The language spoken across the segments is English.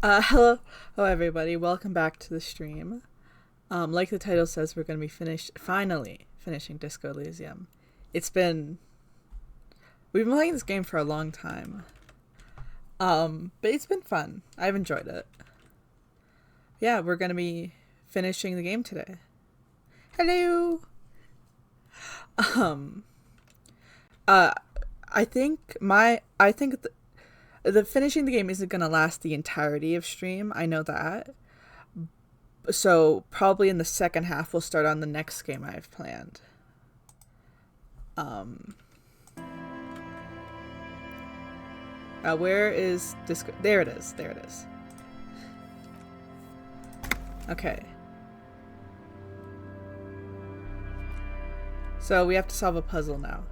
Hello everybody. Welcome back to the stream. Like the title says, we're going to be finally finishing Disco Elysium. We've been playing this game for a long time. But it's been fun. I've enjoyed it. Yeah, we're going to be finishing the game today. Hello. I think the finishing the game isn't going to last the entirety of stream. I know that. So probably in the second half, we'll start on the next game I've planned. Where is Disco? There it is. There it is. Okay. So we have to solve a puzzle now.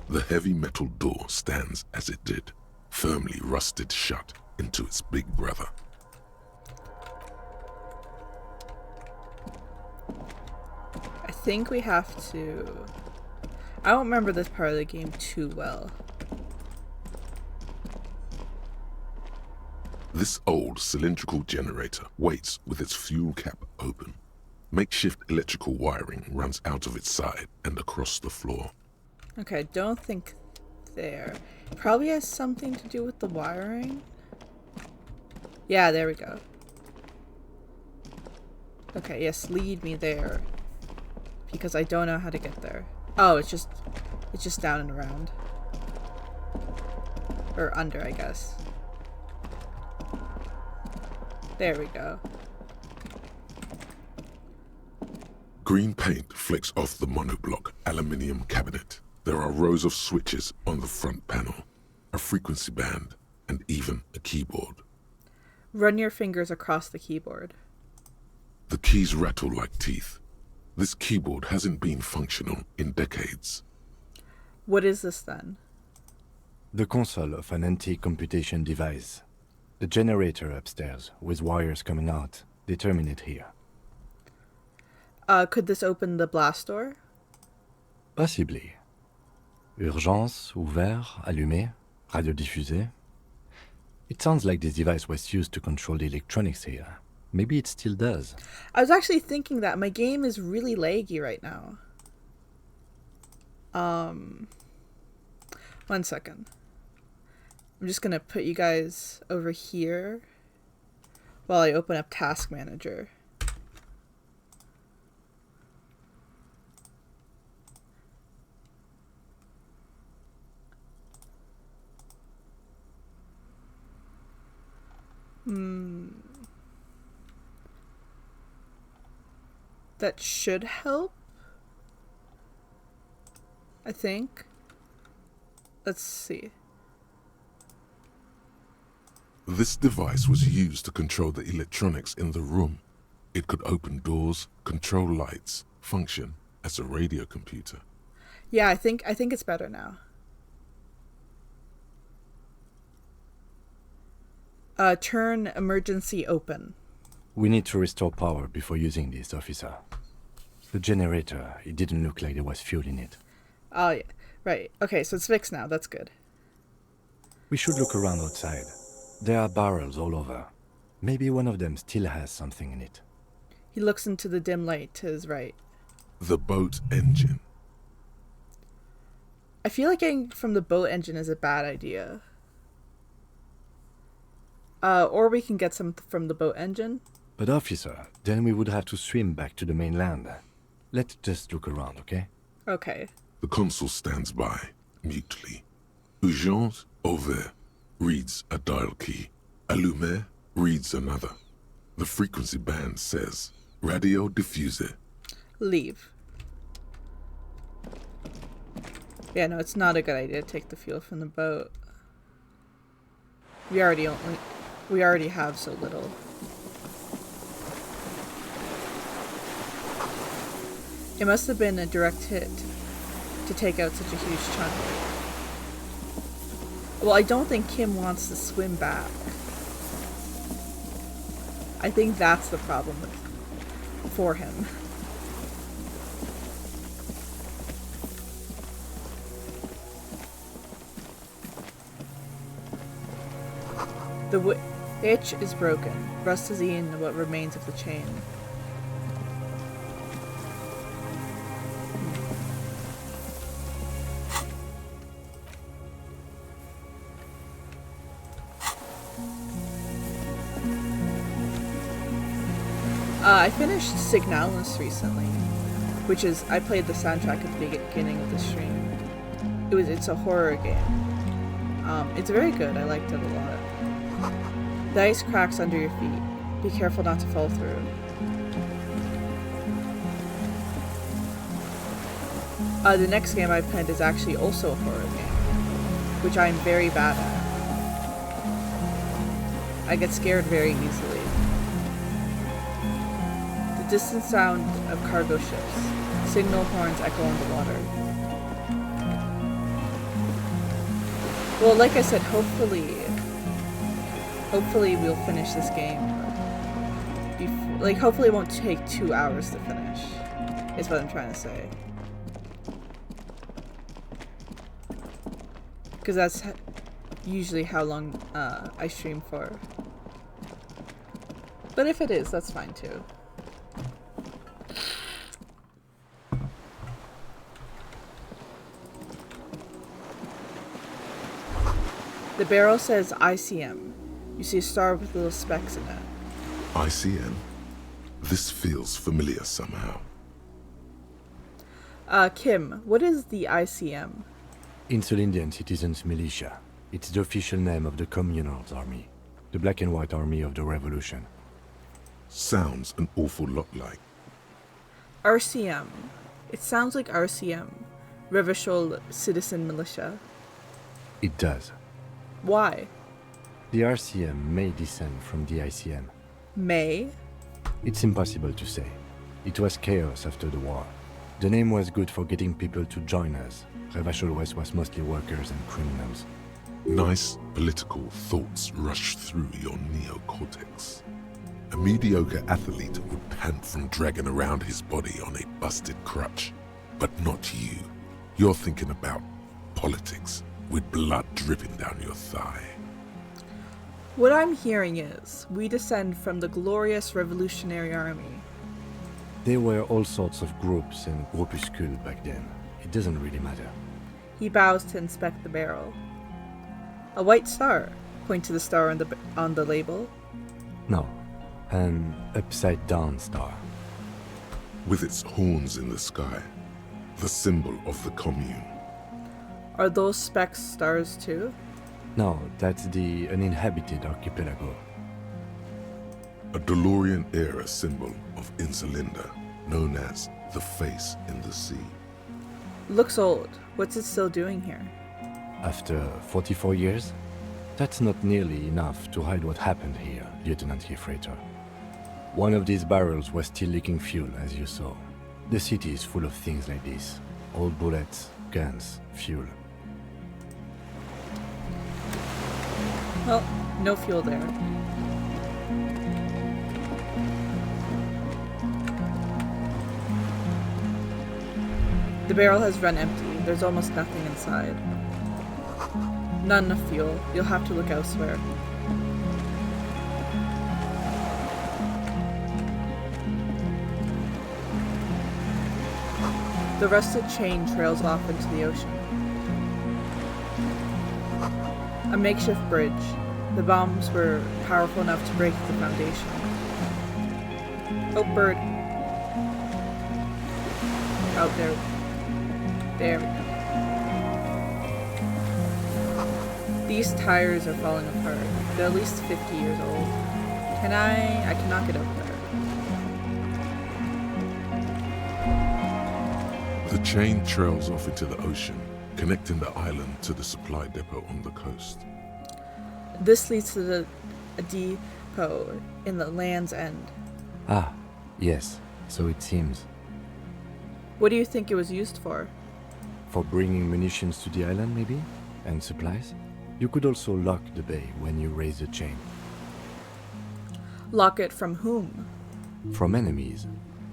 The heavy metal door stands as it did, firmly rusted shut into its big brother. I think we have to... I don't remember this part of the game too well. This old cylindrical generator waits with its fuel cap open. Makeshift electrical wiring runs out of its side and across the floor. Okay, I don't think there. Probably has something to do with the wiring. Yeah, there we go. Okay, yes, lead me there. Because I don't know how to get there. Oh, it's just down and around. Or under, I guess. There we go. Green paint flicks off the monoblock aluminium cabinet. There are rows of switches on the front panel, a frequency band, and even a keyboard. Run your fingers across the keyboard. The keys rattle like teeth. This keyboard hasn't been functional in decades. What is this then? The console of an antique computation device. The generator upstairs, with wires coming out, they terminate here. Could this open the blast door? Possibly. Urgence, ouvert, allumé, radiodiffusé. It sounds like this device was used to control the electronics here. Maybe it still does. I was actually thinking that my game is really laggy right now. 1 second. I'm just gonna put you guys over here while I open up Task Manager. That should help, I think. Let's see. This device was used to control the electronics in the room. It could open doors, control lights, function as a radio computer. Yeah, I think it's better now. Turn emergency open. We need to restore power before using this, officer. The generator, it didn't look like there was fuel in it. Oh, yeah. Right. Okay, so it's fixed now. That's good. We should look around outside. There are barrels all over. Maybe one of them still has something in it. He looks into the dim light to his right. The boat engine. I feel like getting from the boat engine is a bad idea. Or we can get some from the boat engine. But officer, then we would have to swim back to the mainland. Let's just look around, okay? Okay. The consul stands by, mutely. Urgence, ouvert, reads a dial key. Allumé reads another. The frequency band says, radio diffuser. Leave. Yeah, no, it's not a good idea to take the fuel from the boat. We already have so little. It must have been a direct hit to take out such a huge chunk. Well, I don't think Kim wants to swim back. I think that's the problem for him. The hitch is broken. Rust has eaten what remains of the chain. I finished Signalis recently, which is, I played the soundtrack at the beginning of the stream. It's a horror game. It's very good, I liked it a lot. The ice cracks under your feet. Be careful not to fall through. The next game I planned is actually also a horror game, which I'm very bad at. I get scared very easily. The distant sound of cargo ships. Signal horns echo on the water. Well, like I said, hopefully we'll finish this game. Hopefully it won't take 2 hours to finish, is what I'm trying to say. Because that's usually how long I stream for. But if it is, that's fine too. The barrel says ICM. You see a star with little specks in it. ICN? This feels familiar somehow. Kim, what is the ICM? Insulindian Citizens Militia. It's the official name of the Communards Army. The black and white army of the revolution. Sounds an awful lot like. RCM. It sounds like RCM. Revachol Citizen Militia. It does. Why? The RCM may descend from the ICM. May? It's impossible to say. It was chaos after the war. The name was good for getting people to join us. Revachol West was mostly workers and criminals. Nice political thoughts rush through your neocortex. A mediocre athlete would pant from dragging around his body on a busted crutch. But not you. You're thinking about politics, with blood dripping down your thigh. What I'm hearing is, we descend from the glorious Revolutionary Army. There were all sorts of groups and groupuscules back then. It doesn't really matter. He bows to inspect the barrel. A white star. Point to the star on the label. No, an upside-down star. With its horns in the sky, the symbol of the commune. Are those specks stars too? No, that's the uninhabited archipelago. A DeLorean-era symbol of Insulinda, known as the face in the sea. Looks old. What's it still doing here? After 44 years? That's not nearly enough to hide what happened here, Lieutenant Gefreiter. One of these barrels was still leaking fuel, as you saw. The city is full of things like this. Old bullets, guns, fuel. Well, no fuel there. The barrel has run empty. There's almost nothing inside. Not enough fuel. You'll have to look elsewhere. The rusted chain trails off into the ocean. A makeshift bridge. The bombs were powerful enough to break the foundation. Oh, bird. Oh, there. There we go. These tires are falling apart. They're at least 50 years old. I cannot get over there. The chain trails off into the ocean, connecting the island to the supply depot on the coast. This leads to a depot in the Land's End. Ah, yes, so it seems. What do you think it was used for? For bringing munitions to the island, maybe? And supplies? You could also lock the bay when you raise the chain. Lock it from whom? From enemies.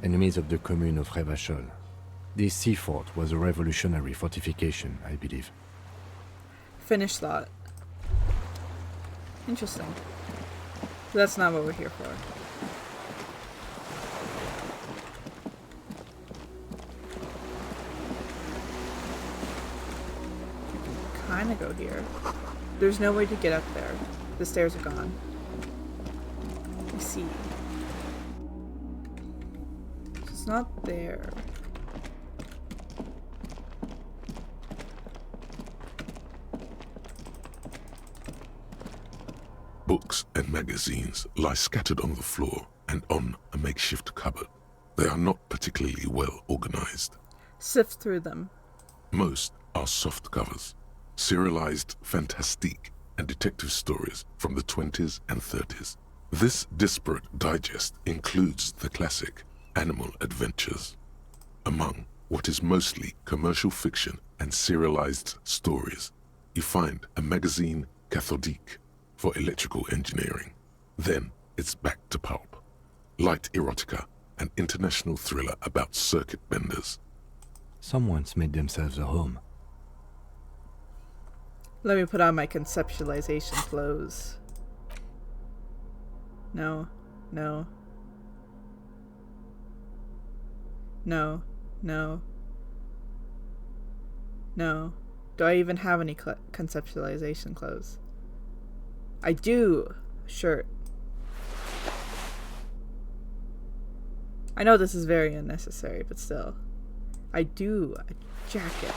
Enemies of the commune of Revachol. This sea fort was a revolutionary fortification, I believe. Finished thought. Interesting. So that's not what we're here for. Kind of go here. There's no way to get up there. The stairs are gone. Let me see. It's not there. Books and magazines lie scattered on the floor and on a makeshift cupboard. They are not particularly well organized. Sift through them. Most are soft covers, serialized fantastique and detective stories from the 20s and 30s. This disparate digest includes the classic Animal Adventures. Among what is mostly commercial fiction and serialized stories, you find a magazine cathodique for electrical engineering. Then it's back to pulp. Light erotica, an international thriller about circuit benders. Someone's made themselves a home. Let me put on my conceptualization clothes. No. No. No. No. No. Do I even have any conceptualization clothes? I do. Shirt. I know this is very unnecessary, but still. I do. A jacket.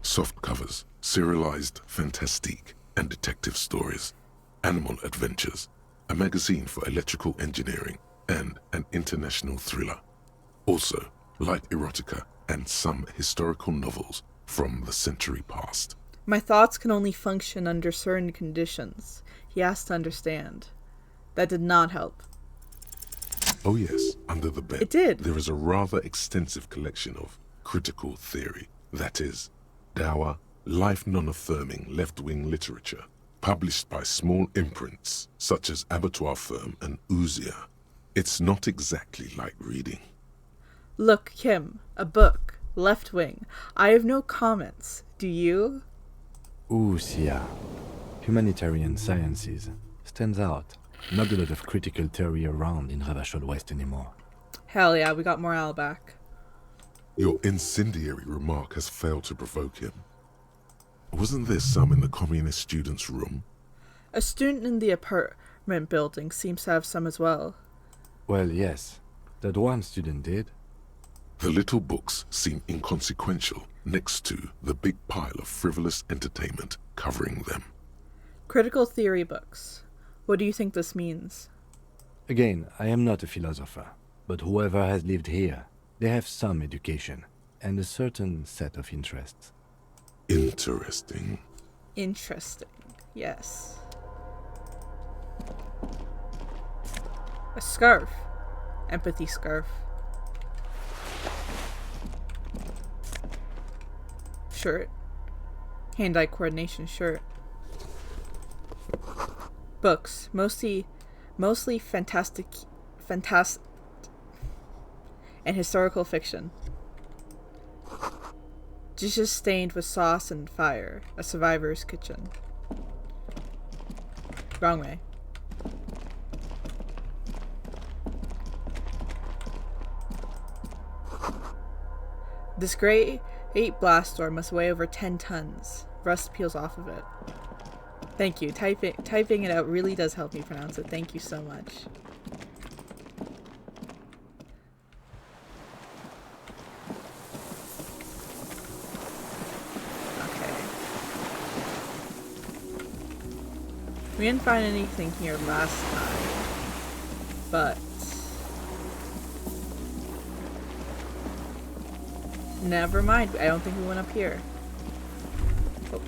Soft covers, serialized fantastique and detective stories, Animal Adventures, a magazine for electrical engineering, and an international thriller. Also, light erotica and some historical novels from the century past. My thoughts can only function under certain conditions. He has to understand. That did not help. Oh yes, under the bed. It did. There is a rather extensive collection of critical theory, that is, dour, life non-affirming left-wing literature, published by small imprints such as Abattoir Firm and Ouzia. It's not exactly light reading. Look, Kim, a book, left wing. I have no comments. Do you? Ouzia. Humanitarian sciences. Stands out. Not a lot of critical theory around in Ravachol West anymore. Hell yeah, we got morale back. Your incendiary remark has failed to provoke him. Wasn't there some in the communist student's room? A student in the apartment building seems to have some as well. Well, yes. That one student did. The little books seem inconsequential next to the big pile of frivolous entertainment covering them. Critical theory books. What do you think this means? Again, I am not a philosopher, but whoever has lived here, they have some education and a certain set of interests. Interesting. Interesting. Yes. A scarf. Empathy scarf. Shirt. Hand-eye coordination shirt. Books. Mostly fantastic and historical fiction. Dishes stained with sauce and fire. A survivor's kitchen. Wrong way. This great 8 blast door must weigh over 10 tons. Rust peels off of it. Thank you. Typing it out really does help me pronounce it. Thank you so much. Okay. We didn't find anything here last time, but never mind. I don't think we went up here. Oh.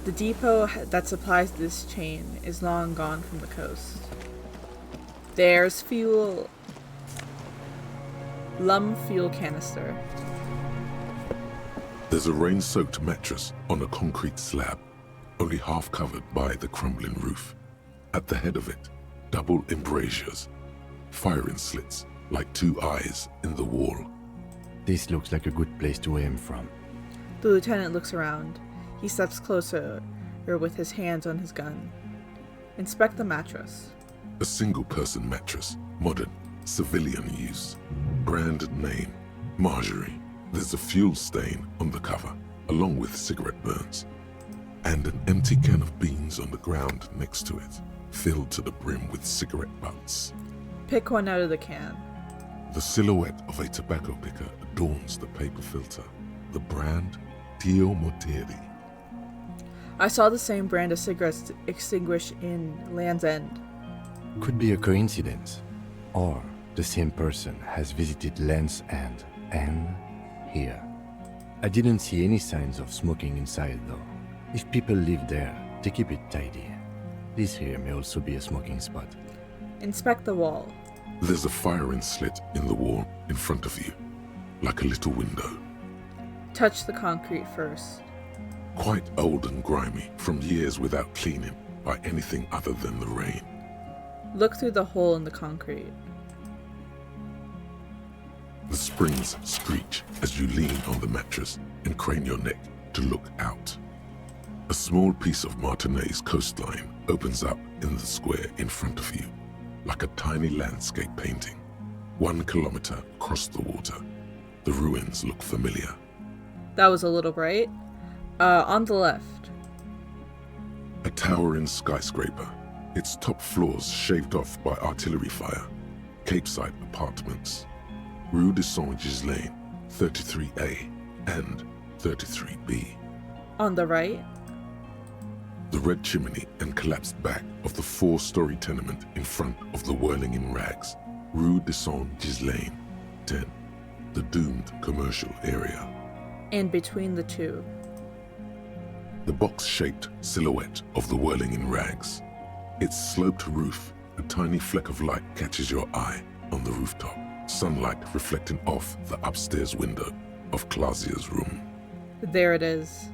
The depot that supplies this chain is long gone from the coast. There's fuel. Lum fuel canister. There's a rain-soaked mattress on a concrete slab, only half covered by the crumbling roof. At the head of it, double embrasures, firing slits like 2 eyes in the wall. This looks like a good place to aim from. The lieutenant looks around. He steps closer with his hands on his gun. Inspect the mattress. A single-person mattress, modern, civilian use. Brand name, Marjorie. There's a fuel stain on the cover, along with cigarette burns. And an empty can of beans on the ground next to it, filled to the brim with cigarette butts. Pick one out of the can. The silhouette of a tobacco picker adorns the paper filter. The brand, Tio Mortieri. I saw the same brand of cigarettes extinguished in Land's End. Could be a coincidence. Or the same person has visited Land's End and here. I didn't see any signs of smoking inside though. If people live there, they keep it tidy. This here may also be a smoking spot. Inspect the wall. There's a firing slit in the wall in front of you, like a little window. Touch the concrete first. Quite old and grimy from years without cleaning by anything other than the rain. Look through the hole in the concrete. The springs screech as you lean on the mattress and crane your neck to look out. A small piece of Martinez coastline opens up in the square in front of you, like a tiny landscape painting. 1 kilometer across the water. The ruins look familiar. That was a little bright. On the left. A towering skyscraper, its top floors shaved off by artillery fire. Capeside apartments. Rue de Saint-Ghislain, 33A and 33B. On the right. The red chimney and collapsed back of the 4-story tenement in front of the whirling in rags. Rue de Saint-Ghislain, 10. The doomed commercial area. And between the two. The box-shaped silhouette of the whirling in rags. Its sloped roof, a tiny fleck of light catches your eye on the rooftop. Sunlight reflecting off the upstairs window of Clausia's room. There it is.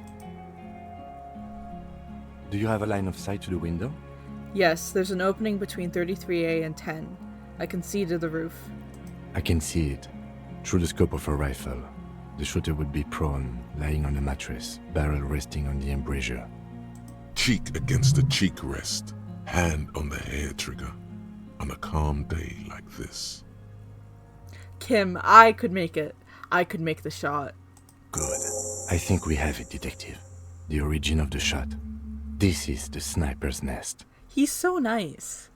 Do you have a line of sight to the window? Yes, there's an opening between 33A and 10. I can see to the roof. I can see it. Through the scope of a rifle. The shooter would be prone, lying on a mattress, barrel resting on the embrasure. Cheek against a cheek rest, hand on the hair trigger, on a calm day like this. Kim, I could make it. I could make the shot. Good. I think we have it, detective. The origin of the shot. This is the sniper's nest. He's so nice.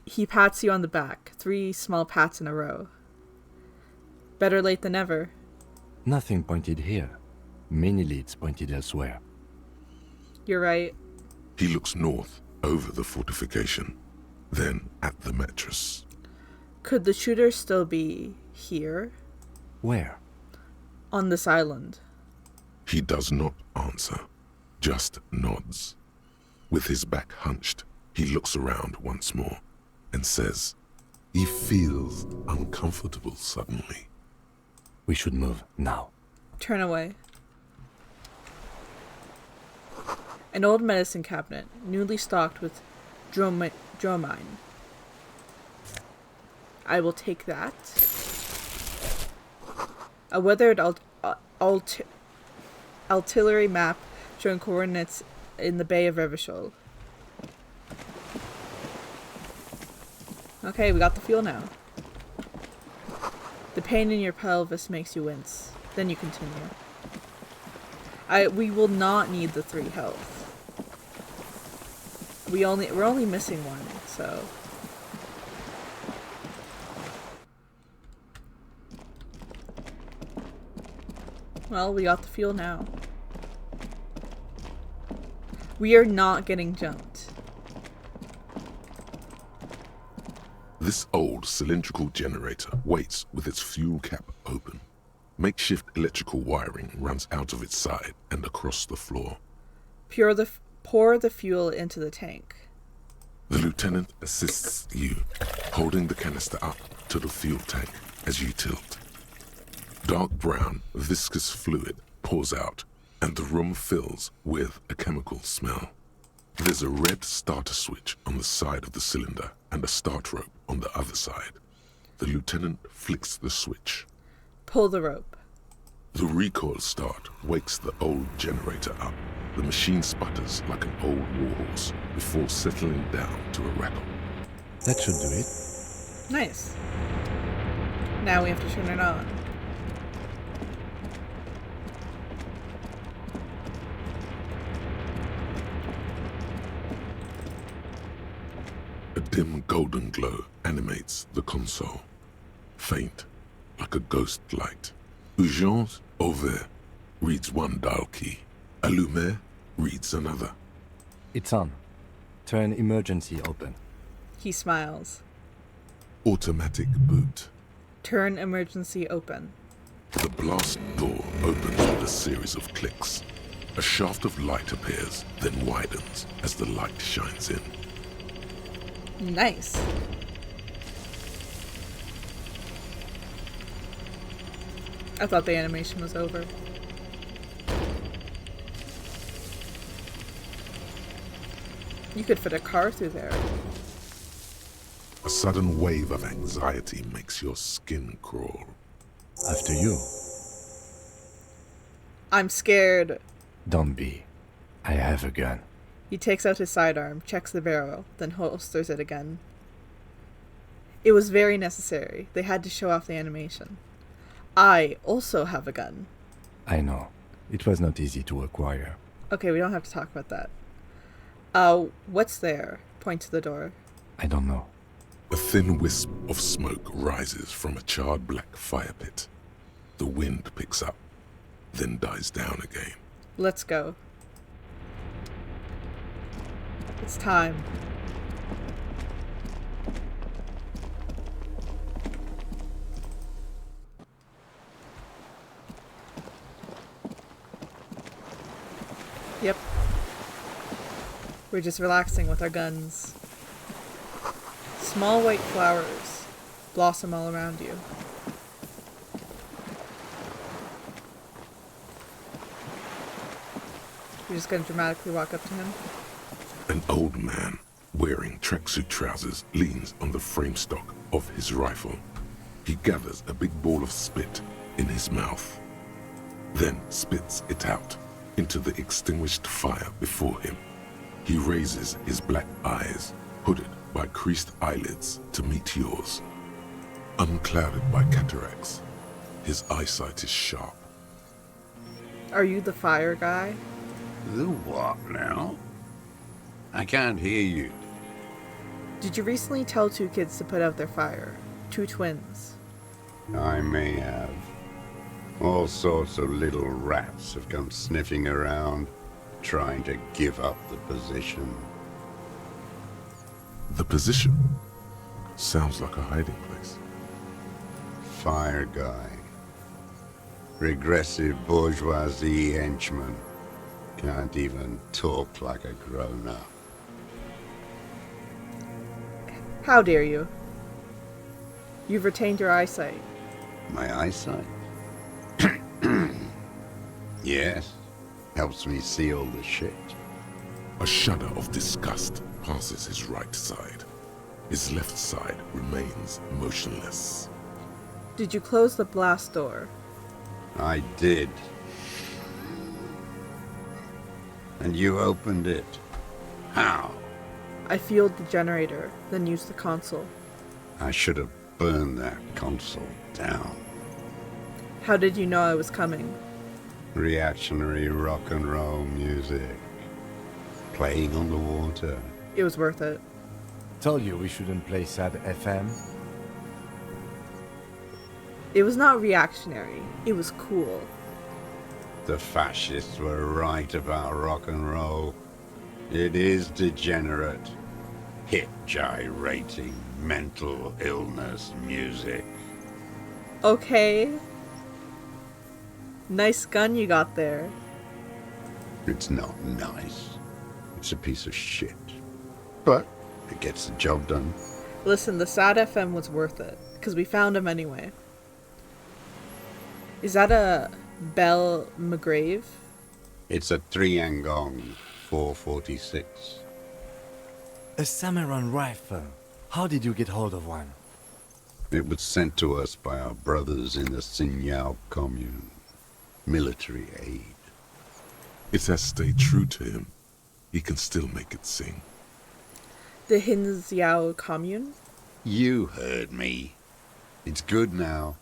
He pats you on the back. 3 small pats in a row. Better late than never. Nothing pointed here. Many leads pointed elsewhere. You're right. He looks north, over the fortification, then at the mattress. Could the shooter still be here? Where? On this island. He does not answer, just nods. With his back hunched, he looks around once more and says, he feels uncomfortable suddenly. We should move now. Turn away. An old medicine cabinet, newly stocked with dromine. I will take that. A weathered artillery map showing coordinates in the Bay of Revachol. Okay, we got the fuel now. The pain in your pelvis makes you wince. Then you continue. We will not need the 3 health. We're only missing 1, so. Well, we got the fuel now. We are not getting jumped. This old cylindrical generator waits with its fuel cap open. Makeshift electrical wiring runs out of its side and across the floor. Pour the fuel into the tank. The lieutenant assists you, holding the canister up to the fuel tank as you tilt. Dark brown, viscous fluid pours out, and the room fills with a chemical smell. There's a red starter switch on the side of the cylinder and a start rope on the other side. The lieutenant flicks the switch. Pull the rope. The recoil start wakes the old generator up. The machine sputters like an old warhorse before settling down to a rattle. That should do it. Nice. Now we have to turn it on. A dim golden glow animates the console. Faint, like a ghost light. Urgence ouvert reads one dial key. Allumer reads another. It's on. Turn emergency open. He smiles. Automatic boot. Turn emergency open. The blast door opens with a series of clicks. A shaft of light appears, then widens as the light shines in. Nice. I thought the animation was over. You could fit a car through there. A sudden wave of anxiety makes your skin crawl. After you. I'm scared. Don't be. I have a gun. He takes out his sidearm, checks the barrel, then holsters it again. It was very necessary. They had to show off the animation. I also have a gun. I know. It was not easy to acquire. Okay, we don't have to talk about that. What's there? Point to the door. I don't know. A thin wisp of smoke rises from a charred black fire pit. The wind picks up, then dies down again. Let's go. It's time. Yep. We're just relaxing with our guns. Small white flowers blossom all around you. You're just gonna dramatically walk up to him. An old man, wearing tracksuit trousers, leans on the frame stock of his rifle. He gathers a big ball of spit in his mouth, then spits it out into the extinguished fire before him. He raises his black eyes, hooded by creased eyelids, to meet yours. Unclouded by cataracts, his eyesight is sharp. Are you the fire guy? The what now? I can't hear you. Did you recently tell two kids to put out their fire? Two twins. I may have. All sorts of little rats have come sniffing around, trying to give up the position. The position sounds like a hiding place. Fire guy. Regressive bourgeoisie henchman. Can't even talk like a grown-up. How dare you? You've retained your eyesight. My eyesight? Yes. Helps me see all the shit. A shudder of disgust passes his right side. His left side remains motionless. Did you close the blast door? I did. And you opened it. How? I fueled the generator, then used the console. I should have burned that console down. How did you know I was coming? Reactionary rock and roll music. Playing on the water. It was worth it. Told you we shouldn't play sad FM. It was not reactionary. It was cool. The fascists were right about rock and roll. It is degenerate. Hip gyrating, mental illness music. Okay. Nice gun you got there. It's not nice. It's a piece of shit. But it gets the job done. Listen, the sad FM was worth it, because we found him anyway. Is that a Bell McGrave? It's a 3-angong 446. A Samurai rifle. How did you get hold of one? It was sent to us by our brothers in the Sinyao commune. military aid. It has stayed true to him. He can still make it sing. The Hinziao commune? You heard me. It's good now,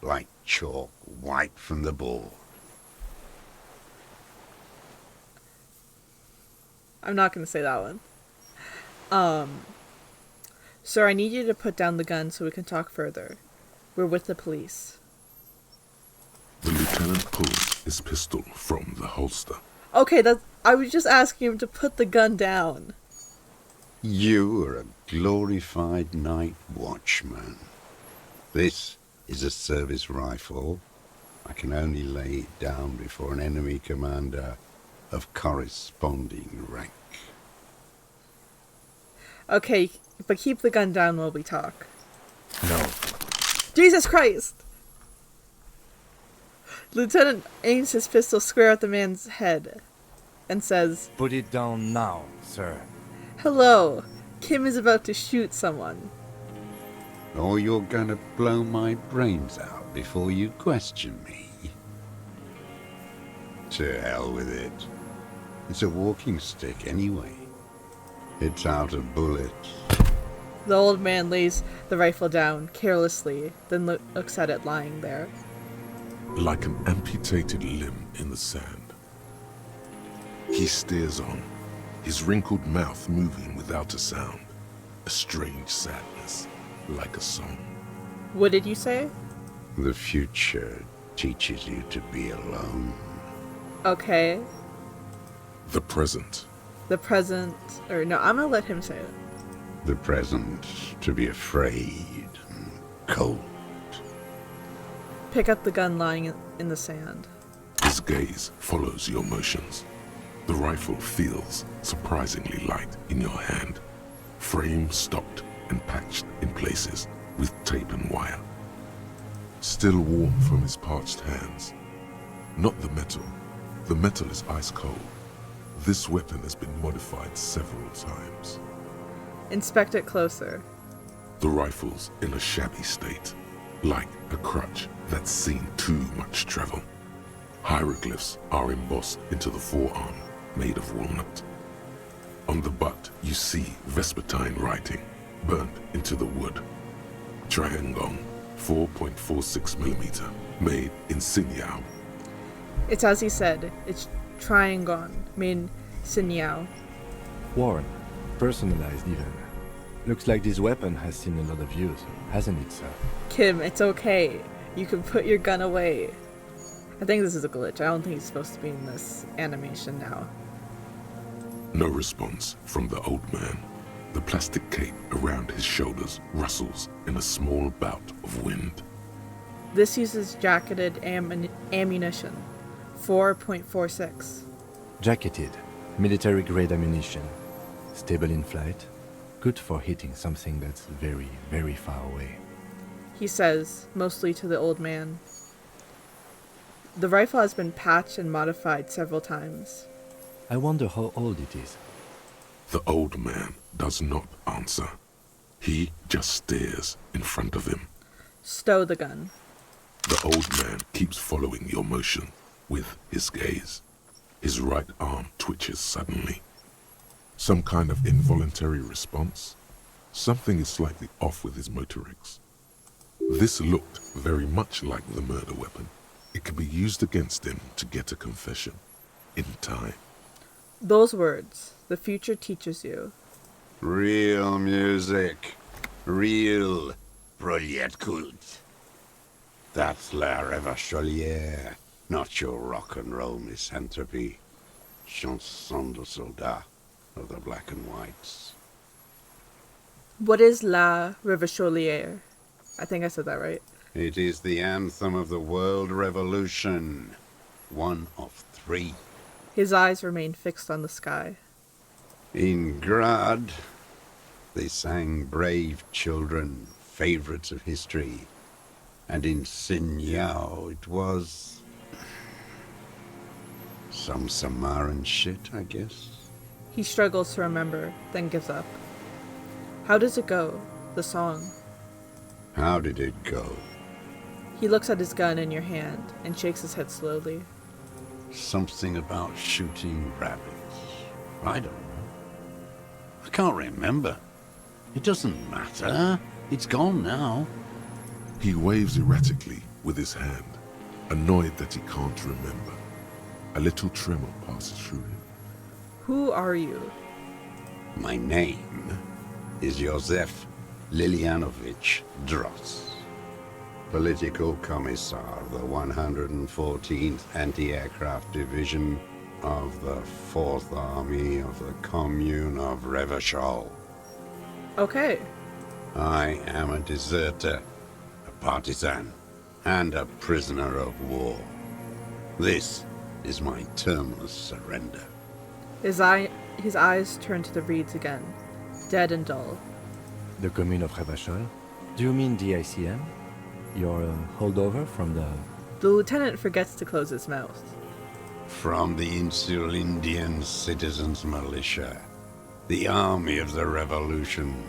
like chalk white from the board. I'm not going to say that one. Sir, I need you to put down the gun so we can talk further. We're with the police. The lieutenant pulls his pistol from the holster. Okay, I was just asking him to put the gun down. You are a glorified night watchman. This is a service rifle. I can only lay it down before an enemy commander of corresponding rank. Okay, but keep the gun down while we talk. No. Jesus Christ! Lieutenant aims his pistol square at the man's head and says, Put it down now, sir. "Hello, Kim is about to shoot someone." Or you're gonna blow my brains out before you question me. To hell with it. It's a walking stick anyway. It's out of bullets. The old man lays the rifle down carelessly, then looks at it lying there. Like an amputated limb in the sand. He stares on, his wrinkled mouth moving without a sound. A strange sadness, like a song. What did you say? The future teaches you to be alone. Okay. The present. The present, or no, I'm gonna let him say it. The present to be afraid and cold. Pick up the gun lying in the sand. His gaze follows your motions. The rifle feels surprisingly light in your hand. Frame stopped and patched in places with tape and wire. Still warm from his parched hands. Not the metal. The metal is ice cold. This weapon has been modified several times. Inspect it closer. The rifle's in a shabby state, like a crutch that's seen too much travel. Hieroglyphs are embossed into the forearm, made of walnut. On the butt, you see Vespertine writing, burnt into the wood. Triangon, 4.46mm, made in Sinyao. It's as he said. It's Triangon, made Sinyao. Worn. Personalized even. Looks like this weapon has seen a lot of use, hasn't it, sir? Kim, it's okay. You can put your gun away. I think this is a glitch. I don't think he's supposed to be in this animation now. No response from the old man. The plastic cape around his shoulders rustles in a small bout of wind. This uses jacketed ammunition. 4.46. Jacketed. Military-grade ammunition. Stable in flight. Good for hitting something that's very, very far away. He says, mostly to the old man. The rifle has been patched and modified several times. I wonder how old it is. The old man does not answer. He just stares in front of him. Stow the gun. The old man keeps following your motion with his gaze. His right arm twitches suddenly. Some kind of involuntary response. Something is slightly off with his motorics. This looked very much like the murder weapon. It could be used against him to get a confession. In time. Those words, the future teaches you. Real music. Real Brilliant Cult. That's La Révacholière, not your rock and roll misanthropy. Chanson de soldat of the black and whites. What is La Révacholière? I think I said that right. It is the anthem of the world revolution. One of 3. His eyes remain fixed on the sky. In Grad, they sang Brave Children, favorites of history. And in Sinyao, it was some Samaran shit, I guess. He struggles to remember, then gives up. How does it go, the song? How did it go? He looks at his gun in your hand and shakes his head slowly. Something about shooting rabbits. I don't know. I can't remember. It doesn't matter. It's gone now. He waves erratically with his hand, annoyed that he can't remember. A little tremor passes through him. Who are you? My name is Josef Lilianovich Dross, Political Commissar of the 114th Anti-Aircraft Division of the 4th Army of the Commune of Revachol. Okay. I am a deserter, a partisan, and a prisoner of war. This is my termless surrender. His eyes turn to the reeds again, dead and dull. The commune of Revachol? Do you mean the ICM? You're a holdover from the... The lieutenant forgets to close his mouth. From the Insular Indian Citizens Militia, the Army of the Revolution.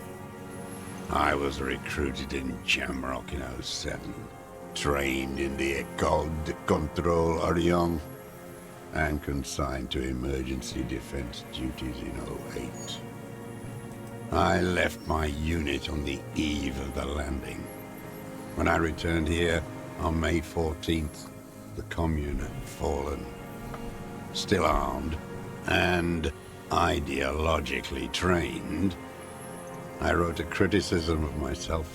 I was recruited in Jamrock in '07, trained in the École de Contrôle Orient, and consigned to emergency defense duties in '08. I left my unit on the eve of the landing. When I returned here on May 14th, the commune had fallen. Still armed and ideologically trained, I wrote a criticism of myself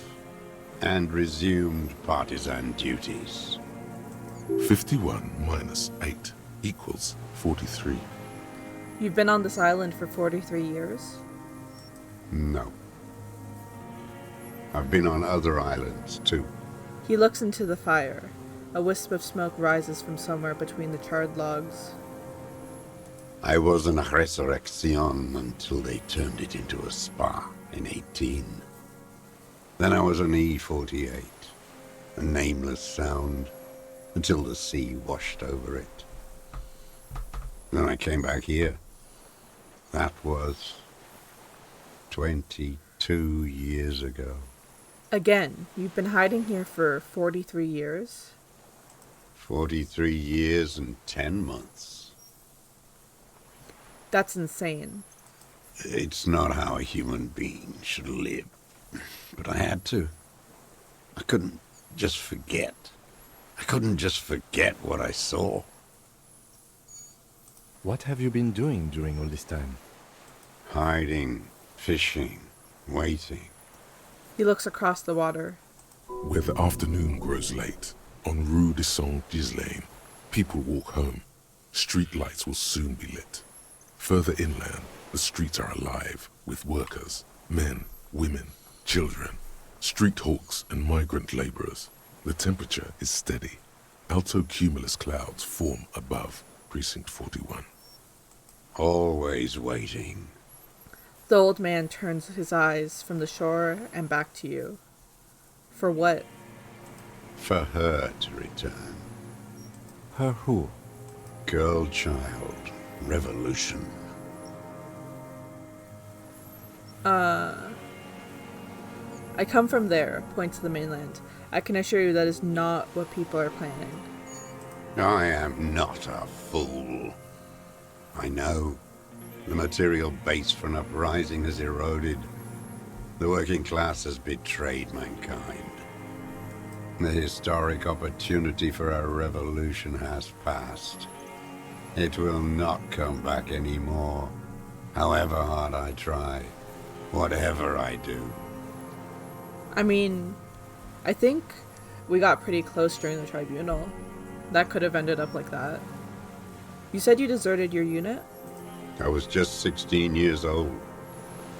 and resumed partisan duties. 51 minus 8 equals 43. You've been on this island for 43 years? No. I've been on other islands, too. He looks into the fire. A wisp of smoke rises from somewhere between the charred logs. I was an resurrection until they turned it into a spa in '18. Then I was an E-48, a nameless sound, until the sea washed over it. Then I came back here. That was 22 years ago. Again, you've been hiding here for 43 years? 43 years and 10 months. That's insane. It's not how a human being should live. But I had to. I couldn't just forget. I couldn't just forget what I saw. What have you been doing during all this time? Hiding, fishing, waiting. He looks across the water. Where the afternoon grows late, on Rue de Saint-Ghislain, people walk home. Street lights will soon be lit. Further inland, the streets are alive with workers, men, women, children, street hawks and migrant laborers. The temperature is steady. Alto cumulus clouds form above Precinct 41. Always waiting. The old man turns his eyes from the shore and back to you. For what? For her to return. Her who? Girl, child, revolution. I come from there, point to the mainland. I can assure you that is not what people are planning. I am not a fool. I know. The material base for an uprising has eroded. The working class has betrayed mankind. The historic opportunity for a revolution has passed. It will not come back anymore, however hard I try, whatever I do. I mean, I think we got pretty close during the tribunal. That could have ended up like that. You said you deserted your unit? I was just 16 years old,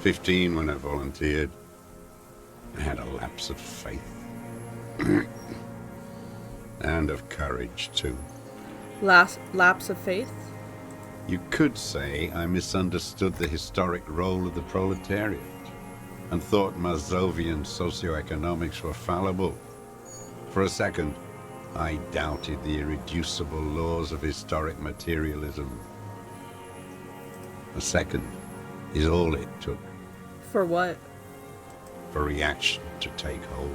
15 when I volunteered. I had a lapse of faith. And of courage, too. Lapse of faith? You could say I misunderstood the historic role of the proletariat and thought Mazovian socioeconomics were fallible. For a second, I doubted the irreducible laws of historic materialism. A second is all it took For what? for reaction to take hold.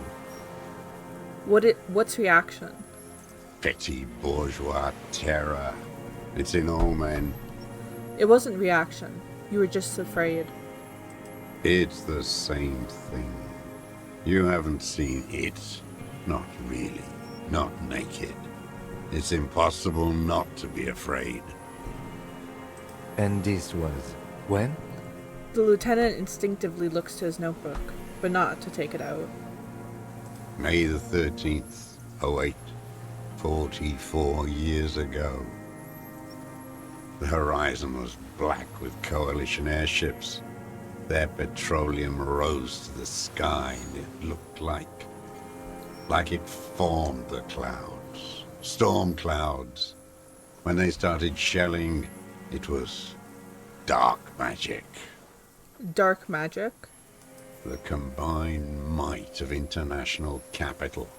What's reaction? Petty bourgeois terror. It's in all men. It wasn't reaction. You were just afraid. It's the same thing. You haven't seen it. Not really. Not naked. It's impossible not to be afraid. And this was when? The lieutenant instinctively looks to his notebook, but not to take it out. May the 13th, '08, 44 years ago. The horizon was black with coalition airships. Their petroleum rose to the sky, and it looked like it formed the clouds. Storm clouds. When they started shelling, it was dark magic. Dark magic? The combined might of international capital.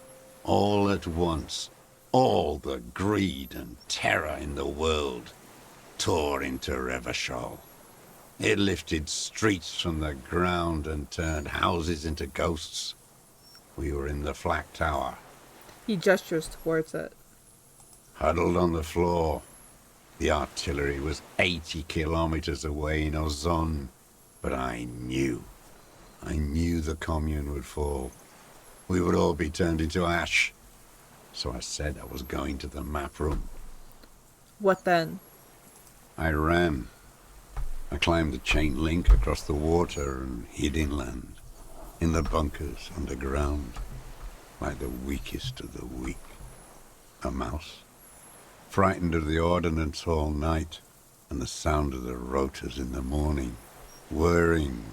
All at once, all the greed and terror in the world tore into Revachol. It lifted streets from the ground and turned houses into ghosts. We were in the flak tower, He gestures towards it. huddled on the floor. The artillery was 80 kilometers away in Ozon, but I knew the commune would fall. We would all be turned into ash. So I said I was going to the map room. What then? I ran. I climbed the chain link across the water and hid inland, in the bunkers underground, like the weakest of the weak. A mouse, frightened of the ordnance all night and the sound of the rotors in the morning, whirring.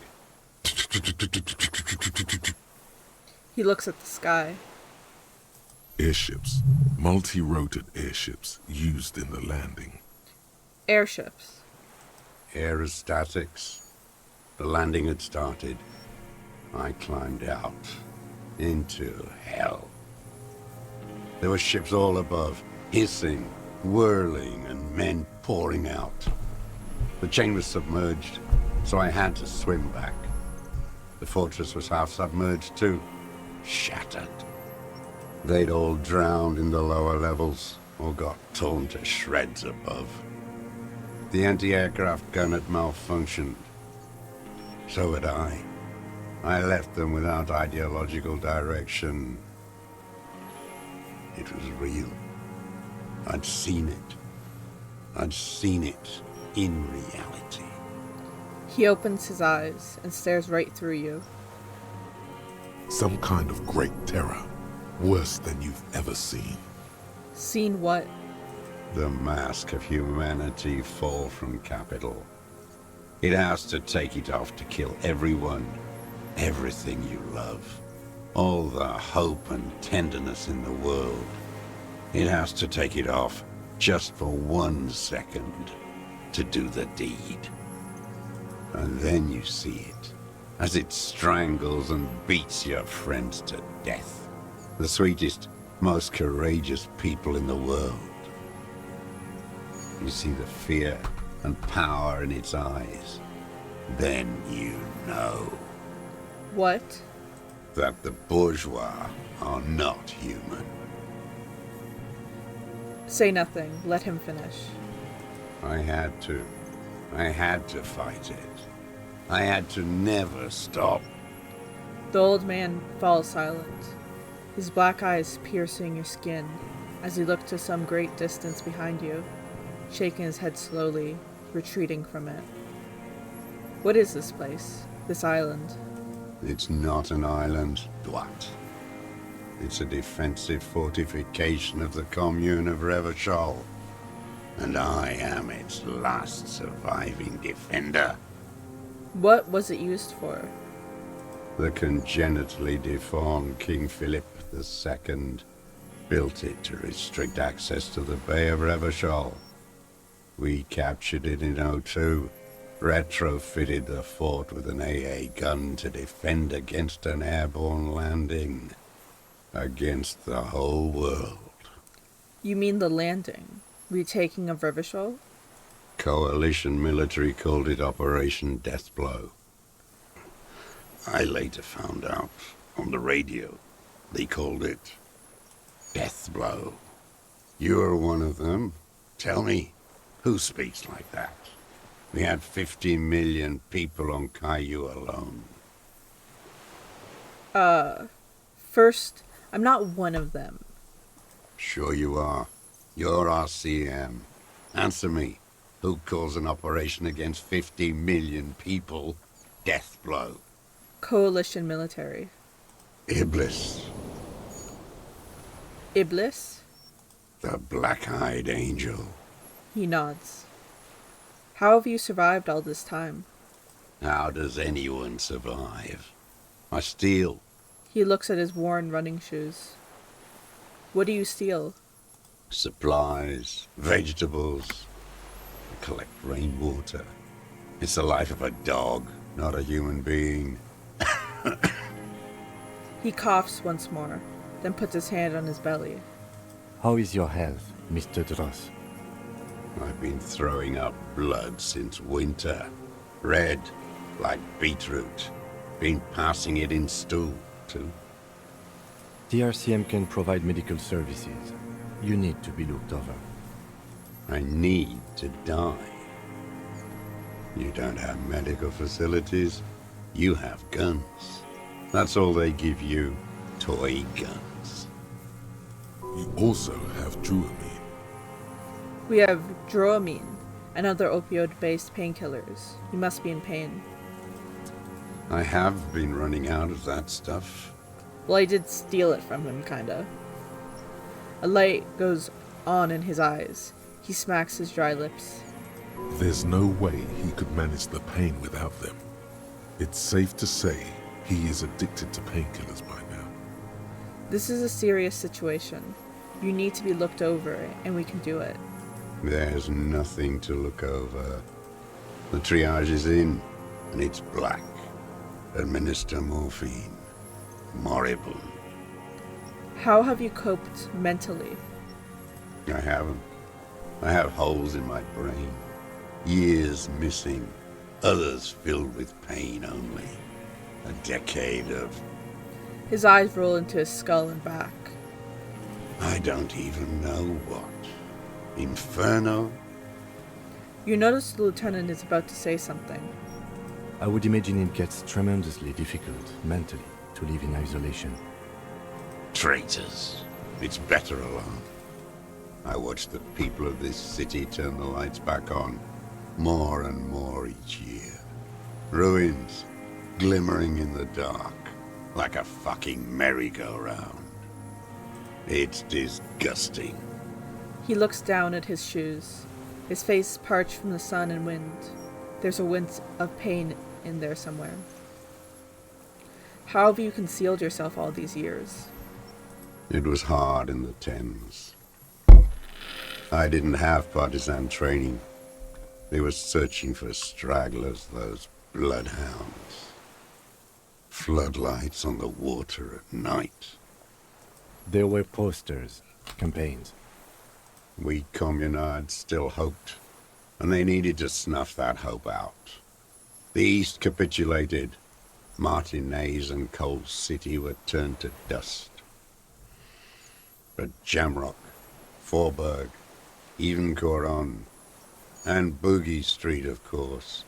He looks at the sky. Airships, multi-roted airships used in the landing. Airships. Aerostatics. The landing had started. I climbed out into hell. There were ships all above, hissing, whirling, and men pouring out. The chain was submerged, so I had to swim back. The fortress was half submerged too, shattered. They'd all drowned in the lower levels, or got torn to shreds above. The anti-aircraft gun had malfunctioned. So had I. I left them without ideological direction. It was real. I'd seen it. I'd seen it in reality. He opens his eyes and stares right through you. Some kind of great terror, worse than you've ever seen. Seen what? The mask of humanity fall from capital. It has to take it off to kill everyone, everything you love. All the hope and tenderness in the world. It has to take it off just for 1 second to do the deed. And then you see it, as it strangles and beats your friends to death. The sweetest, most courageous people in the world. You see the fear and power in its eyes. Then you know What? that the bourgeois are not human. Say nothing. Let him finish. I had to. I had to fight it. I had to never stop. The old man falls silent, his black eyes piercing your skin as he looked to some great distance behind you, shaking his head slowly, retreating from it. What is this place? This island? It's not an island, Dwat. It's a defensive fortification of the commune of Revachol. And I am its last surviving defender. What was it used for? The congenitally deformed King Philip II built it to restrict access to the Bay of Revachol. We captured it in '02, retrofitted the fort with an AA gun to defend against an airborne landing. Against the whole world. You mean the landing? Retaking of Revachol? Coalition military called it Operation Deathblow. I later found out on the radio they called it Death blow. You're one of them. Tell me, who speaks like that? We had 50 million people on Caillou alone. First, I'm not one of them. Sure you are. You're RCM. Answer me. Who calls an operation against 50 million people death blow? Coalition military. Iblis, Iblis? the black-eyed angel. He nods. How have you survived all this time? How does anyone survive? I steal. He looks at his worn running shoes. What do you steal? Supplies, vegetables. I collect rainwater. It's the life of a dog, not a human being. He coughs once more, then puts his hand on his belly. How is your health, Mr. Dross? I've been throwing up blood since winter. Red, like beetroot. Been passing it in stool, too. The RCM can provide medical services. You need to be looked over. I need to die. You don't have medical facilities. You have guns. That's all they give you. Toy guns. You also have Druamine. We have Dramamine and other opioid-based painkillers. You must be in pain. I have been running out of that stuff. Well, I did steal it from him, kinda. A light goes on in his eyes. He smacks his dry lips. There's no way he could manage the pain without them. It's safe to say he is addicted to painkillers by now. This is a serious situation. You need to be looked over, and we can do it. There's nothing to look over. The triage is in, and it's black. Administer morphine. Moribund. How have you coped mentally? I haven't. I have holes in my brain. Years missing. Others filled with pain only. A decade of... His eyes roll into his skull and back. I don't even know what. Inferno? You notice the lieutenant is about to say something. I would imagine it gets tremendously difficult, mentally, to live in isolation. Traitors. It's better alone. I watch the people of this city turn the lights back on, more and more each year. Ruins, glimmering in the dark, like a fucking merry-go-round. It's disgusting. He looks down at his shoes, his face parched from the sun and wind. There's a wince of pain in there somewhere. How have you concealed yourself all these years? It was hard in the Thames. I didn't have partisan training. They were searching for stragglers, those bloodhounds. Floodlights on the water at night. There were posters, campaigns. We communards still hoped, and they needed to snuff that hope out. The East capitulated. Martinez and Coal City were turned to dust. But Jamrock, Forburg, even Coron, and Boogie Street, of course.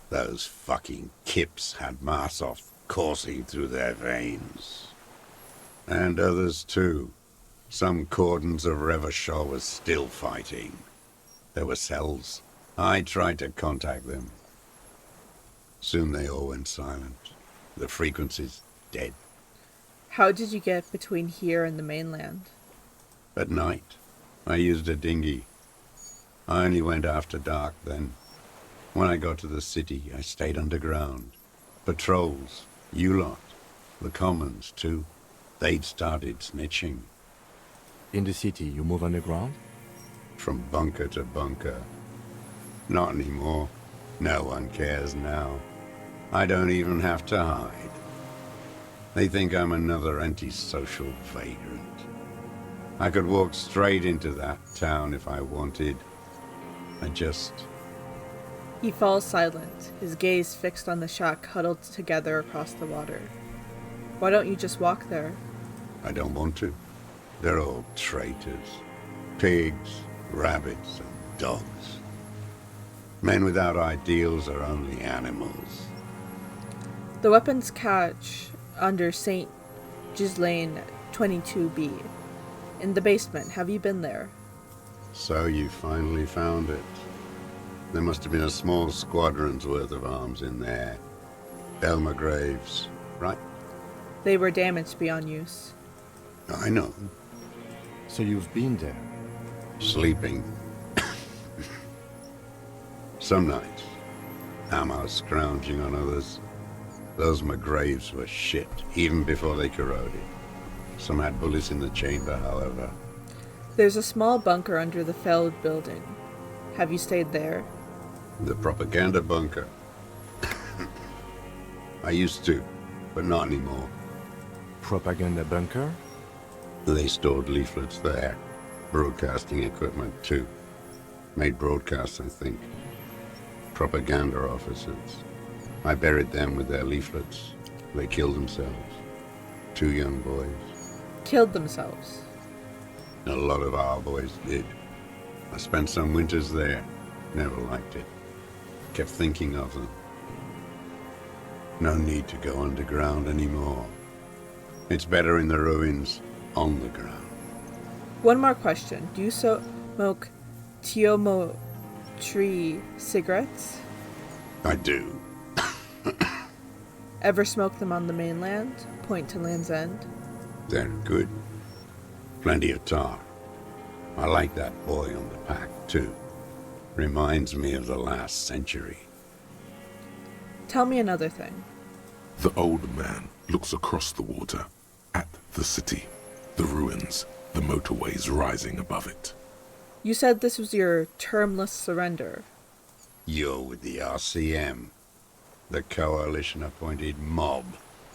Those fucking kips had Marsov coursing through their veins. And others too. Some cordons of Revachol was still fighting. There were cells. I tried to contact them. Soon they all went silent. The frequencies dead. How did you get between here and the mainland? At night, I used a dinghy. I only went after dark then. When I got to the city, I stayed underground. Patrols, you lot, the commons too. They'd started snitching. In the city, you move underground? From bunker to bunker. Not anymore. No one cares now. I don't even have to hide. They think I'm another antisocial vagrant. I could walk straight into that town if I wanted. I just... He falls silent, his gaze fixed on the shack huddled together across the water. Why don't you just walk there? I don't want to. They're all traitors. Pigs, rabbits, and dogs. Men without ideals are only animals. The weapons cache under St. Ghislaine 22B. In the basement. Have you been there? So you finally found it. There must have been a small squadron's worth of arms in there. Elmer Graves, right? They were damaged beyond use. I know. So you've been there? Sleeping. Some nights. Ammo scrounging on others. Those McGraves were shit, even before they corroded. Some had bullets in the chamber, however. There's a small bunker under the failed building. Have you stayed there? The propaganda bunker. I used to, but not anymore. Propaganda bunker? They stored leaflets there. Broadcasting equipment, too. Made broadcasts, I think. Propaganda officers. I buried them with their leaflets. They killed themselves. 2 young boys. Killed themselves. A lot of our boys did. I spent some winters there. Never liked it. Kept thinking of them. No need to go underground anymore. It's better in the ruins, on the ground. One more question. Do you smoke Tiomo tree cigarettes? I do. Ever smoke them on the mainland? Point to Land's End? They're good. Plenty of tar. I like that boy on the pack, too. Reminds me of the last century. Tell me another thing. The old man looks across the water, at the city, the ruins, the motorways rising above it. You said this was your termless surrender. You're with the RCM, the coalition-appointed mob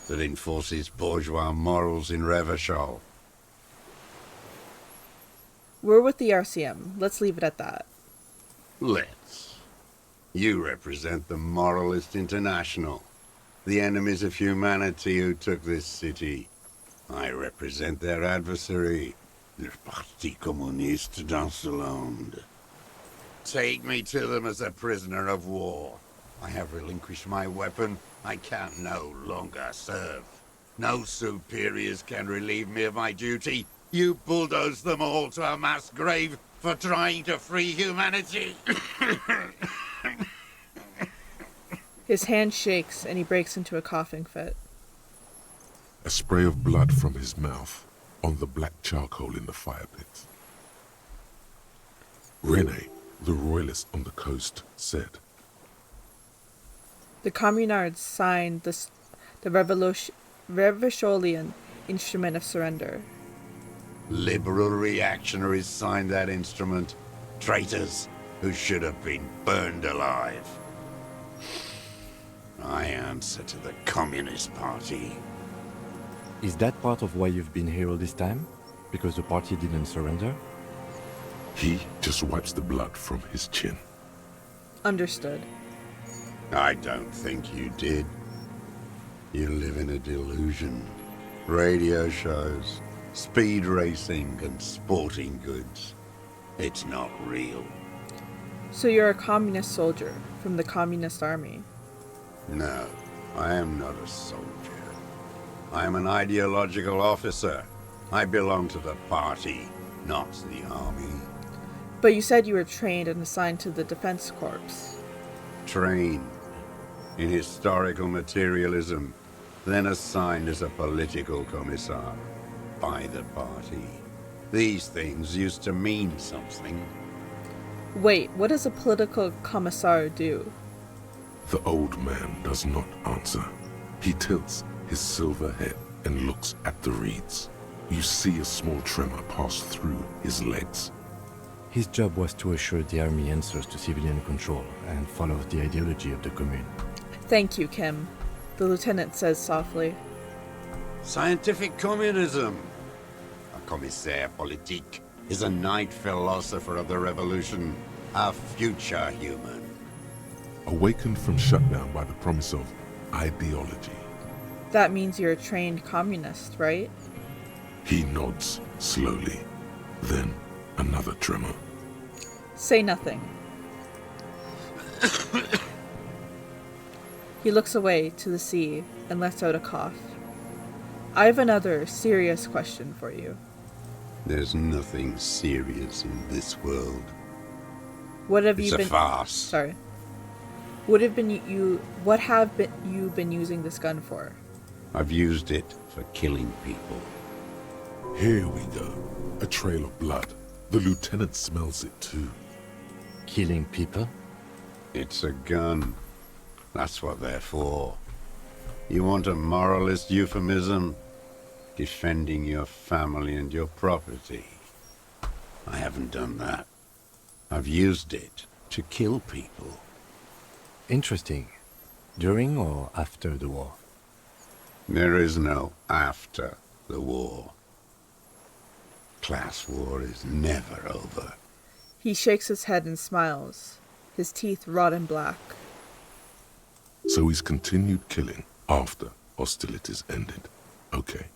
that enforces bourgeois morals in Revachol. We're with the RCM. Let's leave it at that. Let's. You represent the Moralist International, the enemies of humanity who took this city. I represent their adversary, le Parti Communiste dans le Monde. Take me to them as a prisoner of war. I have relinquished my weapon. I can no longer serve. No superiors can relieve me of my duty. You bulldoze them all to a mass grave for trying to free humanity. His hand shakes and he breaks into a coughing fit. A spray of blood from his mouth on the black charcoal in the fire pit. Rene, the royalist on the coast, said, The communards signed the Revacholian Instrument of Surrender. Liberal reactionaries signed that instrument. Traitors who should have been burned alive. I answer to the Communist Party. Is that part of why you've been here all this time? Because the party didn't surrender? He just wipes the blood from his chin. Understood. I don't think you did. You live in a delusion. Radio shows, speed racing, and sporting goods. It's not real. So you're a communist soldier from the Communist Army. No, I am not a soldier. I am an ideological officer. I belong to the party, not the army. But you said you were trained and assigned to the Defense Corps. Trained in historical materialism, then assigned as a political commissar by the party. These things used to mean something. Wait, what does a political commissar do? The old man does not answer. He tilts his silver head and looks at the reeds. You see a small tremor pass through his legs. His job was to assure the army answers to civilian control and follows the ideology of the Commune. Thank you, Kim, the lieutenant says softly. Scientific communism. A commissaire politique is a night philosopher of the revolution, a future human. Awakened from shutdown by the promise of ideology. That means you're a trained communist, right? He nods slowly, then another tremor. Say nothing. He looks away to the sea and lets out a cough. I have another serious question for you. There's nothing serious in this world. What have It's you a been farce. Sorry. What have you been using this gun for? I've used it for killing people. Here we go. A trail of blood. The lieutenant smells it too. Killing people? It's a gun. That's what they're for. You want a moralist euphemism? Defending your family and your property. I haven't done that. I've used it to kill people. Interesting. During or after the war? There is no after the war. Class war is never over. He shakes his head and smiles, his teeth rotten black. So he's continued killing after hostilities ended. Okay.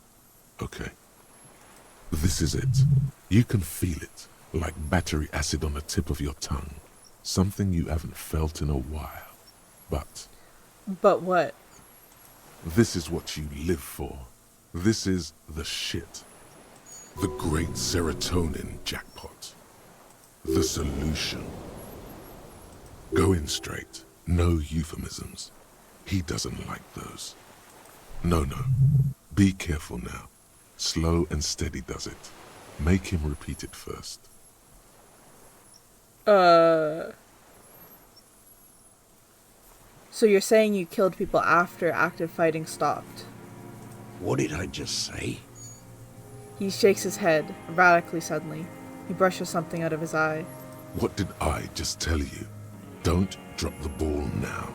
This is it. You can feel it, like battery acid on the tip of your tongue. Something you haven't felt in a while. But what? This is what you live for. This is the shit. The great serotonin jackpot. The solution. Go in straight. No euphemisms. He doesn't like those. No. Be careful now. Slow and steady does it. Make him repeat it first. So you're saying you killed people after active fighting stopped? What did I just say? He shakes his head, radically suddenly. He brushes something out of his eye. What did I just tell you? Don't drop the ball now.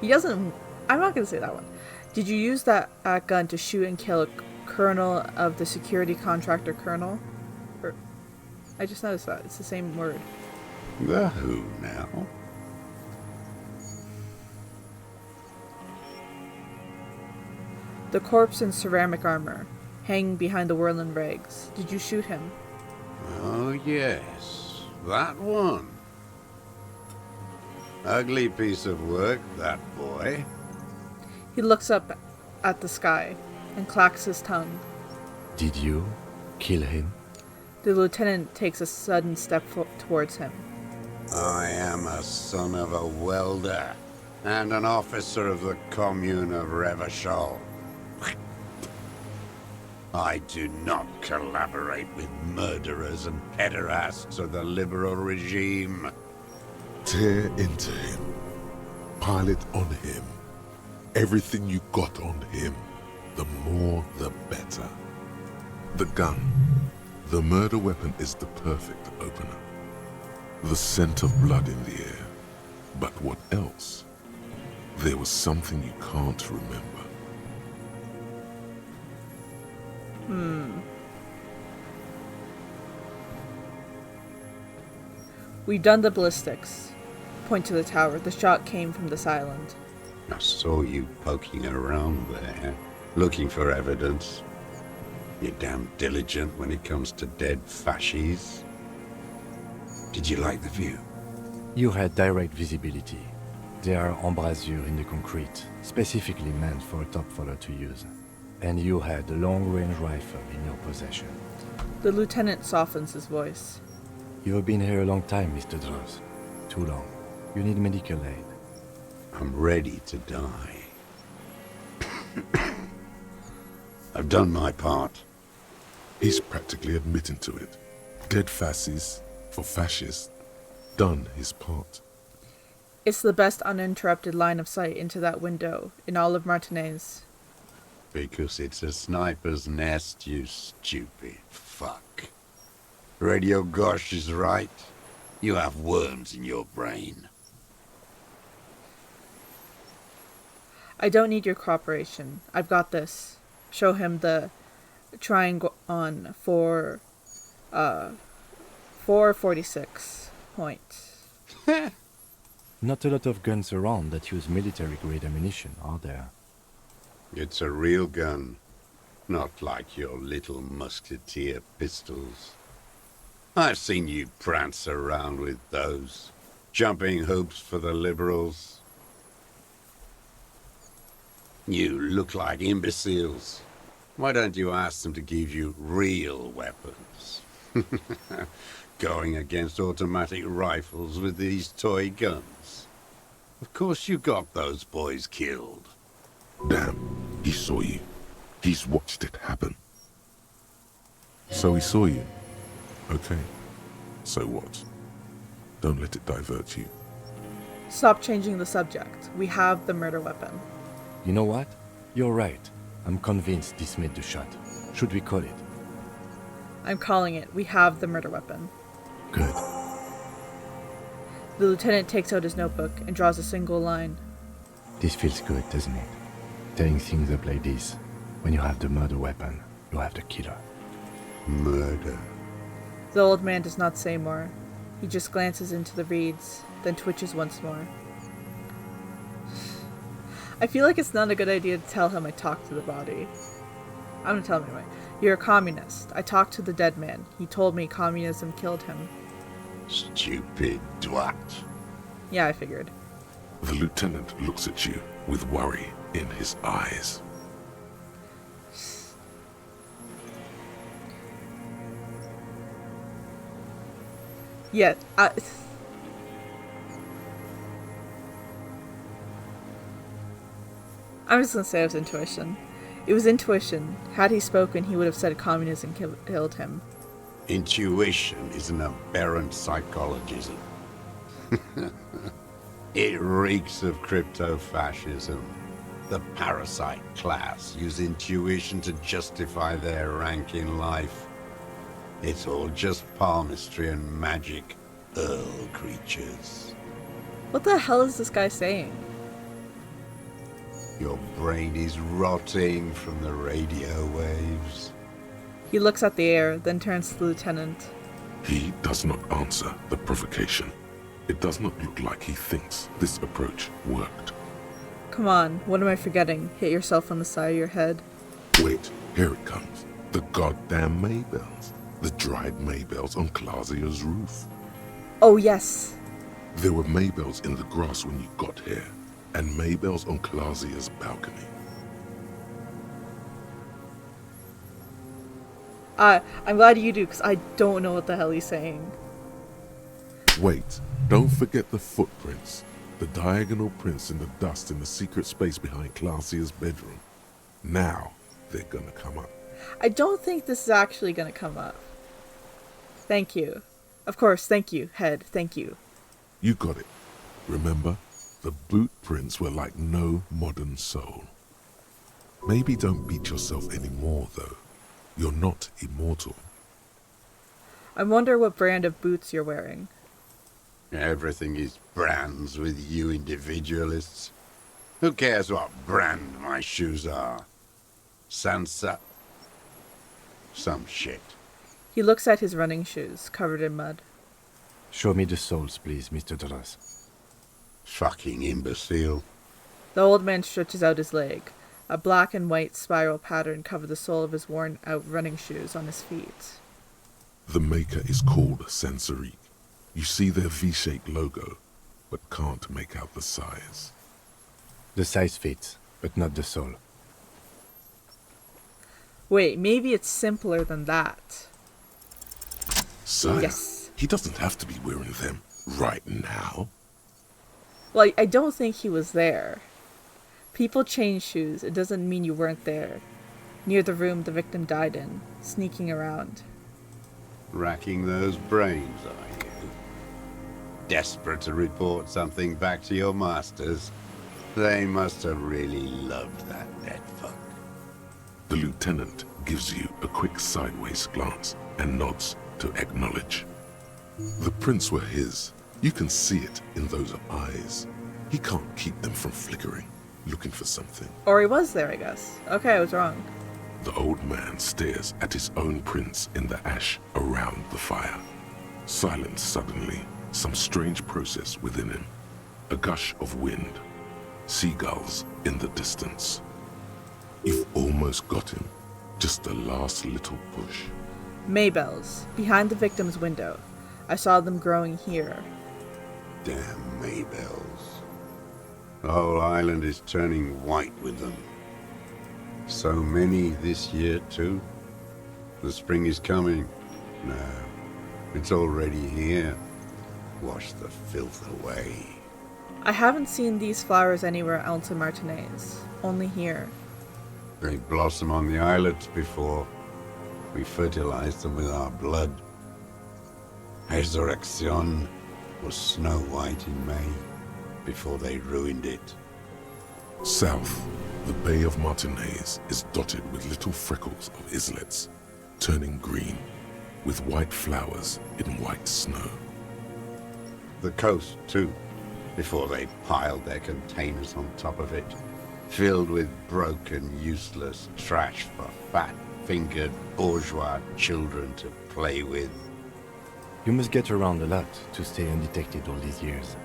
He doesn't... I'm not going to say that one. Did you use that gun to shoot and kill a colonel of the security contractor colonel? Or, I just noticed that. It's the same word. The who now? The corpse in ceramic armor, hanging behind the whirling rags. Did you shoot him? Oh yes, that one. Ugly piece of work, that boy. He looks up at the sky and clacks his tongue. Did you kill him? The lieutenant takes a sudden step towards him. I am a son of a welder and an officer of the commune of Revachol. I do not collaborate with murderers and pederasts of the liberal regime. Tear into him. Pile it on him. Everything you got on him. The more, the better. The gun. The murder weapon is the perfect opener. The scent of blood in the air. But what else? There was something you can't remember. We've done the ballistics. Point to the tower. The shot came from this island. I saw you poking around there, looking for evidence. You're damn diligent when it comes to dead fascies. Did you like the view? You had direct visibility. There are embrasures in the concrete, specifically meant for a top follower to use. And you had a long-range rifle in your possession. The lieutenant softens his voice. You have been here a long time, Mr. Droz. Too long. You need medical aid. I'm ready to die. I've done my part. He's practically admitting to it. Dead fascists for fascists. Done his part. It's the best uninterrupted line of sight into that window in all of Martinez. Because it's a sniper's nest, you stupid fuck. Radio Gosh is right. You have worms in your brain. I don't need your cooperation. I've got this. Show him the triangle on 446 point. Not a lot of guns around that use military-grade ammunition, are there? It's a real gun, not like your little musketeer pistols. I've seen you prance around with those, jumping hoops for the liberals. You look like imbeciles. Why don't you ask them to give you real weapons? Going against automatic rifles with these toy guns. Of course you got those boys killed. Damn, he saw you. He's watched it happen. So he saw you. Okay. So what? Don't let it divert you. Stop changing the subject. We have the murder weapon. You know what? You're right. I'm convinced this made the shot. Should we call it? I'm calling it. We have the murder weapon. Good. The lieutenant takes out his notebook and draws a single line. This feels good, doesn't it? Tearing things up like this. When you have the murder weapon, you have the killer. Murder. The old man does not say more. He just glances into the reeds, then twitches once more. I feel like it's not a good idea to tell him I talked to the body. I'm gonna tell him anyway. You're a communist. I talked to the dead man. He told me communism killed him. Stupid twat. Yeah, I figured. The lieutenant looks at you with worry in his eyes. Yeah, I'm just gonna say it was intuition. It was intuition. Had he spoken, he would have said communism killed him. Intuition is an aberrant psychologism. It reeks of crypto-fascism. The parasite class use intuition to justify their rank in life. It's all just palmistry and magic, Earl creatures. What the hell is this guy saying? Your brain is rotting from the radio waves. He looks at the air, then turns to the lieutenant. He does not answer the provocation. It does not look like he thinks this approach worked. Come on, what am I forgetting? Hit yourself on the side of your head. Wait, here it comes. The goddamn Maybells. The dried Maybells on Clausia's roof. Oh, yes. There were Maybells in the grass when you got here, and Maybells on Clausia's balcony. I'm glad you do, because I don't know what the hell he's saying. Wait, don't forget the footprints. The diagonal prints in the dust in the secret space behind Clausia's bedroom. Now, they're gonna come up. I don't think this is actually gonna come up. Thank you. Of course, thank you, Head, thank you. You got it. Remember, the boot prints were like no modern soul. Maybe don't beat yourself anymore, though. You're not immortal. I wonder what brand of boots you're wearing. Everything is brands with you individualists. Who cares what brand my shoes are? Sansa. Some shit. He looks at his running shoes, covered in mud. Show me the soles, please, Mr. Doras. Fucking imbecile. The old man stretches out his leg. A black and white spiral pattern covered the sole of his worn-out running shoes on his feet. The maker is called Sensorique. You see their V-shaped logo, but can't make out the size. The size fits, but not the sole. Wait, maybe it's simpler than that. Sire, Yes. he doesn't have to be wearing them right now. Well, I don't think he was there. People change shoes. It doesn't mean you weren't there. Near the room the victim died in, sneaking around. Racking those brains, are you? Desperate to report something back to your masters? They must have really loved that dead fuck. The lieutenant gives you a quick sideways glance and nods to acknowledge. The prints were his. You can see it in those eyes. He can't keep them from flickering, looking for something. Or he was there, I guess. Okay, I was wrong. The old man stares at his own prints in the ash around the fire. Silent suddenly, some strange process within him. A gush of wind. Seagulls in the distance. You've almost got him. Just the last little push. Maybells, behind the victim's window. I saw them growing here. Damn Maybells. The whole island is turning white with them. So many this year, too. The spring is coming. No, it's already here. Wash the filth away. I haven't seen these flowers anywhere else in Martinaise. Only here. They blossom on the islets before. We fertilize them with our blood. Resurrection was snow white in May, before they ruined it. South, the Bay of Martinaise is dotted with little freckles of islets, turning green, with white flowers in white snow. The coast, too, before they piled their containers on top of it, filled with broken, useless trash for fat-fingered bourgeois children to play with. You must get around a lot to stay undetected all these years.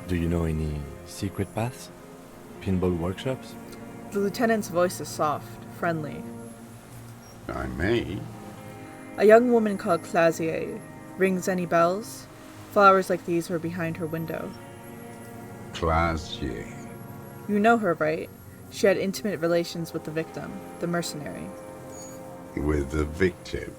Do you know any secret paths? Pinball workshops? The lieutenant's voice is soft, friendly. I may. A young woman called Clazier. Rings any bells? Flowers like these were behind her window. Clazier. You know her, right? She had intimate relations with the victim, the mercenary. With the victim.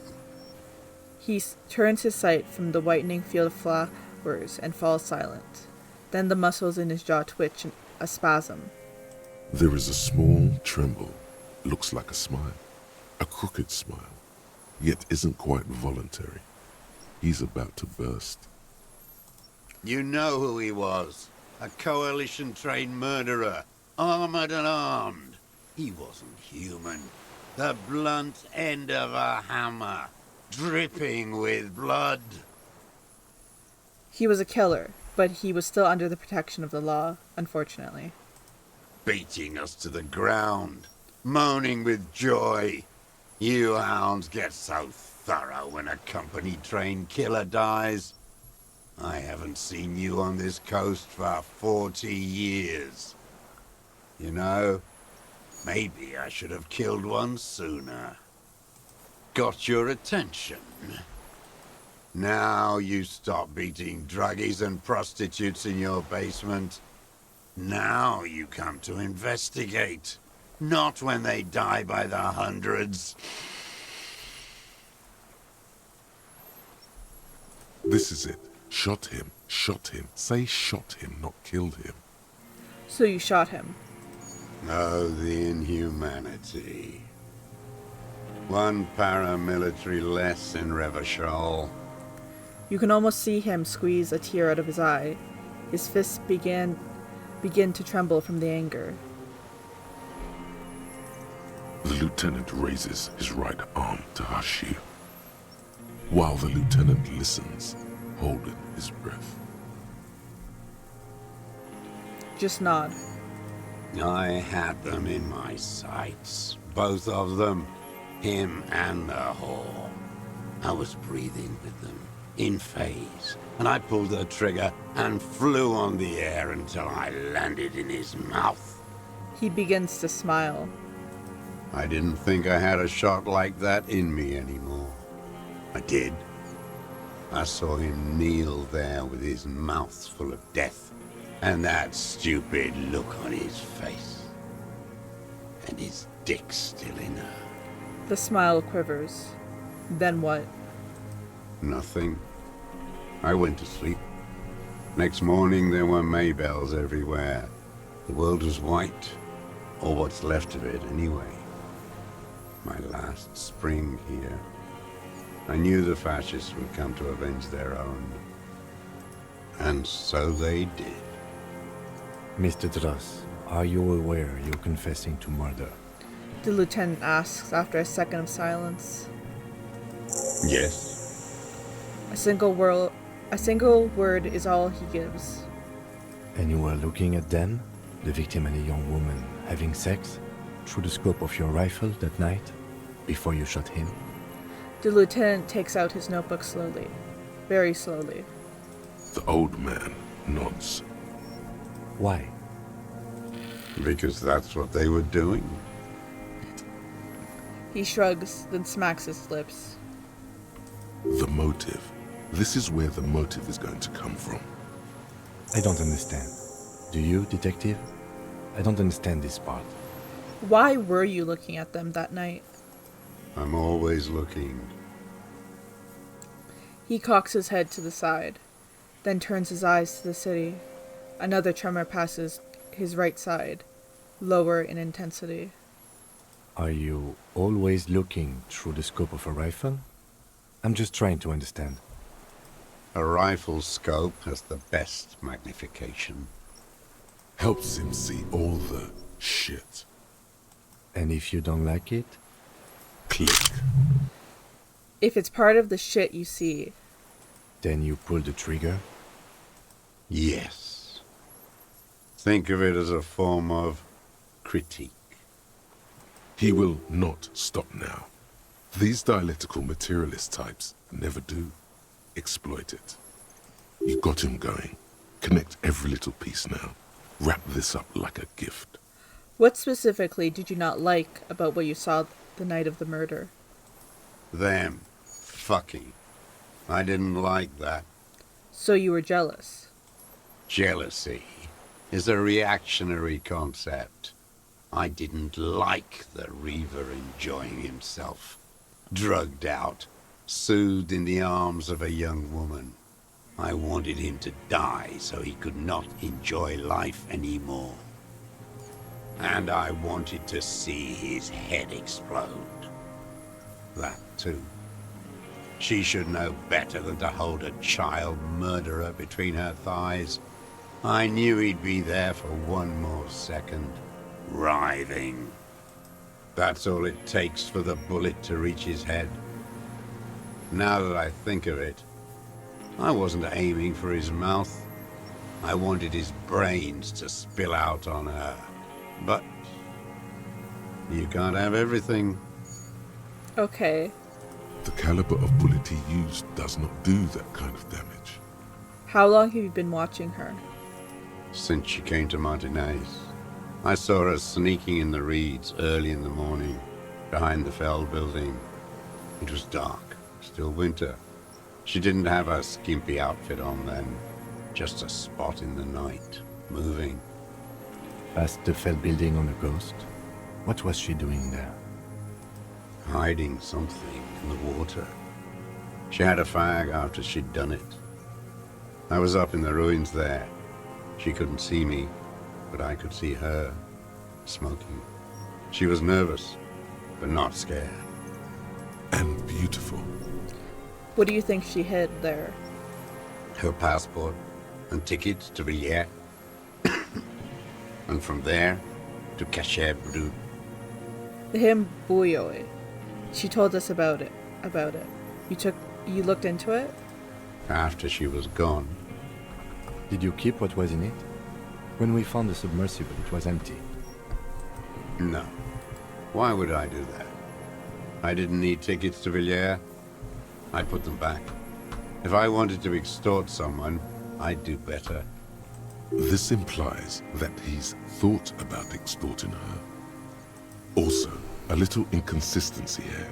He turns his sight from the whitening field of flowers and falls silent. Then the muscles in his jaw twitch in a spasm. There is a small tremble. Looks like a smile. A crooked smile. Yet isn't quite voluntary. He's about to burst. You know who he was. A coalition-trained murderer. Armored and armed. He wasn't human. The blunt end of a hammer. Dripping with blood. He was a killer, but he was still under the protection of the law, unfortunately. Beating us to the ground. Moaning with joy. You hounds get so thorough when a company-trained killer dies. I haven't seen you on this coast for 40 years. You know, maybe I should have killed one sooner. Got your attention. Now you stop beating druggies and prostitutes in your basement. Now you come to investigate. Not when they die by the hundreds. This is it. Shot him. Shot him. Say shot him, not killed him. So you shot him. Oh, the inhumanity. One paramilitary less in Revachol. You can almost see him squeeze a tear out of his eye. His fists begin to tremble from the anger. The lieutenant raises his right arm to hush you, while the lieutenant listens, holding his breath. Just nod. I had them in my sights. Both of them. Him and the whore. I was breathing with them, in phase, and I pulled the trigger and flew on the air until I landed in his mouth. He begins to smile. I didn't think I had a shot like that in me anymore. I did. I saw him kneel there with his mouth full of death, and that stupid look on his face. And his dick still in her. The smile quivers. Then what? Nothing. I went to sleep. Next morning there were Maybells everywhere. The world was white, or what's left of it anyway. My last spring here. I knew the fascists would come to avenge their own. And so they did. Mr. Dross, are you aware you're confessing to murder? The lieutenant asks after a second of silence. Yes. A single word is all he gives. And you were looking at them, the victim and a young woman, having sex, through the scope of your rifle that night, before you shot him? The lieutenant takes out his notebook slowly. Very slowly. The old man nods. Why? Because that's what they were doing. He shrugs, then smacks his lips. The motive. This is where the motive is going to come from. I don't understand. Do you, detective? I don't understand this part. Why were you looking at them that night? I'm always looking. He cocks his head to the side, then turns his eyes to the city. Another tremor passes his right side, lower in intensity. Are you always looking through the scope of a rifle? I'm just trying to understand. A rifle's scope has the best magnification. Helps him see all the shit. And if you don't like it? Click. If it's part of the shit you see, Then you pull the trigger? Yes. Think of it as a form of critique. He will not stop now. These dialectical materialist types never do. Exploit it. You got him going. Connect every little piece now. Wrap this up like a gift. what specifically did you not like about what you saw the night of the murder? Them. Fucking. I didn't like that. So you were jealous. Jealousy is a reactionary concept. I didn't like the Reaver enjoying himself. Drugged out, soothed in the arms of a young woman. I wanted him to die so he could not enjoy life anymore. And I wanted to see his head explode. That too. She should know better than to hold a child murderer between her thighs. I knew he'd be there for one more second, writhing. That's all it takes for the bullet to reach his head. Now that I think of it, I wasn't aiming for his mouth. I wanted his brains to spill out on her. But you can't have everything. Okay. The caliber of bullet he used does not do that kind of damage. How long have you been watching her? Since she came to Martinez, I saw her sneaking in the reeds early in the morning, behind the Fell building. It was dark, still winter. She didn't have her skimpy outfit on then, just a spot in the night, moving. Past the Fell building on a ghost? What was she doing there? Hiding something in the water. She had a fag after she'd done it. I was up in the ruins there. She couldn't see me, but I could see her, smoking. She was nervous, but not scared. And beautiful. What do you think she hid there? Her passport and tickets to Villiers. And from there to Cachet Brut. The hymn Bouilloy. She told us about it. You looked into it? After she was gone, Did you keep what was in it? When we found the submersible, it was empty. no. Why would I do that? I didn't need tickets to Villiers. I put them back. If I wanted to extort someone, I'd do better. This implies that he's thought about extorting her. Also, a little inconsistency here.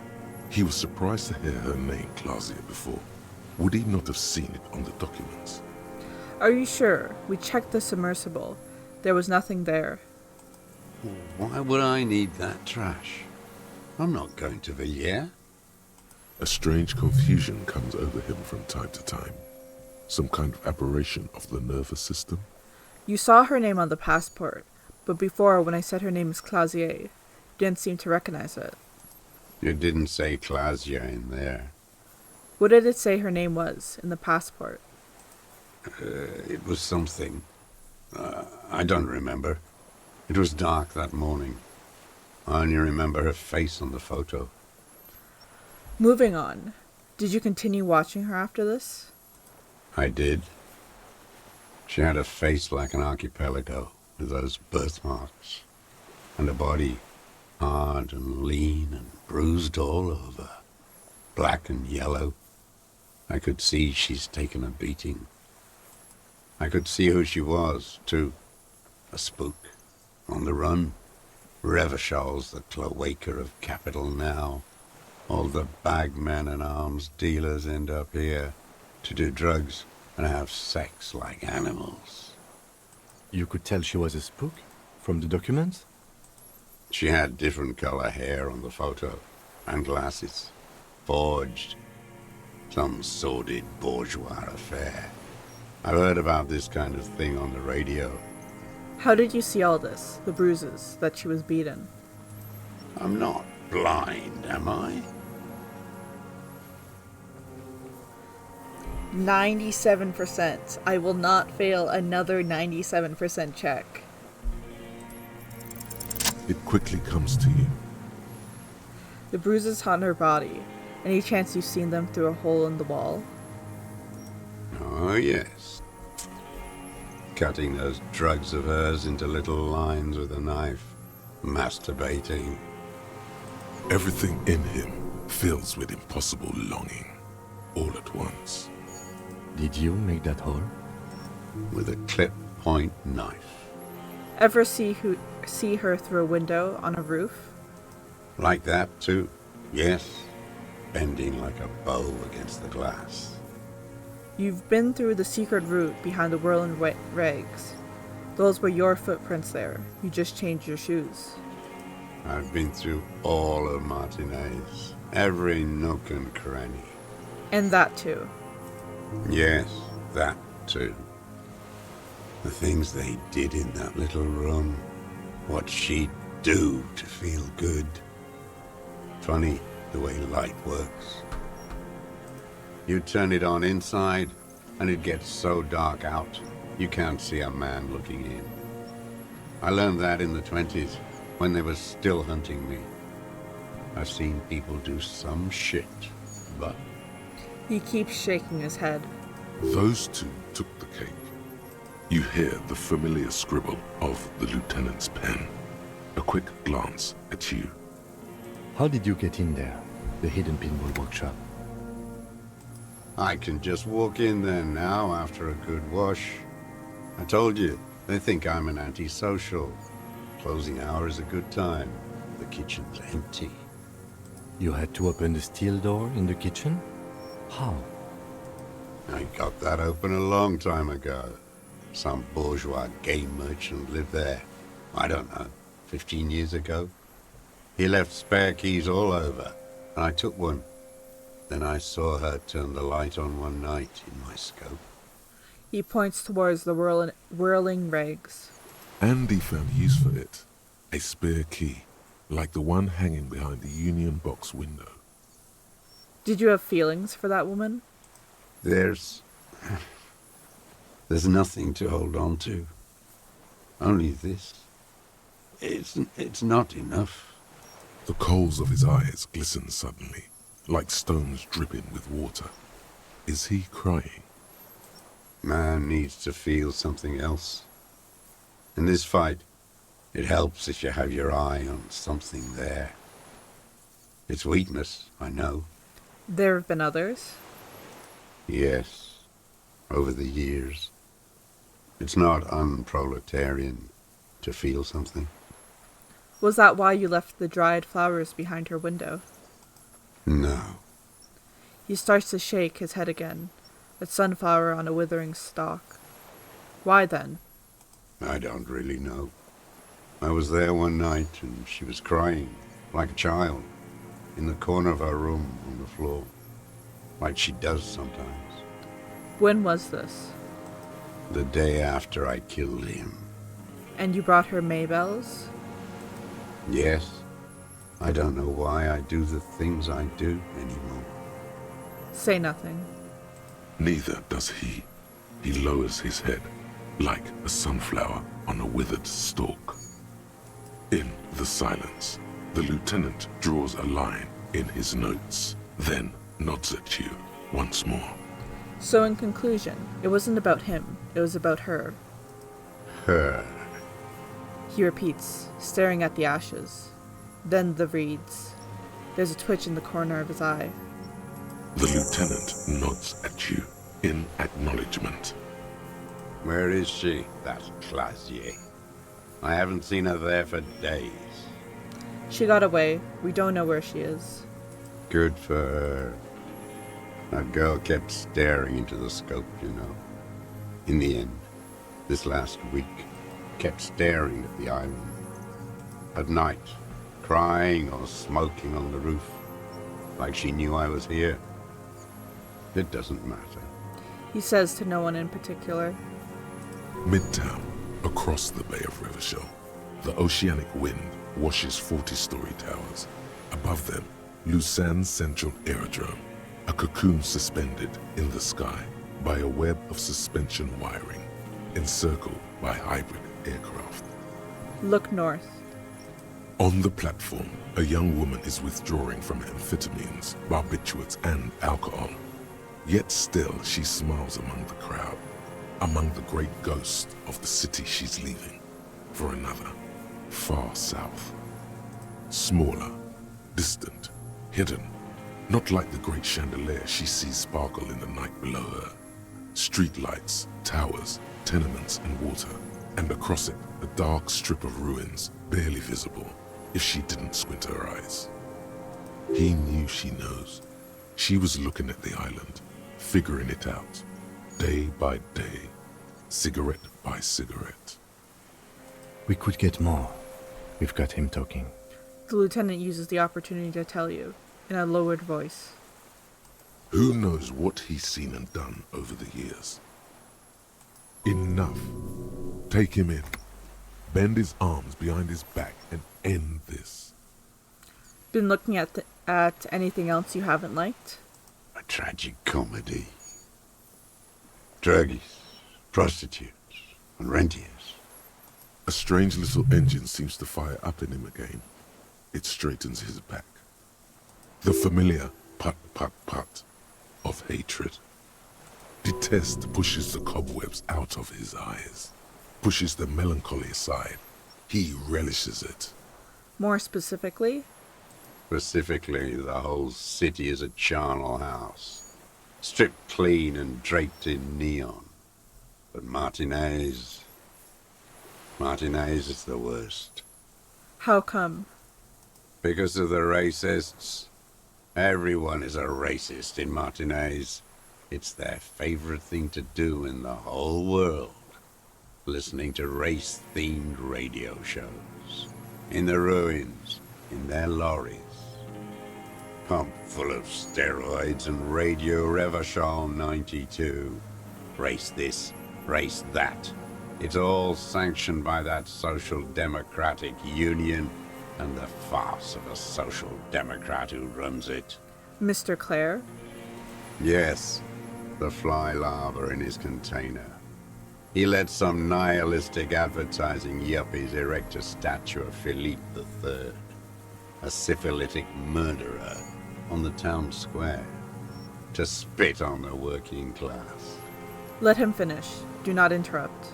He was surprised to hear her name Clausia before. Would he not have seen it on the documents? Are you sure? We checked the submersible. There was nothing there. Why would I need that trash? I'm not going to Villiers. A strange confusion comes over him from time to time. Some kind of aberration of the nervous system. You saw her name on the passport, but before, when I said her name is Clausier, you didn't seem to recognize it. You didn't say Clausia in there. What did it say her name was in the passport? It was something. I don't remember. It was dark that morning. I only remember her face on the photo. Moving on. Did you continue watching her after this? I did. She had a face like an archipelago with those birthmarks, and a body hard and lean and bruised all over, black and yellow. I could see she's taken a beating. I could see who she was, too. A spook. On the run. Revishal's the cloaca of capital now. All the bagmen and arms dealers end up here to do drugs and have sex like animals. You could tell she was a spook from the documents? She had different color hair on the photo, and glasses. Forged. Some sordid bourgeois affair. I've heard about this kind of thing on the radio. How did you see all this? The bruises, that she was beaten? I'm not blind, am I? 97%. I will not fail another 97% check. It quickly comes to you. The bruises on her body. Any chance you've seen them through a hole in the wall? Oh, yes. Cutting those drugs of hers into little lines with a knife. Masturbating. Everything in him fills with impossible longing, all at once. Did you make that hole? With a clip-point knife. Ever see her through a window on a roof? Like that, too. Yes. Bending like a bow against the glass. You've been through the secret route behind the whirling rags. Those were your footprints there. You just changed your shoes. I've been through all of Martinez. Every nook and cranny. And that too. Yes, that too. The things they did in that little room. What she'd do to feel good. Funny the way light works. You turn it on inside, and it gets so dark out, you can't see a man looking in. I learned that in the 20s, when they were still hunting me. I've seen people do some shit, but... He keeps shaking his head. Those two took the cake. You hear the familiar scribble of the lieutenant's pen. A quick glance at you. How did you get in there? The hidden pinball workshop. I can just walk in there now after a good wash. I told you, they think I'm an antisocial. Closing hour is a good time. The kitchen's empty. You had to open the steel door in the kitchen? How? I got that open a long time ago. Some bourgeois game merchant lived there. I don't know, 15 years ago. He left spare keys all over, and I took one. Then I saw her turn the light on one night in my scope. He points towards the whirling rags. Andy found use for it. A spare key, like the one hanging behind the Union Box window. Did you have feelings for that woman? There's nothing to hold on to. Only this. It's not enough. The coals of his eyes glisten suddenly, like stones dripping with water. Is he crying? Man needs to feel something else. In this fight, it helps if you have your eye on something there. It's weakness, I know. There have been others? Yes, over the years. It's not unproletarian to feel something. Was that why you left the dried flowers behind her window? No. He starts to shake his head again, a sunflower on a withering stalk. Why then? I don't really know. I was there one night and she was crying, like a child, in the corner of her room on the floor, like she does sometimes. When was this? The day after I killed him. And you brought her Maybells? Yes. I don't know why I do the things I do anymore. Say nothing. Neither does he. He lowers his head, like a sunflower on a withered stalk. In the silence, the lieutenant draws a line in his notes, then nods at you once more. So in conclusion, it wasn't about him, it was about her. Her. He repeats, staring at the ashes. Then the reeds. There's a twitch in the corner of his eye. The lieutenant nods at you in acknowledgement. Where is she, that Clasier? I haven't seen her there for days. She got away. We don't know where she is. Good for her. That girl kept staring into the scope, you know. In the end, this last week, kept staring at the island. At night, crying or smoking on the roof, like she knew I was here. It doesn't matter. He says to no one in particular. Midtown, across the Bay of Revachol, the oceanic wind washes 40-story towers. Above them, Lausanne's Central Aerodrome, a cocoon suspended in the sky by a web of suspension wiring, encircled by hybrid aircraft. Look north. On the platform, a young woman is withdrawing from amphetamines, barbiturates, and alcohol. Yet still she smiles among the crowd, among the great ghosts of the city she's leaving, for another, far south. Smaller, distant, hidden, not like the great chandelier she sees sparkle in the night below her. Streetlights, towers, tenements, and water, and across it a dark strip of ruins, barely visible if she didn't squint her eyes. He knew she knows. She was looking at the island, figuring it out, day by day, cigarette by cigarette. We could get more. We've got him talking. The lieutenant uses the opportunity to tell you, in a lowered voice. Who knows what he's seen and done over the years? Enough. Take him in. Bend his arms behind his back and end this. Been looking at anything else you haven't liked? A tragic comedy. Druggies, prostitutes, and rentiers. A strange little engine seems to fire up in him again. It straightens his back. The familiar put of hatred. Detest pushes the cobwebs out of his eyes, pushes the melancholy aside. He relishes it. More specifically? Specifically, the whole city is a charnel house, stripped clean and draped in neon. But Martinez is the worst. How come? Because of the racists. Everyone is a racist in Martinez. It's their favorite thing to do in the whole world. Listening to race-themed radio shows. In the ruins, in their lorries. Pumped full of steroids and Radio Revachol 92. Race this, race that. It's all sanctioned by that Social Democratic Union and the farce of a Social Democrat who runs it. Mr. Clare? Yes, the fly larva in his container. He let some nihilistic advertising yuppies erect a statue of Philippe III, a syphilitic murderer, on the town square, to spit on the working class. Let him finish. Do not interrupt.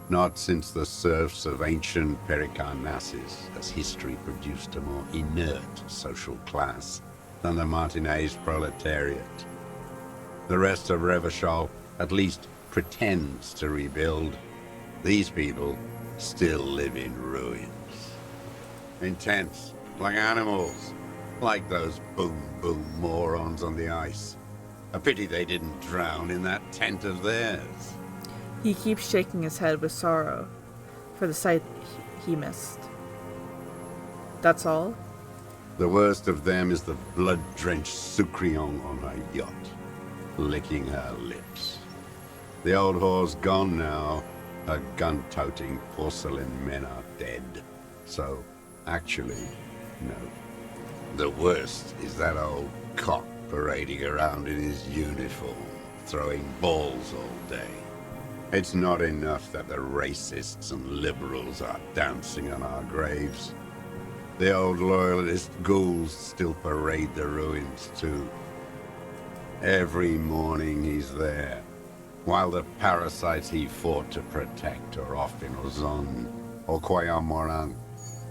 Not since the serfs of ancient Pericarnassus has history produced a more inert social class than the Martinez proletariat. The rest of Revachol at least pretends to rebuild. These people still live in ruins. In tents, like animals, like those boom-boom morons on the ice. A pity they didn't drown in that tent of theirs. He keeps shaking his head with sorrow for the sight he missed. That's all? The worst of them is the blood-drenched Sucrion on her yacht, licking her lips. The old whore's gone now. Her gun-toting porcelain men are dead. So, actually, no. The worst is that old cock parading around in his uniform, throwing balls all day. It's not enough that the racists and liberals are dancing on our graves. The old loyalist ghouls still parade the ruins too. Every morning he's there, while the parasites he fought to protect are off in Ozon, or Coyamorang,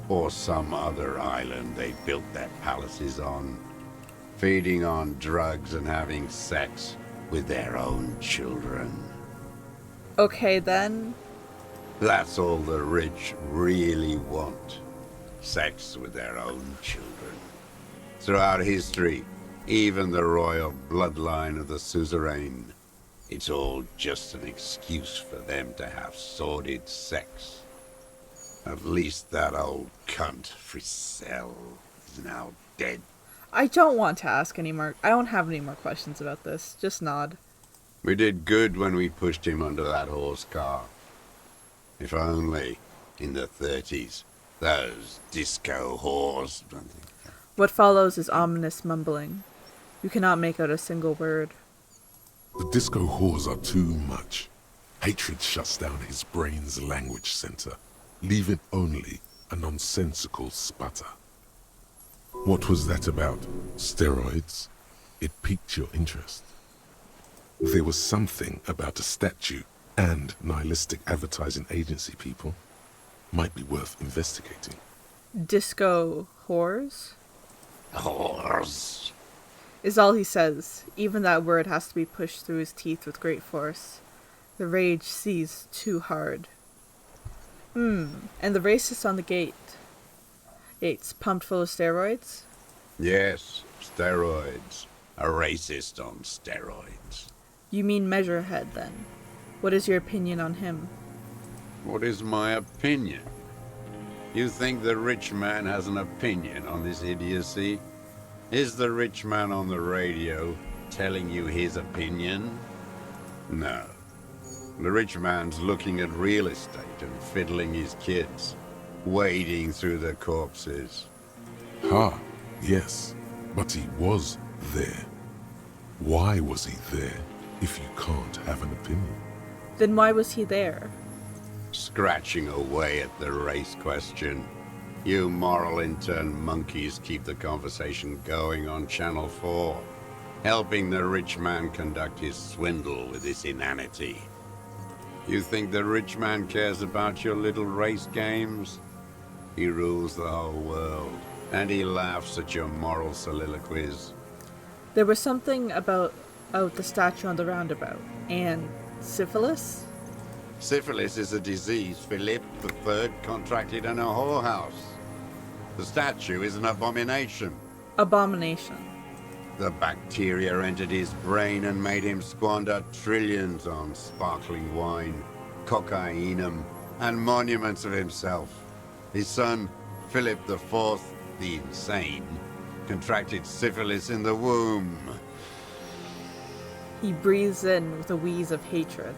or some other island they built their palaces on, feeding on drugs and having sex with their own children. Okay then. That's all the rich really want. Sex with their own children. Throughout history, even the royal bloodline of the suzerain, it's all just an excuse for them to have sordid sex. At least that old cunt, Frisell, is now dead. I don't want to ask any more. I don't have any more questions about this. Just nod. We did good when we pushed him under that horse car. If only, in the 30s, those disco whores... What follows is ominous mumbling. You cannot make out a single word. The disco whores are too much. Hatred shuts down his brain's language center, leaving only a nonsensical sputter. What was that about? Steroids? It piqued your interest. There was something about a statue and nihilistic advertising agency people. Might be worth investigating. Disco whores? Whores. Is all he says. Even that word has to be pushed through his teeth with great force. The rage seized too hard. And the racist on the gates pumped full of steroids? Yes, steroids. A racist on steroids. You mean Measurehead, then. What is your opinion on him? What is my opinion? You think the rich man has an opinion on this idiocy? Is the rich man on the radio telling you his opinion? No. The rich man's looking at real estate and fiddling his kids, wading through the corpses. Ha, yes, but he was there. Why was he there if you can't have an opinion? Then why was he there? Scratching away at the race question. You moral intern monkeys keep the conversation going on Channel 4, helping the rich man conduct his swindle with this inanity. You think the rich man cares about your little race games? He rules the whole world, and he laughs at your moral soliloquies. There was something about the statue on the roundabout. And syphilis? Syphilis is a disease Philip III contracted in a whorehouse. The statue is an abomination. Abomination. The bacteria entered his brain and made him squander trillions on sparkling wine, cocainum, and monuments of himself. His son, Philip IV, the insane, contracted syphilis in the womb. He breathes in with a wheeze of hatred.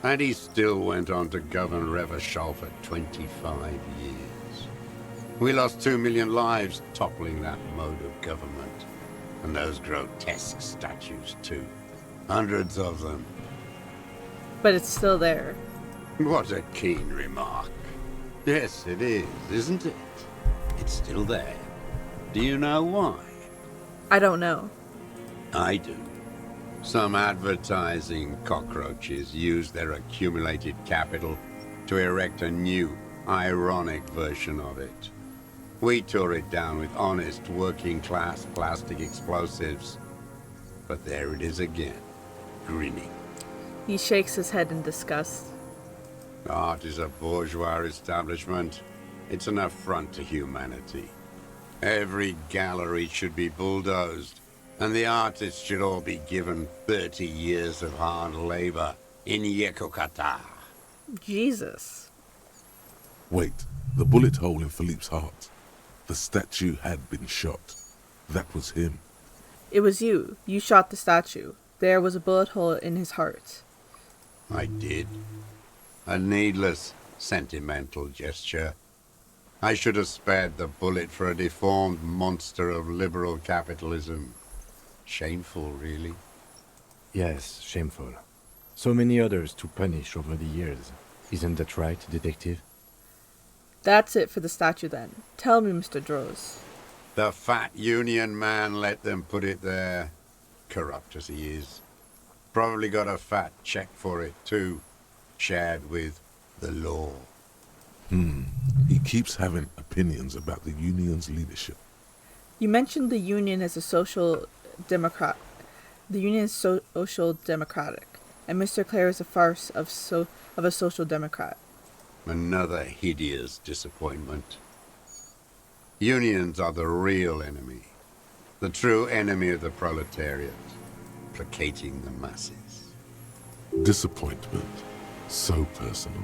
And he still went on to govern Revachol for 25 years. We lost 2 million lives toppling that mode of government. And those grotesque statues, too. Hundreds of them. But it's still there. What a keen remark. Yes, it is, isn't it? It's still there. Do you know why? I don't know. I do. Some advertising cockroaches use their accumulated capital to erect a new, ironic version of it. We tore it down with honest, working-class plastic explosives. But there it is again, grinning. He shakes his head in disgust. Art is a bourgeois establishment. It's an affront to humanity. Every gallery should be bulldozed, and the artists should all be given 30 years of hard labor in Yekokata. Jesus. Wait, the bullet hole in Philippe's heart. The statue had been shot. That was him. It was you. You shot the statue. There was a bullet hole in his heart. I did. A needless, sentimental gesture. I should have spared the bullet for a deformed monster of liberal capitalism. Shameful, really. Yes, shameful. So many others to punish over the years. Isn't that right, detective? That's it for the statue then. Tell me, Mr. Droz. The fat union man let them put it there. Corrupt as he is. Probably got a fat check for it, too. Shared with the law. He keeps having opinions about the union's leadership. You mentioned the union as a social democrat. The union is social democratic. and Mr. Clare is a farce of a social democrat. Another hideous disappointment. Unions are the real enemy. The true enemy of the proletariat. Placating the masses. Disappointment. So personal.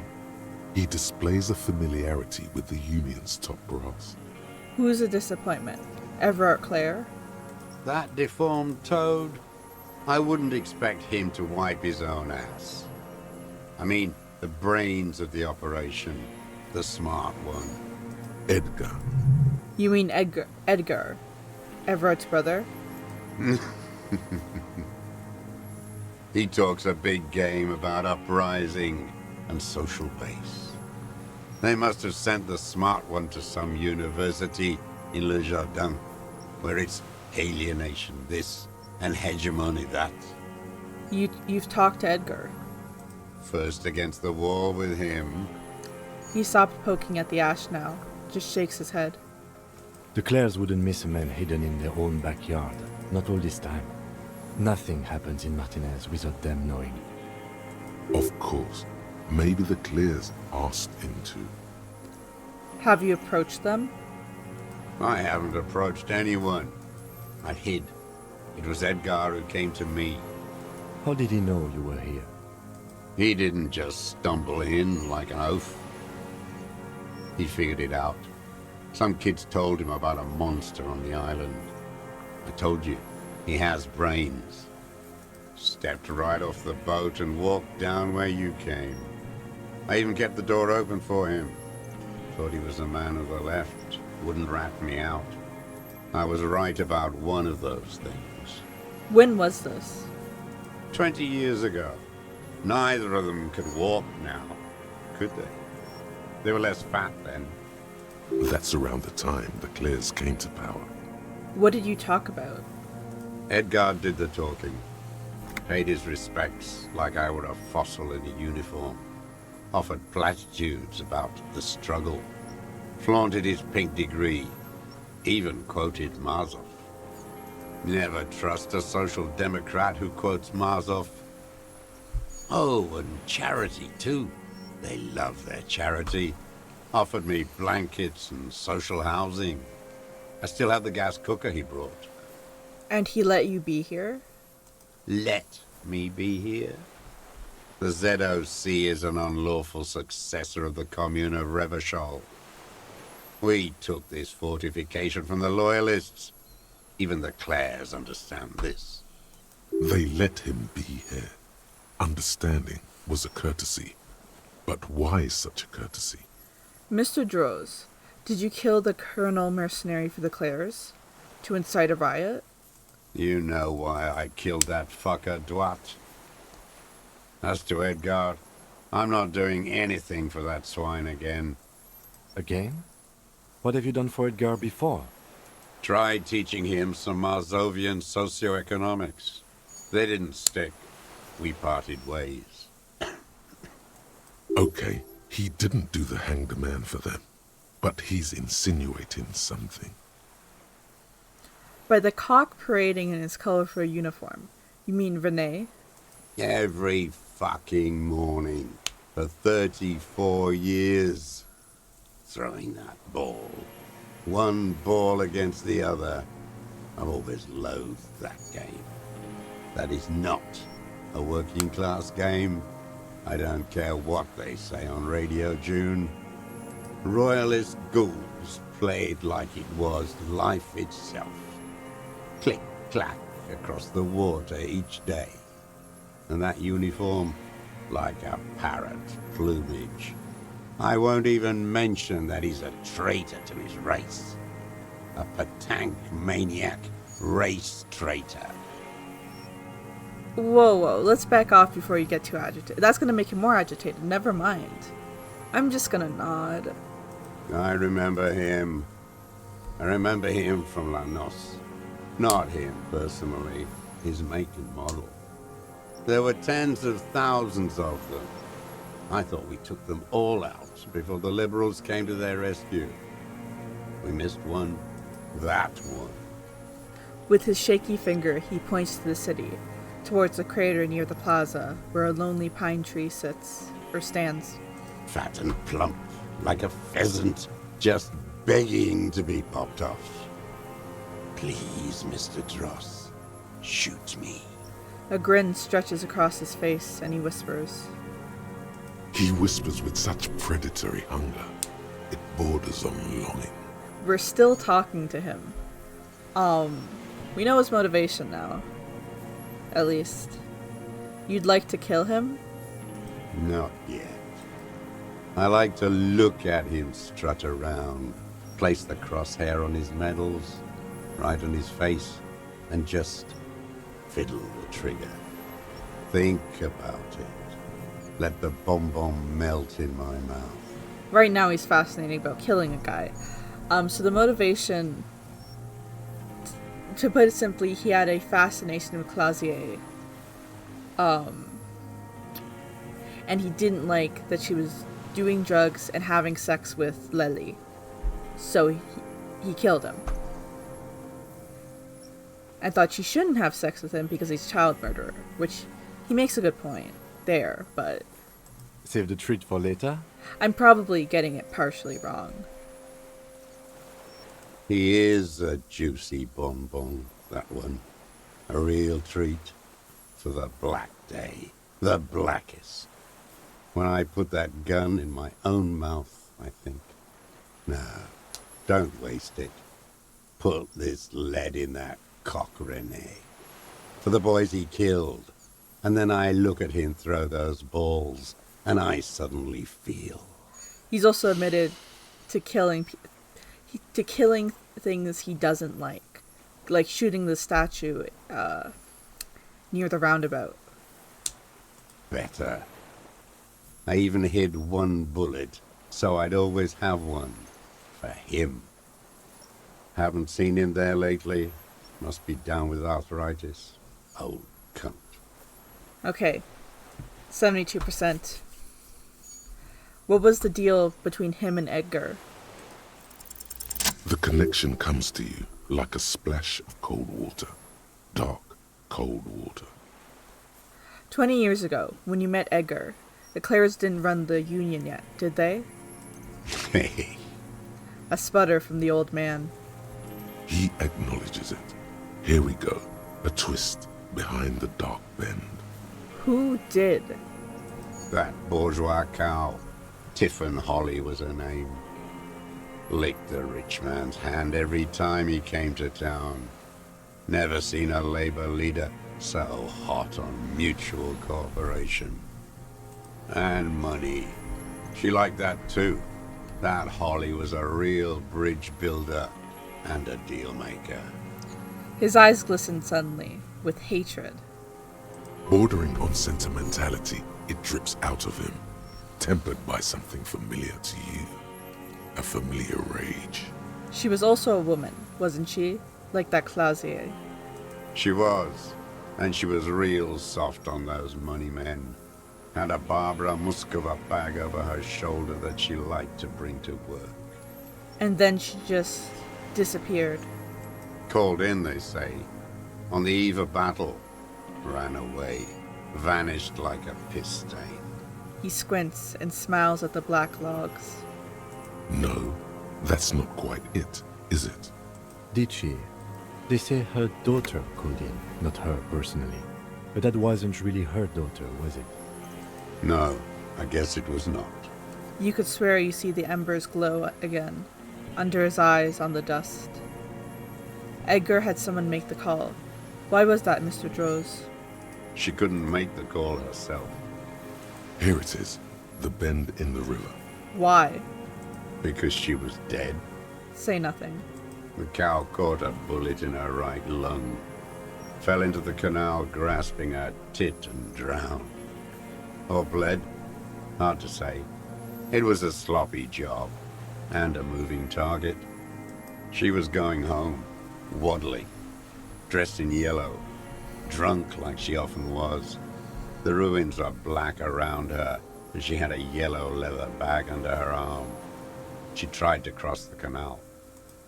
He displays a familiarity with the union's top brass. Who's a disappointment? Everard Clare? That deformed toad? I wouldn't expect him to wipe his own ass. I mean, the brains of the operation. The smart one. Edgar. You mean Edgar? Everard's brother? He talks a big game about uprising and social base. They must have sent the smart one to some university in Le Jardin, where it's alienation this and hegemony that. You've talked to Edgar. First against the wall with him. He stopped poking at the ash now, just shakes his head. The Clares wouldn't miss a man hidden in their own backyard. Not all this time. Nothing happens in Martinez without them knowing. Of course. Maybe the Clears asked him to. Have you approached them? I haven't approached anyone. I hid. It was Edgar who came to me. How did he know you were here? He didn't just stumble in like an oaf. He figured it out. Some kids told him about a monster on the island. I told you, he has brains. Stepped right off the boat and walked down where you came. I even kept the door open for him. Thought he was a man of the left, wouldn't rat me out. I was right about one of those things. When was this? 20 years ago. Neither of them could walk now, could they? They were less fat then. That's around the time the Clears came to power. What did you talk about? Edgar did the talking. Paid his respects like I were a fossil in a uniform. Offered platitudes about the struggle. Flaunted his pink degree. Even quoted Marzoff. Never trust a social democrat who quotes Marzoff. Oh, and charity too. They love their charity. Offered me blankets and social housing. I still have the gas cooker he brought. And he let you be here? Let me be here? The ZOC is an unlawful successor of the Commune of Revachol. We took this fortification from the Loyalists. Even the Clares understand this. They let him be here. Understanding was a courtesy. But why such a courtesy? Mr. Droz, did you kill the colonel mercenary for the Clares? To incite a riot? You know why I killed that fucker, Dwat. As to Edgar, I'm not doing anything for that swine again. Again? What have you done for Edgar before? Tried teaching him some Marzovian socioeconomics. They didn't stick. We parted ways. Okay, he didn't do the hanged man for them. But he's insinuating something. By the cock parading in his colorful uniform, you mean Renee? Every fucking morning. For 34 years. Throwing that ball. One ball against the other. I've always loathed that game. That is not a working class game. I don't care what they say on Radio June. Royalist ghouls played like it was life itself. Click, clack across the water each day. And that uniform, like a parrot plumage. I won't even mention that he's a traitor to his race. A Patank maniac race traitor. Whoa, let's back off before you get too agitated. That's gonna make you more agitated. Never mind. I'm just gonna nod. I remember him. I remember him from La Noce. Not him personally, his make and model. There were tens of thousands of them. I thought we took them all out before the liberals came to their rescue. We missed one. That one. With his shaky finger, he points to the city. towards the crater near the plaza, where a lonely pine tree sits, or stands. Fat and plump, like a pheasant, just begging to be popped off. Please, Mr. Dross, shoot me. A grin stretches across his face, and he whispers. He whispers with such predatory hunger, it borders on longing. We're still talking to him. We know his motivation now. At least. You'd like to kill him? Not yet. I like to look at him strut around, place the crosshair on his medals, right on his face, and just fiddle the trigger. Think about it. Let the bomb melt in my mouth. Right now he's fascinated about killing a guy. So the motivation, to put it simply, he had a fascination with Clausier. And he didn't like that she was doing drugs and having sex with Lely. So he killed him. And thought she shouldn't have sex with him because he's a child murderer, which he makes a good point there, but... Save the treat for later? I'm probably getting it partially wrong. He is a juicy bonbon, that one. A real treat for the black day. The blackest. When I put that gun in my own mouth, I think. No, don't waste it. Put this lead in that cock, René. For the boys he killed. And then I look at him throw those balls, and I suddenly feel. He's also admitted to killing things he doesn't like shooting the statue near the roundabout. Better. I even hid one bullet, so I'd always have one. For him. Haven't seen him there lately. Must be down with arthritis. Old cunt. Okay. 72%. What was the deal between him and Edgar? The connection comes to you like a splash of cold water. Dark, cold water. 20 years ago, when you met Edgar, the Clares didn't run the union yet, did they? Hey. A sputter from the old man. He acknowledges it. Here we go. A twist behind the dark bend. Who did? That bourgeois cow. Tiffin Holly was her name. Licked the rich man's hand every time he came to town. Never seen a labor leader so hot on mutual cooperation. And money. She liked that too. That Holly was a real bridge builder and a deal maker. His eyes glistened suddenly, with hatred. Bordering on sentimentality, it drips out of him, tempered by something familiar to you. A familiar rage. She was also a woman, wasn't she? Like that Clausier. She was. And she was real soft on those money men. Had a Barbara Muskova bag over her shoulder that she liked to bring to work. And then she just disappeared. Called in, they say. On the eve of battle. Ran away. Vanished like a piss stain. He squints and smiles at the black logs. No, that's not quite it, is it? Did she? They say her daughter called in, not her personally. But that wasn't really her daughter, was it? No, I guess it was not. You could swear you see the embers glow again, under his eyes on the dust. Edgar had someone make the call. Why was that, Mr. Droz? She couldn't make the call herself. Here it is, the bend in the river. Why? Because she was dead. Say nothing. The cow caught a bullet in her right lung. Fell into the canal grasping her tit and drowned. Or bled? Hard to say. It was a sloppy job. And a moving target. She was going home, waddling, dressed in yellow, drunk like she often was. The ruins are black around her, and she had a yellow leather bag under her arm. She tried to cross the canal,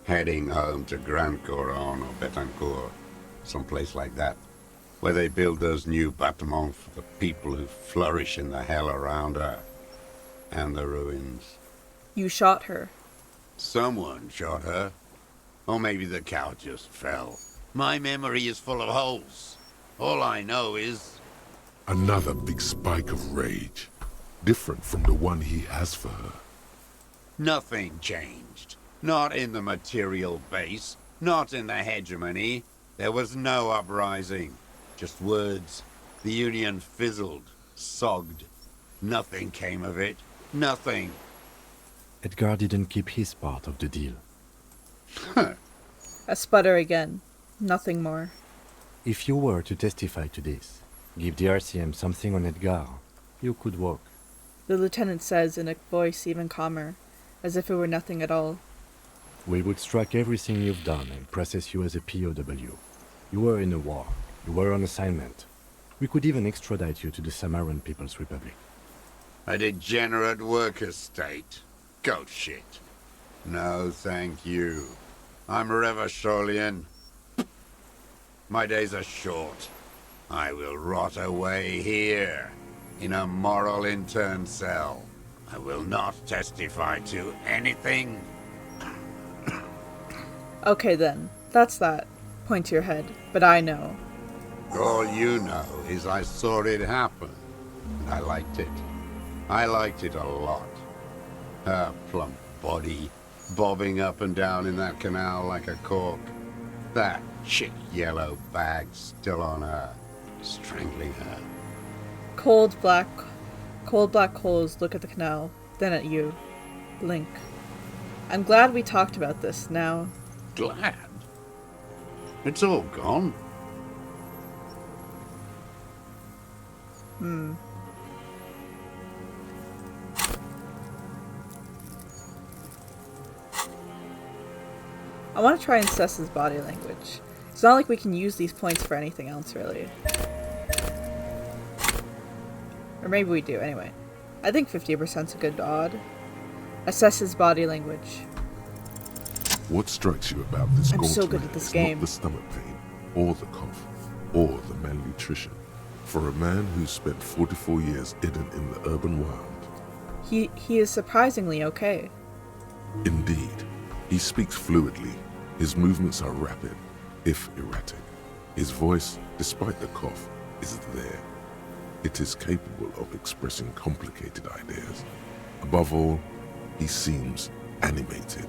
heading home to Grand Coron or Betancourt, someplace like that. where they build those new bâtiments for the people who flourish in the hell around her, and the ruins. You shot her. Someone shot her. Or maybe the cow just fell. My memory is full of holes. All I know is... Another big spike of rage, different from the one he has for her. nothing changed. Not in the material base, not in the hegemony. There was no uprising. Just words. The Union fizzled, sogged. Nothing came of it. Nothing. Edgar didn't keep his part of the deal. A sputter again. Nothing more. If you were to testify to this, give the RCM something on Edgar, you could walk. The lieutenant says in a voice even calmer, as if it were nothing at all. We would strike everything you've done and process you as a POW. You were in a war. You were on assignment. We could even extradite you to the Samaran People's Republic. A degenerate worker state. Goat shit. No, thank you. I'm Revacholian. My days are short. I will rot away here, in a moral intern cell. I will not testify to anything. Okay then, that's that. Point to your head. But I know. All you know is I saw it happen, and I liked it. I liked it a lot. Her plump body, bobbing up and down in that canal like a cork. That chick yellow bag still on her, strangling her. Cold black holes look at the canal, then at you. Blink. I'm glad we talked about this now. Glad? It's all gone. I want to try and assess his body language. It's not like we can use these points for anything else, really. Or maybe we do, anyway. I think 50% is a good odd. Assess his body language. What strikes you about this I'm gaunt so good man at this is game. not the stomach pain, or the cough, or the malnutrition. For a man who spent 44 years hidden in the urban wild, He is surprisingly okay. indeed, he speaks fluidly. His movements are rapid, if erratic. His voice, despite the cough, is there. It is capable of expressing complicated ideas. Above all, he seems animated.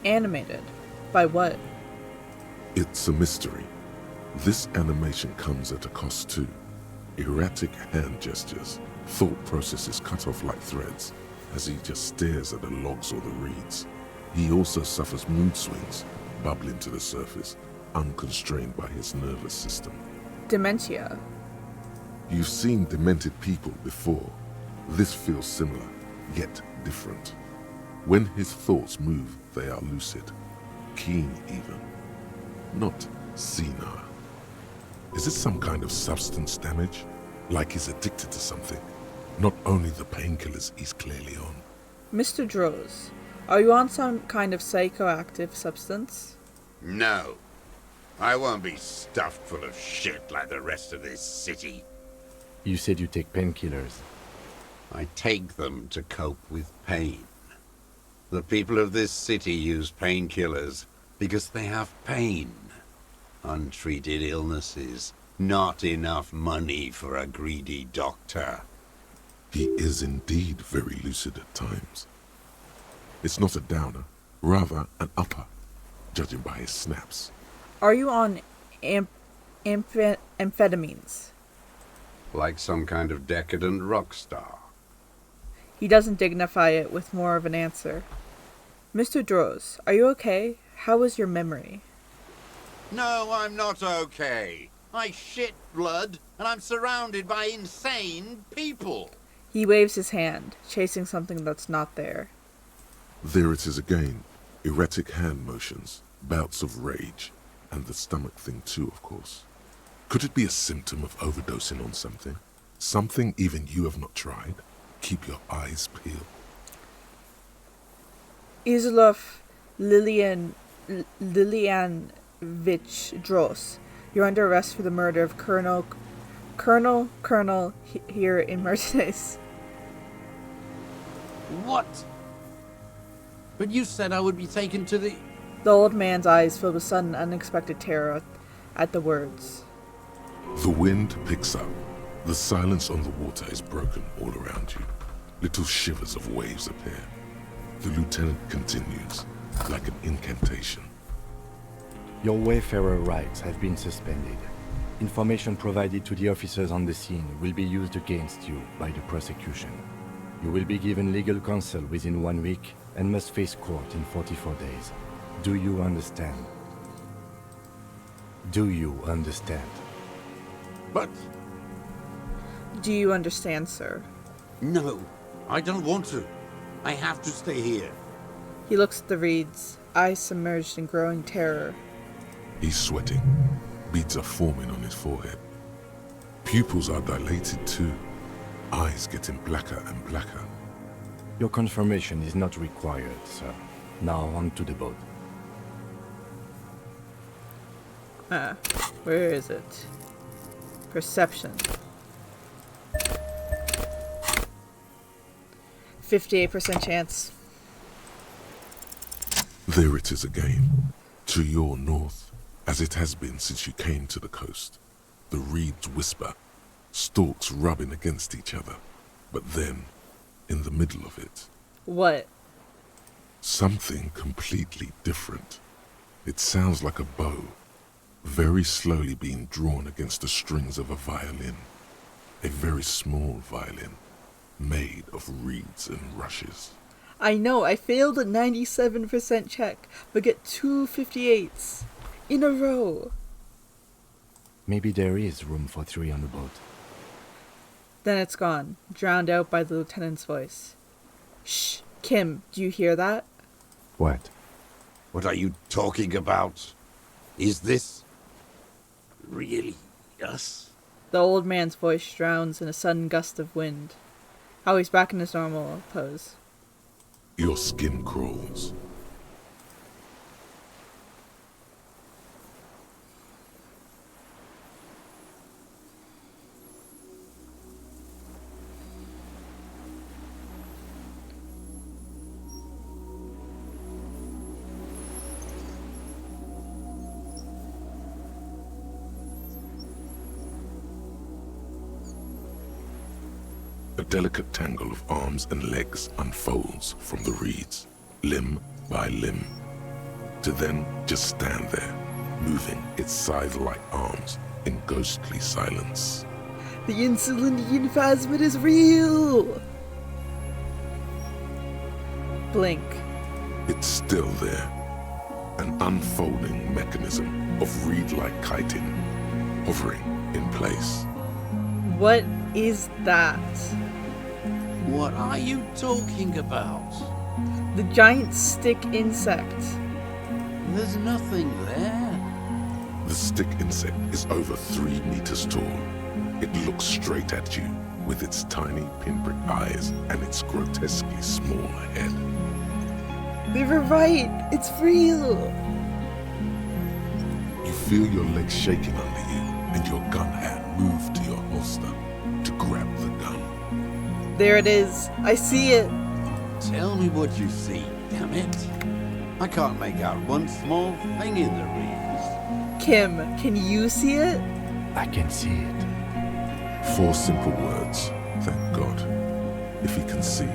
Animated. By what? It's a mystery. This animation comes at a cost too. Erratic hand gestures, thought processes cut off like threads, as he just stares at the logs or the reeds. He also suffers mood swings, bubbling to the surface, unconstrained by his nervous system. Dementia. You've seen demented people before. This feels similar, yet different. When his thoughts move, they are lucid, keen even, not senile. Is it some kind of substance damage? Like he's addicted to something? Not only the painkillers he's clearly on. Mr. Droz, are you on some kind of psychoactive substance? No. I won't be stuffed full of shit like the rest of this city. You said you take painkillers. I take them to cope with pain. The people of this city use painkillers because they have pain. Untreated illnesses. Not enough money for a greedy doctor. He is indeed very lucid at times. It's not a downer, rather an upper, judging by his snaps. Are you on amphetamines? Like some kind of decadent rock star. He doesn't dignify it with more of an answer. Mr. Droz, are you okay? How is your memory? No, I'm not okay. I shit blood, and I'm surrounded by insane people. He waves his hand, chasing something that's not there. There it is again, erratic hand motions, bouts of rage, and the stomach thing too, of course. Could it be a symptom of overdosing on something? Something even you have not tried? Keep your eyes peeled. Islov Lilianovich Droz, You're under arrest for the murder of Colonel here in Mercedes. What? But you said I would be taken to the... The old man's eyes filled with sudden, unexpected terror at the words. The wind picks up. The silence on the water is broken all around you. Little shivers of waves appear. The lieutenant continues, like an incantation. Your wayfarer rights have been suspended. Information provided to the officers on the scene will be used against you by the prosecution. You will be given legal counsel within 1 week and must face court in 44 days. Do you understand? Do you understand? But... Do you understand, sir? No, I don't want to. I have to stay here. He looks at the reeds, eyes submerged in growing terror. He's sweating. Beads are forming on his forehead. Pupils are dilated too. Eyes getting blacker and blacker. Your confirmation is not required, sir. Now on to the boat. Where is it? Perception. 58% chance. There it is again. To your north, as it has been since you came to the coast. The reeds whisper, stalks rubbing against each other. But then, in the middle of it, What? something completely different. It sounds like a bow, very slowly being drawn against the strings of a violin. A very small violin, made of reeds and rushes. I know, I failed a 97% check, but get 2 58s in a row. Maybe there is room for 3 on the boat. Then it's gone, drowned out by the lieutenant's voice. Shh, Kim, do you hear that? What? What are you talking about? Is this... really us? The old man's voice drowns in a sudden gust of wind. How he's back in his normal pose. Your skin crawls. A delicate tangle of arms and legs unfolds from the reeds, limb by limb, to then just stand there, moving its scythe-like arms in ghostly silence. The Insulindian phasmid is real! Blink. It's still there, an unfolding mechanism of reed-like chitin, hovering in place. What is that? What are you talking about? The giant stick insect. There's nothing there. The stick insect is over 3 meters tall. It looks straight at you with its tiny pinprick eyes and its grotesquely small head. They were right! It's real! You feel your legs shaking under you and your gun hand move to your holster to grab the gun. There it is. I see it. Tell me what you see, damn it. I can't make out one small thing in the reeds. Kim, can you see it? I can see it. 4 simple words, thank God. If he can see,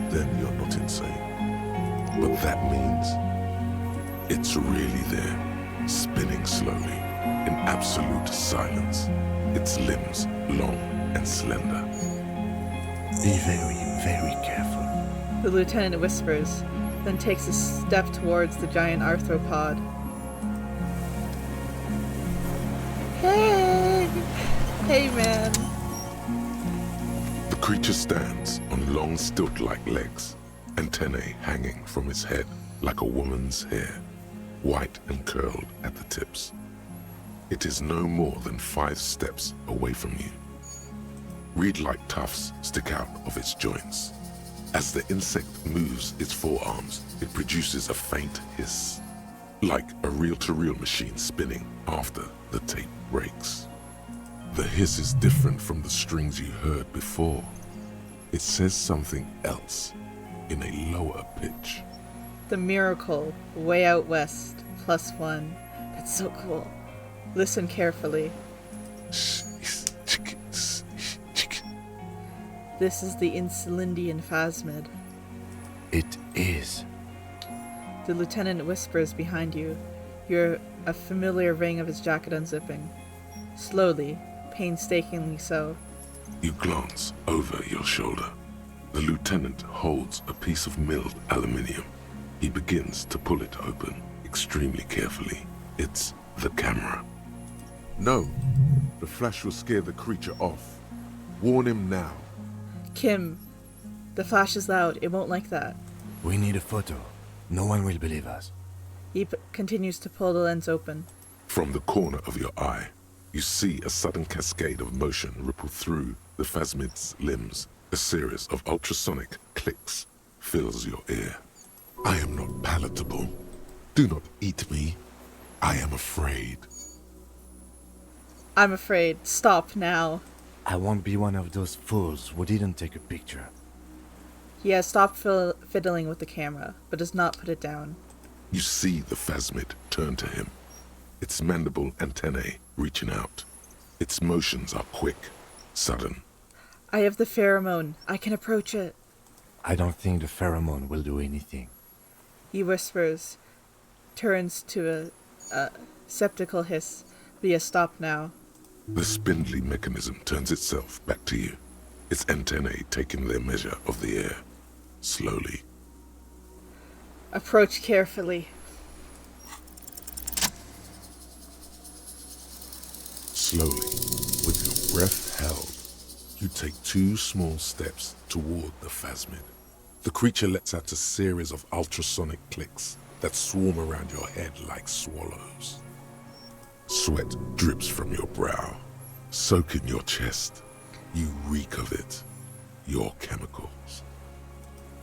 then you're not insane. But that means it's really there, spinning slowly, in absolute silence, its limbs long and slender. Be very, very careful. The lieutenant whispers, then takes a step towards the giant arthropod. Hey! Hey, man. The creature stands on long stilt-like legs, antennae hanging from its head like a woman's hair, white and curled at the tips. It is no more than 5 steps away from you. Reed-like tufts stick out of its joints. As the insect moves its forearms, it produces a faint hiss, like a reel-to-reel machine spinning after the tape breaks. The hiss is different from the strings you heard before. It says something else in a lower pitch. The miracle, way out west, +1. That's so cool. Listen carefully. This is the Insulindian phasmid. It is. The lieutenant whispers behind you. You're a familiar ring of his jacket unzipping. Slowly, painstakingly so. You glance over your shoulder. The lieutenant holds a piece of milled aluminium. He begins to pull it open, extremely carefully. It's the camera. No, the flash will scare the creature off. Warn him now. Kim, the flash is loud. It won't like that. We need a photo. No one will believe us. He continues to pull the lens open. From the corner of your eye, you see a sudden cascade of motion ripple through the phasmid's limbs. A series of ultrasonic clicks fills your ear. I am not palatable. Do not eat me. I am afraid. I'm afraid. Stop now. I won't be one of those fools who didn't take a picture. He has stopped fiddling with the camera, but does not put it down. You see the phasmid turn to him, its mandible antennae reaching out. Its motions are quick, sudden. I have the pheromone. I can approach it. I don't think the pheromone will do anything. He whispers, turns to a septical hiss. But he has stopped now. The spindly mechanism turns itself back to you, its antennae taking their measure of the air, slowly. Approach carefully. Slowly, with your breath held, you take 2 small steps toward the phasmid. The creature lets out a series of ultrasonic clicks that swarm around your head like swallows. Sweat drips from your brow, soaking your chest. You reek of it, your chemicals.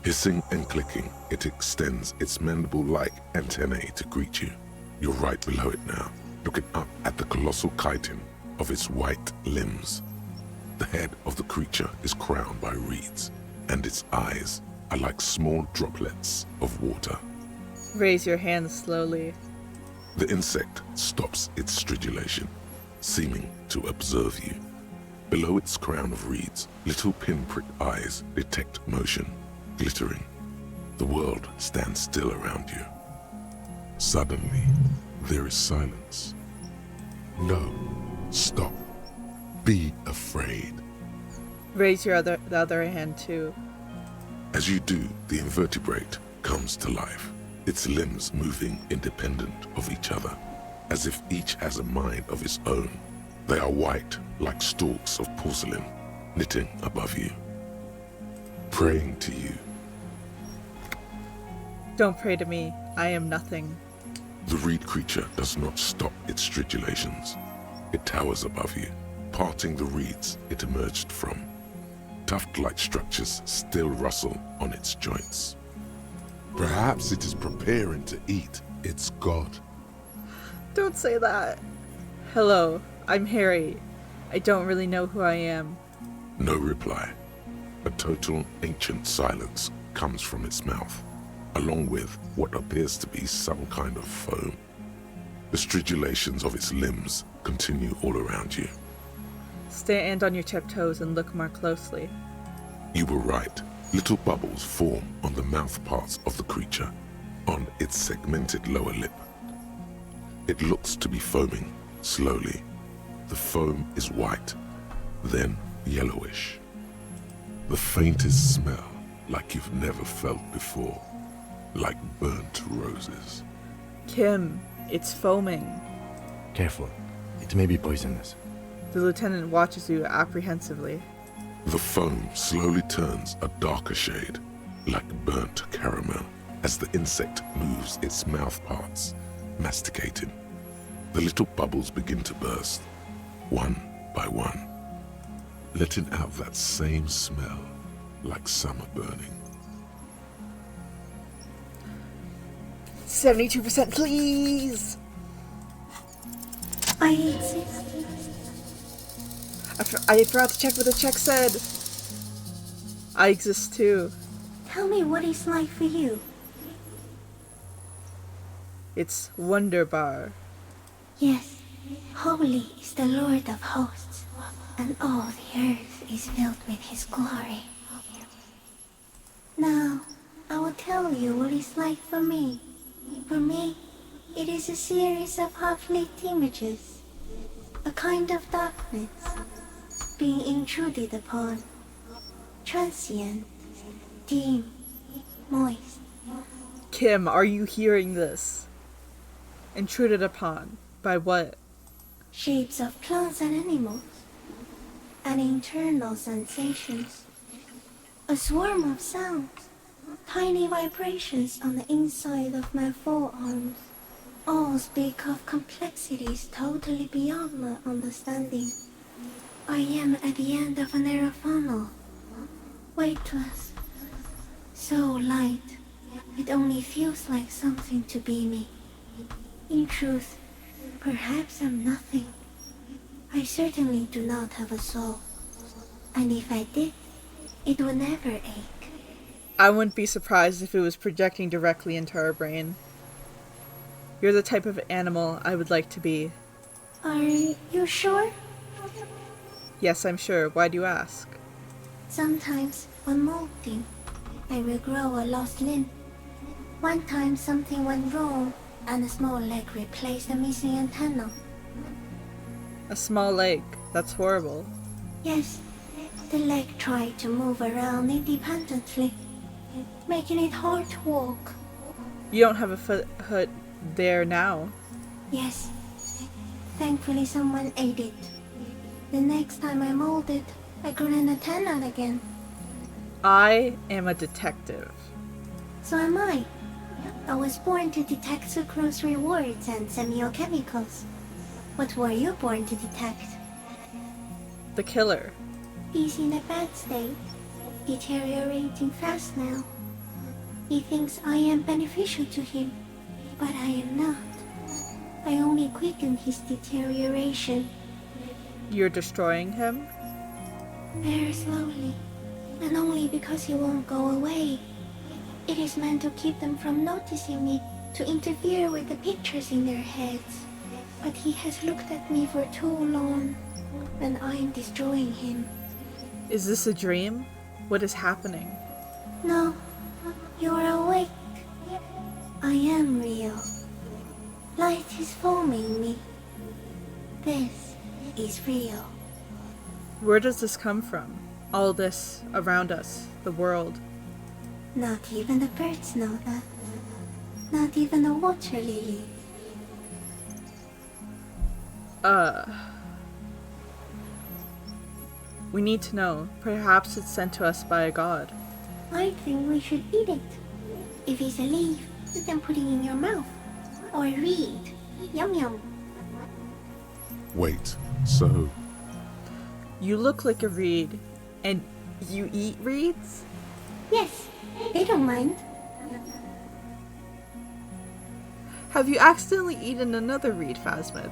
Hissing and clicking, it extends its mandible-like antennae to greet you. You're right below it now, looking up at the colossal chitin of its white limbs. The head of the creature is crowned by reeds, and its eyes are like small droplets of water. Raise your hands slowly. The insect stops its stridulation, seeming to observe you. Below its crown of reeds, little pinprick eyes detect motion, glittering. The world stands still around you. Suddenly, there is silence. No, stop. Be afraid. Raise the other hand too. As you do, the invertebrate comes to life, its limbs moving independent of each other, as if each has a mind of its own. They are white, like stalks of porcelain, knitting above you, praying to you. Don't pray to me. I am nothing. The reed creature does not stop its stridulations. It towers above you, parting the reeds it emerged from. Tuft-like structures still rustle on its joints. Perhaps it is preparing to eat its god. Don't say that. Hello, I'm Harry. I don't really know who I am. No reply. A total ancient silence comes from its mouth, along with what appears to be some kind of foam. The stridulations of its limbs continue all around you. Stand on your tiptoes and look more closely. You were right. Little bubbles form on the mouth parts of the creature, on its segmented lower lip. It looks to be foaming, slowly. The foam is white, then yellowish. The faintest smell like you've never felt before, like burnt roses. Kim, it's foaming. Careful. It may be poisonous. The lieutenant watches you apprehensively. The foam slowly turns a darker shade, like burnt caramel, as the insect moves its mouth parts, masticating. The little bubbles begin to burst, one by one, letting out that same smell, like summer burning. 72%, please! I exist. I forgot to check what the check said. I exist too. Tell me what it's like for you. It's wonderbar. Yes, holy is the Lord of hosts, and all the earth is filled with his glory. Now, I will tell you what it's like for me. For me, it is a series of half-lit images, a kind of darkness, being intruded upon, transient, dim, moist. Kim, are you hearing this? Intruded upon. By what? Shapes of plants and animals, and internal sensations. A swarm of sounds, tiny vibrations on the inside of my forearms. All speak of complexities totally beyond my understanding. I am at the end of a narrow funnel, weightless, so light, it only feels like something to be me. In truth, perhaps I'm nothing. I certainly do not have a soul, and if I did, it would never ache. I wouldn't be surprised if it was projecting directly into our brain. You're the type of animal I would like to be. Are you sure? Yes, I'm sure. Why do you ask? Sometimes, when molting, I will grow a lost limb. One time something went wrong, and a small leg replaced a missing antenna. A small leg. That's horrible. Yes, the leg tried to move around independently, making it hard to walk. You don't have a foot there now. Yes, thankfully someone ate it. The next time I molded, I grew an antenna again. I am a detective. So am I. I was born to detect sucrose rewards and semiochemicals. What were you born to detect? The killer. He's in a bad state, deteriorating fast now. He thinks I am beneficial to him, but I am not. I only quicken his deterioration. You're destroying him? Very slowly, and only because he won't go away. It is meant to keep them from noticing me, to interfere with the pictures in their heads. But he has looked at me for too long, and I am destroying him. Is this a dream? What is happening? No, you are awake. I am real. Light is forming me. This is real. Where does this come from? All this around us, the world. Not even the birds know that. Not even the water lily. We need to know. Perhaps it's sent to us by a god. I think we should eat it. If it's a leaf, you can put it in your mouth. Or read. Yum yum. Wait, so You look like a reed, and you eat reeds? Yes, they don't mind. Have you accidentally eaten another reed, Phasmid?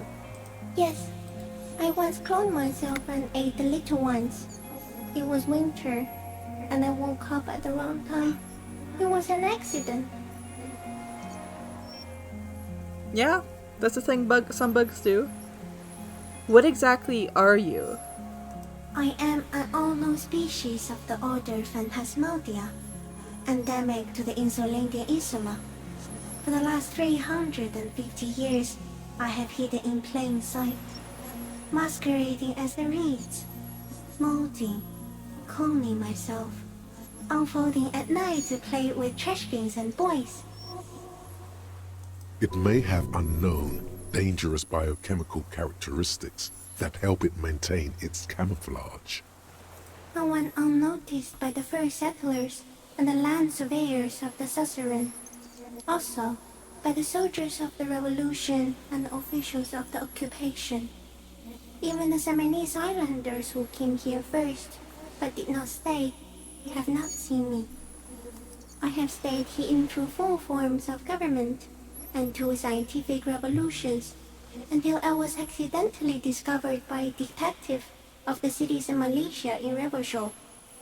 Yes, I once cloned myself and ate the little ones. It was winter, and I woke up at the wrong time. It was an accident. Yeah, that's a thing some bugs do. What exactly are you? I am an unknown species of the order Phantasmodia, endemic to the Insulandia Isoma. For the last 350 years, I have hidden in plain sight, masquerading as the reeds, molding, cloning myself, unfolding at night to play with trash bins and boys. it may have unknown, dangerous biochemical characteristics that help it maintain its camouflage. I went unnoticed by the first settlers and the land surveyors of the suzerain. Also, by the soldiers of the revolution and the officials of the occupation. Even the Seminese islanders who came here first, but did not stay, have not seen me. I have stayed hidden through 4 forms of government and 2 scientific revolutions, until I was accidentally discovered by a detective of the city's militia in Revershaw,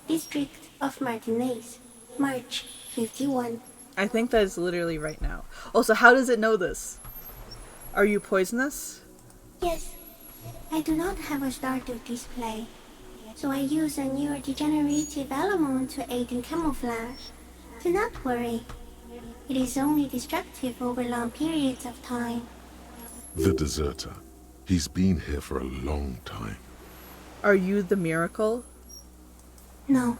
district of Martinez, March 51. I think that is literally right now. Also, how does it know this? Are you poisonous? Yes, I do not have a starter display, so I use a neurodegenerative element to aid in camouflage. Do not worry. It is only destructive over long periods of time. The deserter. He's been here for a long time. Are you the miracle? No.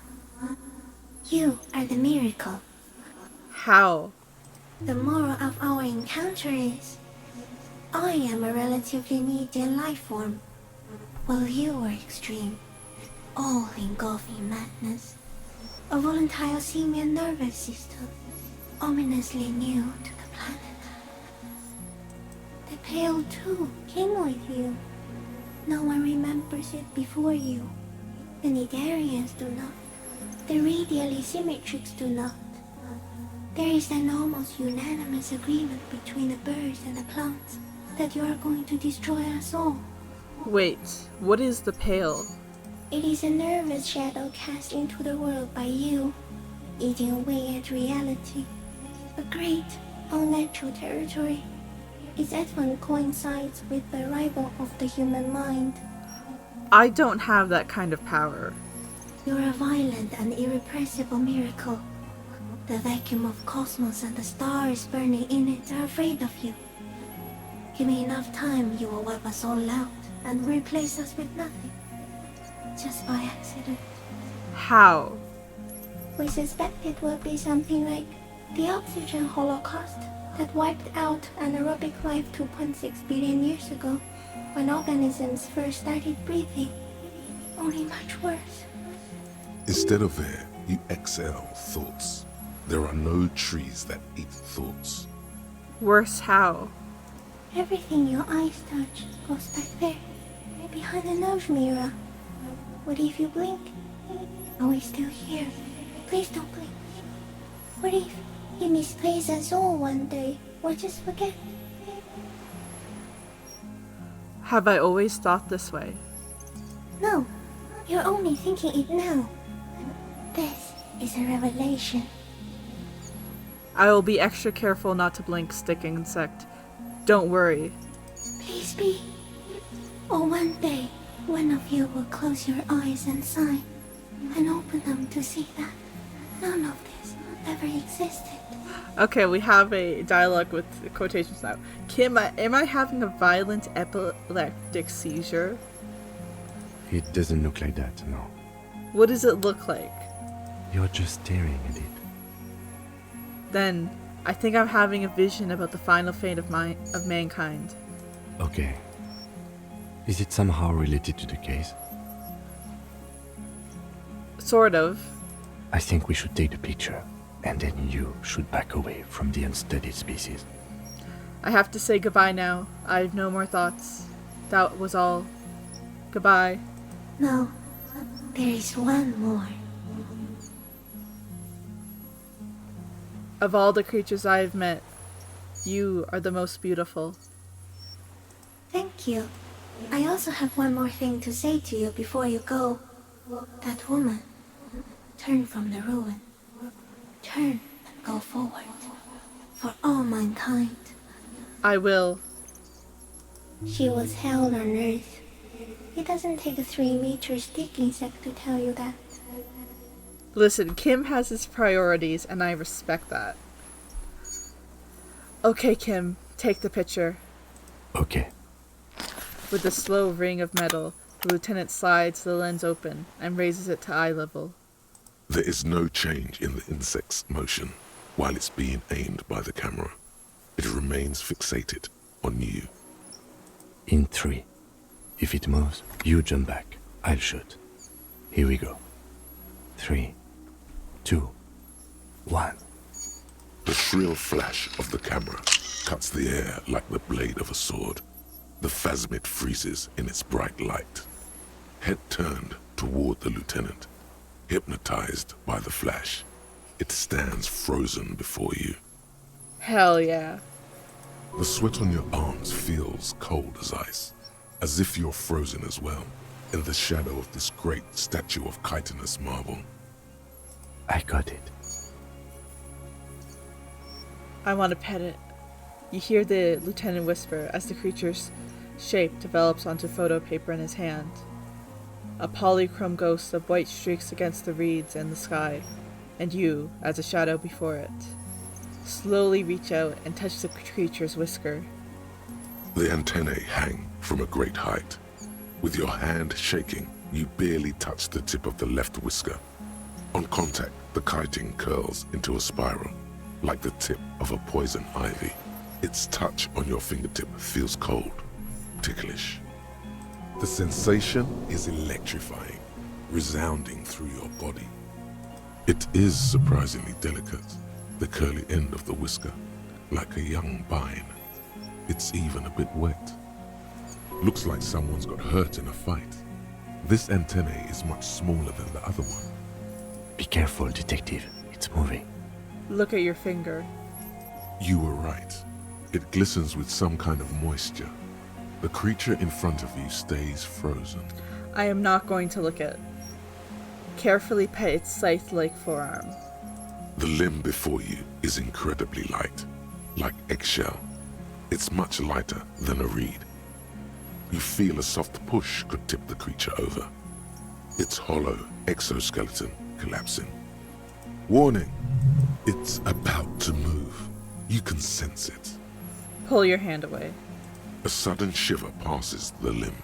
You are the miracle. How? The moral of our encounter is, I am a relatively medium life form, while you are extreme, all-engulfing madness. A volatile simian nervous system, ominously new to the planet. The Pale too came with you. No one remembers it before you. The Nidarians do not. The radially symmetrics do not. There is an almost unanimous agreement between the birds and the plants that you are going to destroy us all. Wait, what is the Pale? It is a nervous shadow cast into the world by you, eating away at reality. A great, unnatural territory. Its advent coincides with the arrival of the human mind. I don't have that kind of power. You're a violent and irrepressible miracle. The vacuum of cosmos and the stars burning in it are afraid of you. Give me enough time, you will wipe us all out and replace us with nothing. Just by accident. How? We suspect it will be something like the oxygen holocaust that wiped out anaerobic life 2.6 billion years ago, when organisms first started breathing. Only much worse. Instead of air, you exhale thoughts. There are no trees that eat thoughts. Worse how? Everything your eyes touch goes back there, behind the nose mirror. What if you blink? Are we still here? Please don't blink. What if you misplace us all one day, or just forget? Have I always thought this way? No, you're only thinking it now. This is a revelation. I will be extra careful not to blink, stick insect. Don't worry. Please be. Or one day, one of you will close your eyes and sigh, and open them to see that none of this ever existed. Okay, we have a dialogue with quotations now. Kim, am I having a violent epileptic seizure? It doesn't look like that, no. What does it look like? You're just staring at it. Then, I think I'm having a vision about the final fate of mankind. Okay. Is it somehow related to the case? Sort of. I think we should take the picture, and then you should back away from the unstudied species. I have to say goodbye now. I have no more thoughts. That was all. Goodbye. No, there is one more. Of all the creatures I have met, you are the most beautiful. Thank you. I also have one more thing to say to you before you go. That woman, turn from the ruin. Turn and go forward. For all mankind. I will. She was held on Earth. It doesn't take a 3-meter stick insect to tell you that. Listen, Kim has his priorities, and I respect that. Okay, Kim, take the picture. Okay. With a slow ring of metal, the lieutenant slides the lens open and raises it to eye level. There is no change in the insect's motion while it's being aimed by the camera. It remains fixated on you. In 3. If it moves, you jump back. I'll shoot. Here we go. 3, 2, 1. The shrill flash of the camera cuts the air like the blade of a sword. The phasmid freezes in its bright light. Head turned toward the lieutenant, hypnotized by the flash. It stands frozen before you. Hell yeah. The sweat on your arms feels cold as ice, as if you're frozen as well, in the shadow of this great statue of chitinous marble. I got it. I want to pet it. You hear the lieutenant whisper as the creature's shape develops onto photo paper in his hand. A polychrome ghost of white streaks against the reeds and the sky, and you, as a shadow before it. Slowly reach out and touch the creature's whisker. The antennae hang from a great height. With your hand shaking, you barely touch the tip of the left whisker. On contact, the chitin curls into a spiral, like the tip of a poison ivy. Its touch on your fingertip feels cold, ticklish. The sensation is electrifying, resounding through your body. It is surprisingly delicate, the curly end of the whisker, like a young vine. It's even a bit wet. Looks like someone's got hurt in a fight. This antennae is much smaller than the other one. Be careful, detective. It's moving. Look at your finger. You were right. It glistens with some kind of moisture. The creature in front of you stays frozen. I am not going to look at. Carefully pet its scythe-like forearm. The limb before you is incredibly light, like eggshell. It's much lighter than a reed. You feel a soft push could tip the creature over. Its hollow exoskeleton collapsing. Warning! It's about to move. You can sense it. Pull your hand away. A sudden shiver passes the limb.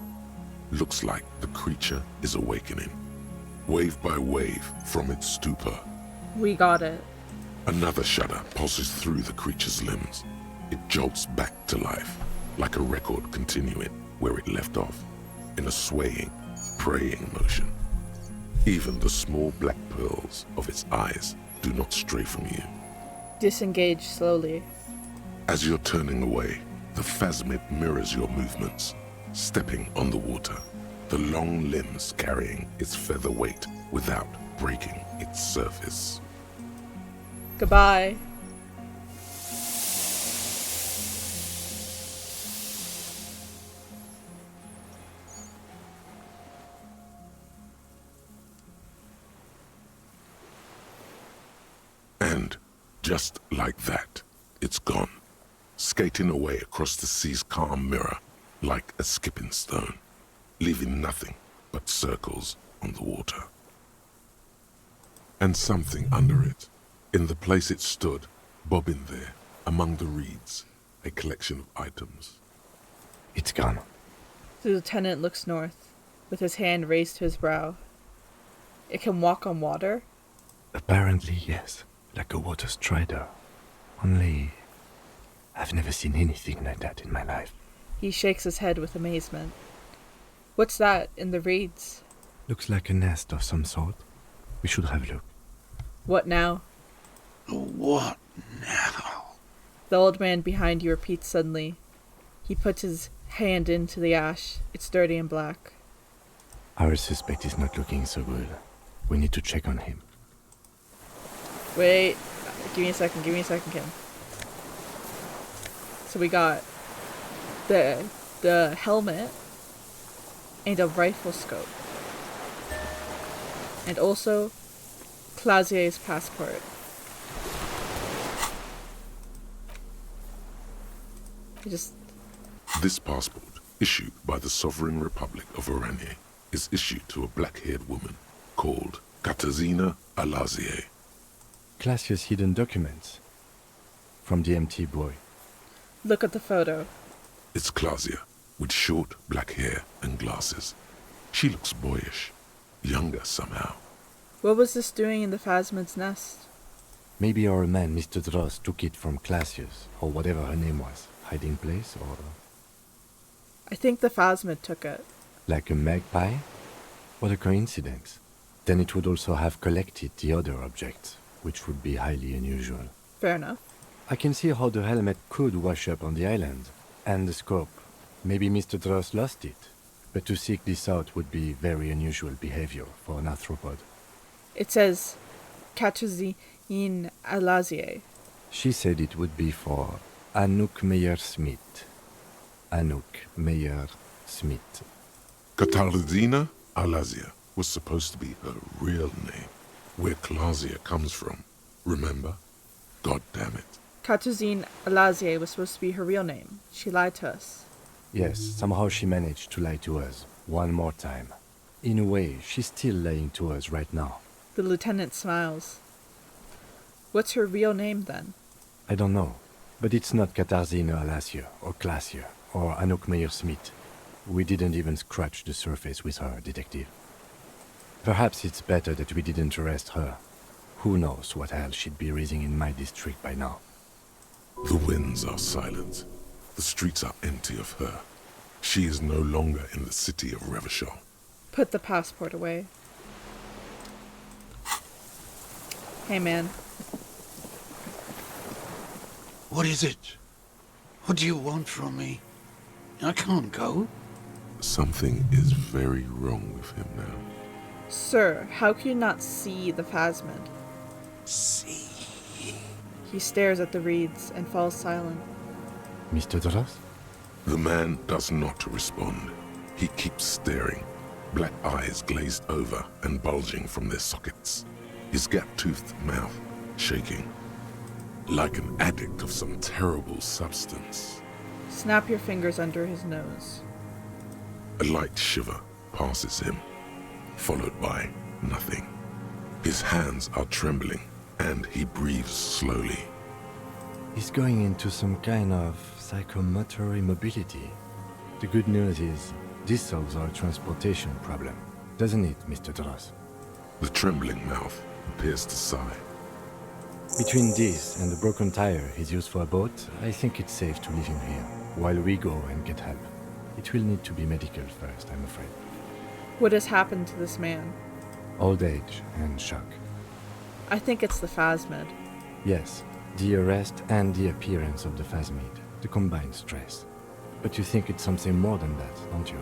Looks like the creature is awakening, wave by wave from its stupor. We got it. Another shudder pulses through the creature's limbs. It jolts back to life, like a record continuing where it left off, in a swaying, praying motion. Even the small black pearls of its eyes do not stray from you. Disengage slowly. As you're turning away, the phasmid mirrors your movements, stepping on the water, the long limbs carrying its feather weight without breaking its surface. Goodbye. And just like that, it's gone, skating away across the sea's calm mirror like a skipping stone, leaving nothing but circles on the water. And something under it, in the place it stood, bobbing there, among the reeds, a collection of items. It's gone. The lieutenant looks north, with his hand raised to his brow. It can walk on water? Apparently, yes. Like a water strider. Only, I've never seen anything like that in my life. He shakes his head with amazement. What's that in the reeds? Looks like a nest of some sort. We should have a look. What now? What now? The old man behind you repeats suddenly. He puts his hand into the ash. It's dirty and black. Our suspect is not looking so good. We need to check on him. Wait, give me a second, Kim. So we got the helmet and a rifle scope. And also Clausier's passport. This passport, issued by the Sovereign Republic of Oranje, is issued to a black-haired woman called Katarzyna Alazier. Classier's hidden documents. From the MT boy. Look at the photo. It's Clausia, with short black hair and glasses. She looks boyish, younger somehow. What was this doing in the phasmid's nest? Maybe our man, Mr. Dross, took it from Classier's, or whatever her name was. Hiding place, or... I think the phasmid took it. Like a magpie? What a coincidence. Then it would also have collected the other objects, which would be highly unusual. Fair enough. I can see how the helmet could wash up on the island. And the scope. Maybe Mr. Dross lost it. But to seek this out would be very unusual behavior for an arthropod. It says Katarzyna Alazier. She said it would be for Anouk Meyer-Smith. Anouk Meyer-Smith. Katardina Alazia was supposed to be her real name, where Clausia comes from. Remember? God damn it. Katuzine Alazie was supposed to be her real name. She lied to us. Yes, somehow she managed to lie to us. One more time. In a way, she's still lying to us right now. The lieutenant smiles. What's her real name, then? I don't know. But it's not Katarzyna Alasia, or Klasia, or Anouk Meyer-Smith. We didn't even scratch the surface with her, detective. Perhaps it's better that we didn't arrest her. Who knows what hell she'd be raising in my district by now. The winds are silent. The streets are empty of her. She is no longer in the city of Revachol. Put the passport away. Hey, man. What is it? What do you want from me? I can't go. Something is very wrong with him now. Sir, how can you not see the phasmid? See? He stares at the reeds and falls silent. Mr. Dros? The man does not respond. He keeps staring, black eyes glazed over and bulging from their sockets. His gap-toothed mouth shaking, like an addict of some terrible substance. Snap your fingers under his nose. A light shiver passes him, followed by nothing. His hands are trembling, and he breathes slowly. He's going into some kind of psychomotor immobility. The good news is, this solves our transportation problem, doesn't it, Mr. Dros? The trembling mouth appears to sigh. Between this and the broken tire he's used for a boat, I think it's safe to leave him here, while we go and get help. It will need to be medical first, I'm afraid. What has happened to this man? Old age and shock. I think it's the phasmid. Yes, the arrest and the appearance of the phasmid, the combined stress. But you think it's something more than that, don't you?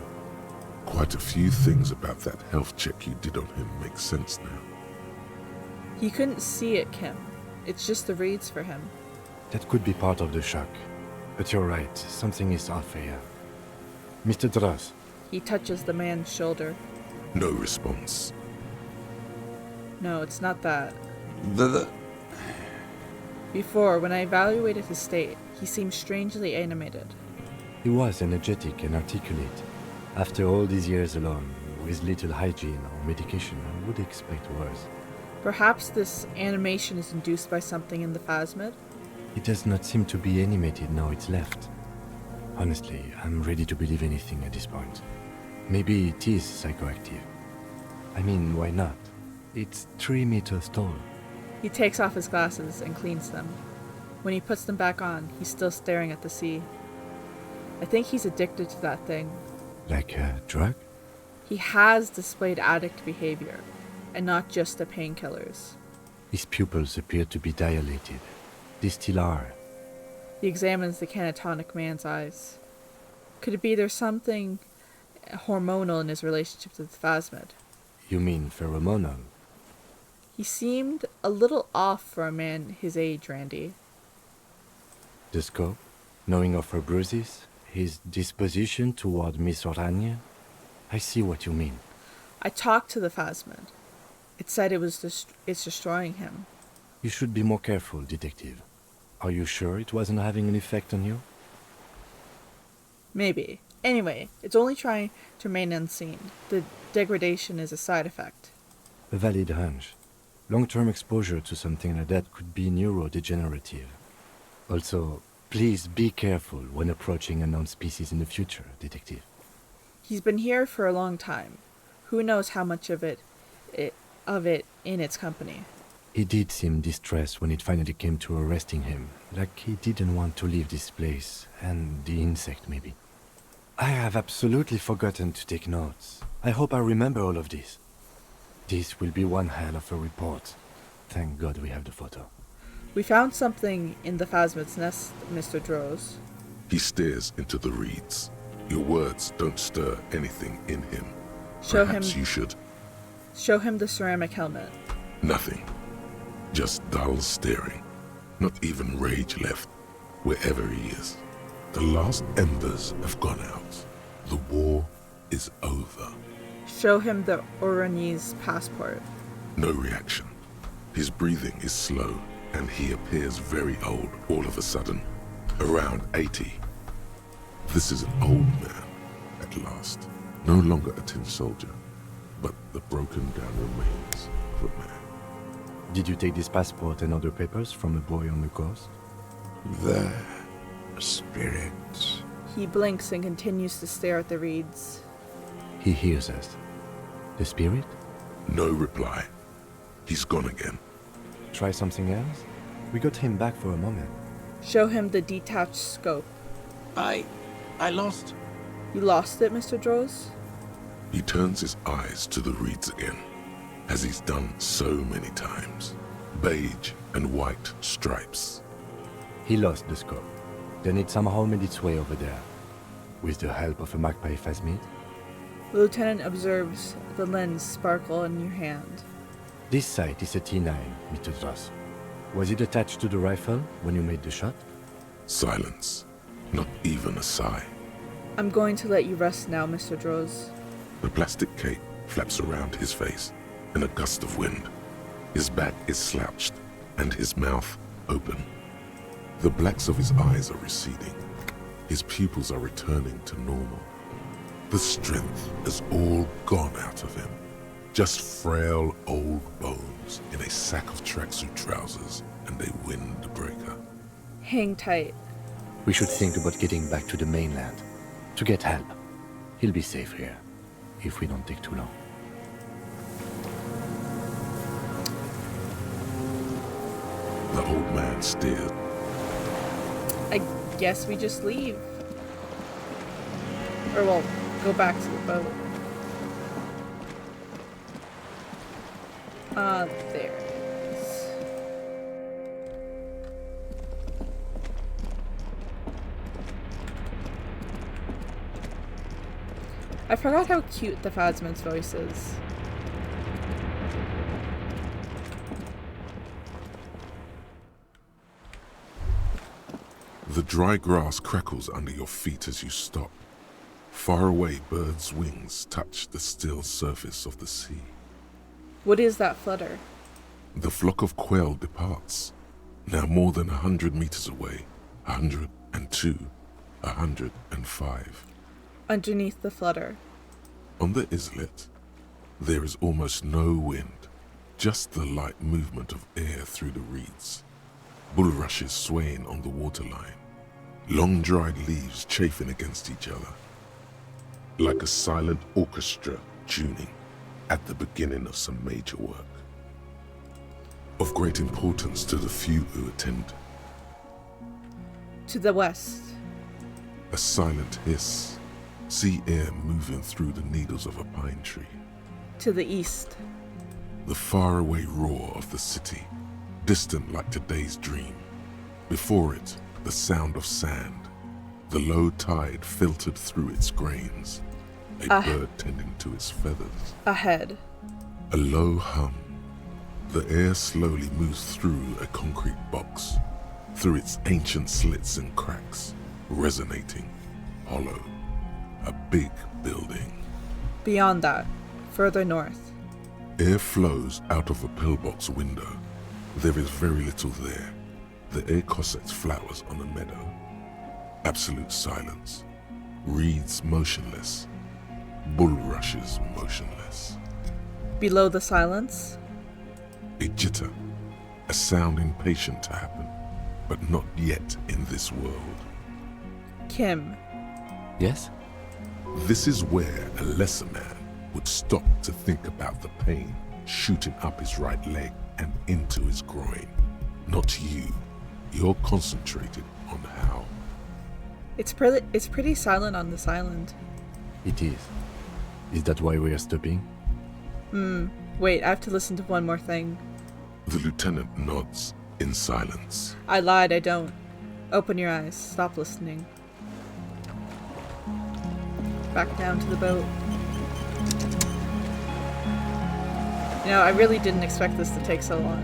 Quite a few things about that health check you did on him make sense now. He couldn't see it, Kim. It's just the reeds for him. That could be part of the shock. But you're right, something is off here. Mr. Dros, He touches the man's shoulder. No response. No, it's not that. The Before, when I evaluated his state, he seemed strangely animated. he was energetic and articulate. After all these years alone, with little hygiene or medication, I would expect worse. Perhaps this animation is induced by something in the phasmid? It does not seem to be animated now it's left. Honestly, I'm ready to believe anything at this point. Maybe it is psychoactive. I mean, why not? It's 3 meters tall. He takes off his glasses and cleans them. When he puts them back on, he's still staring at the sea. I think he's addicted to that thing. Like a drug? He has displayed addict behavior, and not just the painkillers. His pupils appear to be dilated. They still are. He examines the catatonic man's eyes. Could it be there's something hormonal in his relationship to the phasmid? You mean pheromonal? He seemed a little off for a man his age, Randy. The scope? Knowing of her bruises? His disposition toward Miss Oranje? I see what you mean. I talked to the phasmid. It said it's destroying him. You should be more careful, detective. Are you sure it wasn't having an effect on you? Maybe. Anyway, it's only trying to remain unseen. The degradation is a side effect. A valid hunch. Long-term exposure to something like that could be neurodegenerative. Also, please be careful when approaching unknown species in the future, detective. He's been here for a long time. Who knows how much of it in its company. He did seem distressed when it finally came to arresting him, like he didn't want to leave this place, and the insect maybe. I have absolutely forgotten to take notes. I hope I remember all of this. This will be one hell of a report. Thank God we have the photo. We found something in the phasmid's nest, Mr. Dros. He stares into the reeds. Your words don't stir anything in him. Perhaps you should. Show him the ceramic helmet. Nothing. Just dull staring. Not even rage left. wherever he is. The last embers have gone out. The war is over. Show him the Oranese passport. No reaction. His breathing is slow, and he appears very old all of a sudden, around 80. This is an old man, at last. No longer a tin soldier, but the broken down remains of a man. Did you take this passport and other papers from a boy on the coast? The spirits. He blinks and continues to stare at the reeds. He hears us. The spirit? No reply. He's gone again. Try something else? We got him back for a moment. Show him the detached scope. I lost. You lost it, Mr. Droz? He turns his eyes to the reeds again, as he's done so many times. Beige and white stripes. He lost the scope. Then it somehow made its way over there. With the help of a magpie phasmid. The lieutenant observes the lens sparkle in your hand. This sight is a T9, Mr. Dross. Was it attached to the rifle when you made the shot? Silence. Not even a sigh. I'm going to let you rest now, Mr. Droz. The plastic cape flaps around his face in a gust of wind. His back is slouched and his mouth open. The blacks of his eyes are receding. His pupils are returning to normal. The strength has all gone out of him. Just frail old bones in a sack of tracksuit trousers and a windbreaker. Hang tight. We should think about getting back to the mainland. To get help. He'll be safe here. If we don't take too long. The old man stared. I guess we just leave. Or we'll go back to the boat. There it is. I forgot how cute the Phasmid's voice is. The dry grass crackles under your feet as you stop. Far away, birds' wings touch the still surface of the sea. What is that flutter? The flock of quail departs, now more than 100 meters away, 102, 105. Underneath the flutter. On the islet, there is almost no wind, just the light movement of air through the reeds. Bulrushes swaying on the waterline, long dried leaves chafing against each other, like a silent orchestra tuning at the beginning of some major work. Of great importance to the few who attend. To the west. A silent hiss, sea air moving through the needles of a pine tree. To the east. The faraway roar of the city, distant like today's dream. Before it, the sound of sand, the low tide filtered through its grains, a bird tending to its feathers. Ahead. A low hum. The air slowly moves through a concrete box, through its ancient slits and cracks, resonating, hollow. A big building. Beyond that, further north. Air flows out of a pillbox window. There is very little there. The air cossets flowers on a meadow. Absolute silence. Reeds motionless. Bulrushes motionless. Below the silence. A jitter. A sound impatient to happen, but not yet in this world. Kim. Yes? This is where a lesser man would stop to think about the pain shooting up his right leg and into his groin. Not you. You're concentrated on how. It's pretty silent on this island. It is. Is that why we are stopping? Wait, I have to listen to one more thing. The lieutenant nods in silence. I lied, I don't. Open your eyes. Stop listening. Back down to the boat. You know, I really didn't expect this to take so long.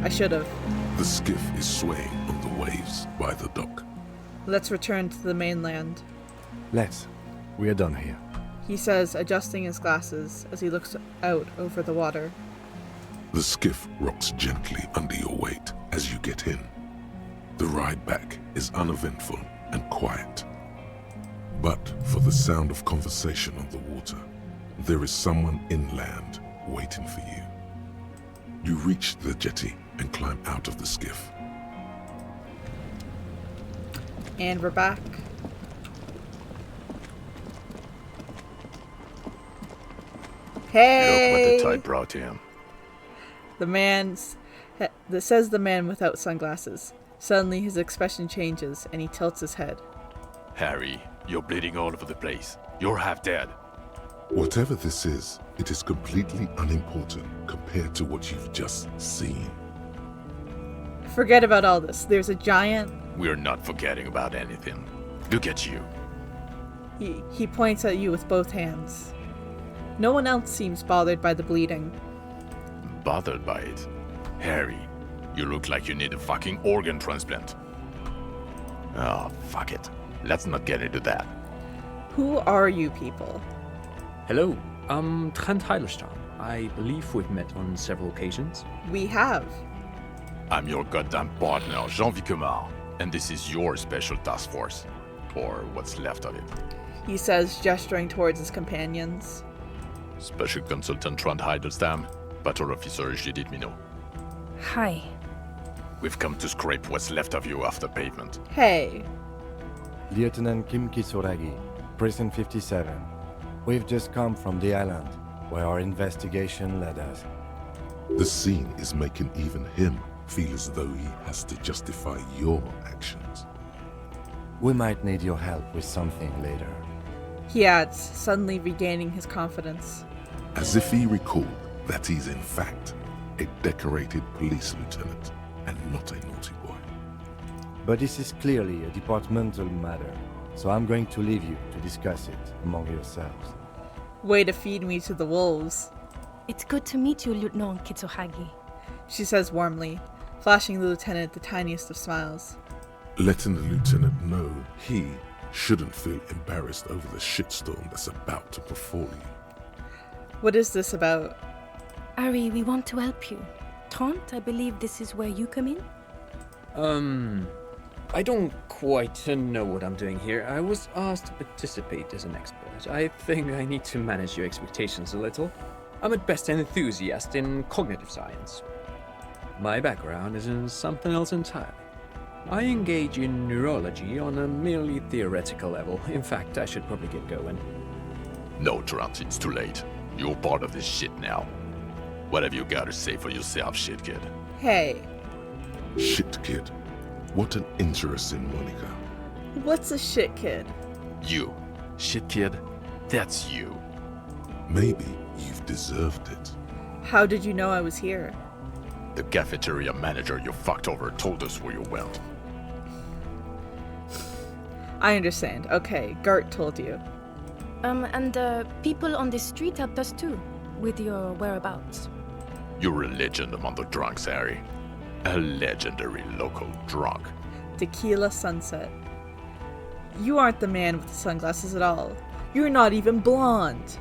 I should have. The skiff is swaying on the waves by the dock. Let's return to the mainland, Let's. We are done here. he says, adjusting his glasses as he looks out over the water. The skiff rocks gently under your weight as you get in. The ride back is uneventful and quiet. But for the sound of conversation on the water, there is someone inland waiting for you. You reach the jetty and climb out of the skiff. And we're back. Hey! Look what the tide brought him. That says the man without sunglasses. Suddenly his expression changes and he tilts his head. Harry, you're bleeding all over the place. You're half dead. Whatever this is, it is completely unimportant compared to what you've just seen. Forget about all this. There's a giant... We're not forgetting about anything. Look at you. He points at you with both hands. No one else seems bothered by the bleeding. Bothered by it? Harry, you look like you need a fucking organ transplant. Oh, fuck it. Let's not get into that. Who are you people? Hello, I'm Trent Heilerstam. I believe we've met on several occasions. We have. I'm your goddamn partner, Jean-Vic Comar, and this is your special task force. Or what's left of it. He says, gesturing towards his companions. Special Consultant Trent Heilerstam, Patrol Officer Judith Minot. Hi. We've come to scrape what's left of you off the pavement. Hey. Lieutenant Kim Kisuragi, Prison 57. We've just come from the island, where our investigation led us. The scene is making even him feel as though he has to justify your actions. We might need your help with something later. He adds, suddenly regaining his confidence. As if he recalled that he's in fact a decorated police lieutenant and not a naughty boy. But this is clearly a departmental matter, so I'm going to leave you to discuss it among yourselves. Way to feed me to the wolves, It's good to meet you, Lieutenant Kitsuhagi. she says warmly, flashing the lieutenant the tiniest of smiles. Letting the lieutenant know he shouldn't feel embarrassed over the shitstorm that's about to befall you. What is this about? Ari, we want to help you. Trent, I believe this is where you come in? I don't quite know what I'm doing here. I was asked to participate as an expert. I think I need to manage your expectations a little. I'm at best an enthusiast in cognitive science. My background is in something else entirely. I engage in neurology on a merely theoretical level. In fact, I should probably get going. No, Trent, it's too late. You're part of this shit now. What have you got to say for yourself, shit kid? Hey, Shit kid. What an interesting moniker. what's a shit kid? You. Shit kid? That's you. Maybe you've deserved it. How did you know I was here? The cafeteria manager you fucked over told us where you went. I understand. Okay, Gart told you. And people on the street helped us too, with your whereabouts. You're a legend among the drunks, Harry. A legendary local drunk. Tequila Sunset. You aren't the man with the sunglasses at all. You're not even blonde.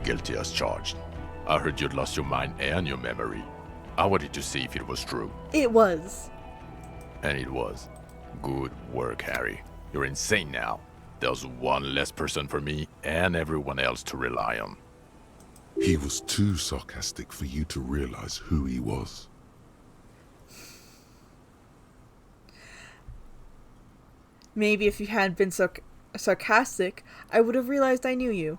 Guilty as charged. I heard you'd lost your mind and your memory. I wanted to see if it was true. It was. And it was. Good work, Harry. You're insane now. There's one less person for me and everyone else to rely on. He was too sarcastic for you to realize who he was. Maybe if you hadn't been so sarcastic, I would have realized I knew you.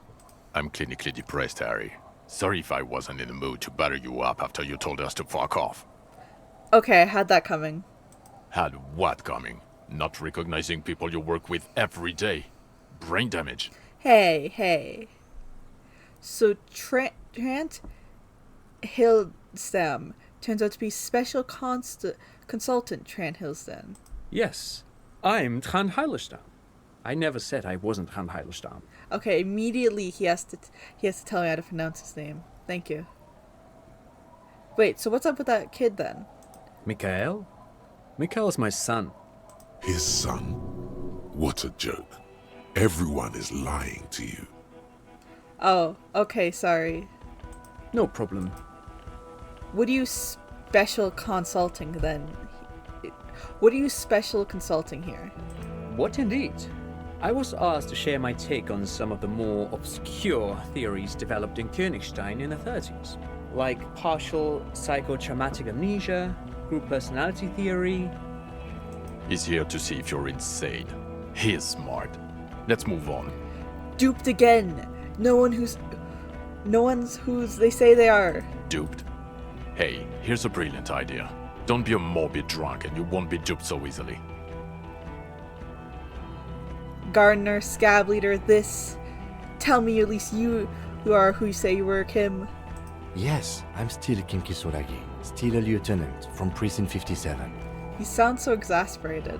I'm clinically depressed, Harry. Sorry if I wasn't in the mood to batter you up after you told us to fuck off. Okay, I had that coming. Had what coming? Not recognizing people you work with every day. Brain damage. Hey. So Trent Hildestam turns out to be special consultant Trent Hildestam. Yes, I'm Trent Heilerstam. I never said I wasn't Trent Heilerstam. Okay, immediately he has to tell me how to pronounce his name. Thank you. Wait, so what's up with that kid then? Mikhail? Mikhail's my son. His son? What a joke. Everyone is lying to you. Oh, okay, sorry. No problem. What are you special consulting then? What are you special consulting here? What indeed? I was asked to share my take on some of the more obscure theories developed in Königstein in the 30s, like partial psychotraumatic amnesia, group personality theory. He's here to see if you're insane. He is smart. Let's move on. Duped again. No one's who's they say they are. Duped? Hey, here's a brilliant idea. Don't be a morbid drunk and you won't be duped so easily. Gardener, scab leader, this. Tell me at least you are who you say you were, Kim. Yes, I'm still Kim Kisoragi, still a lieutenant from Precinct 57. You sound so exasperated.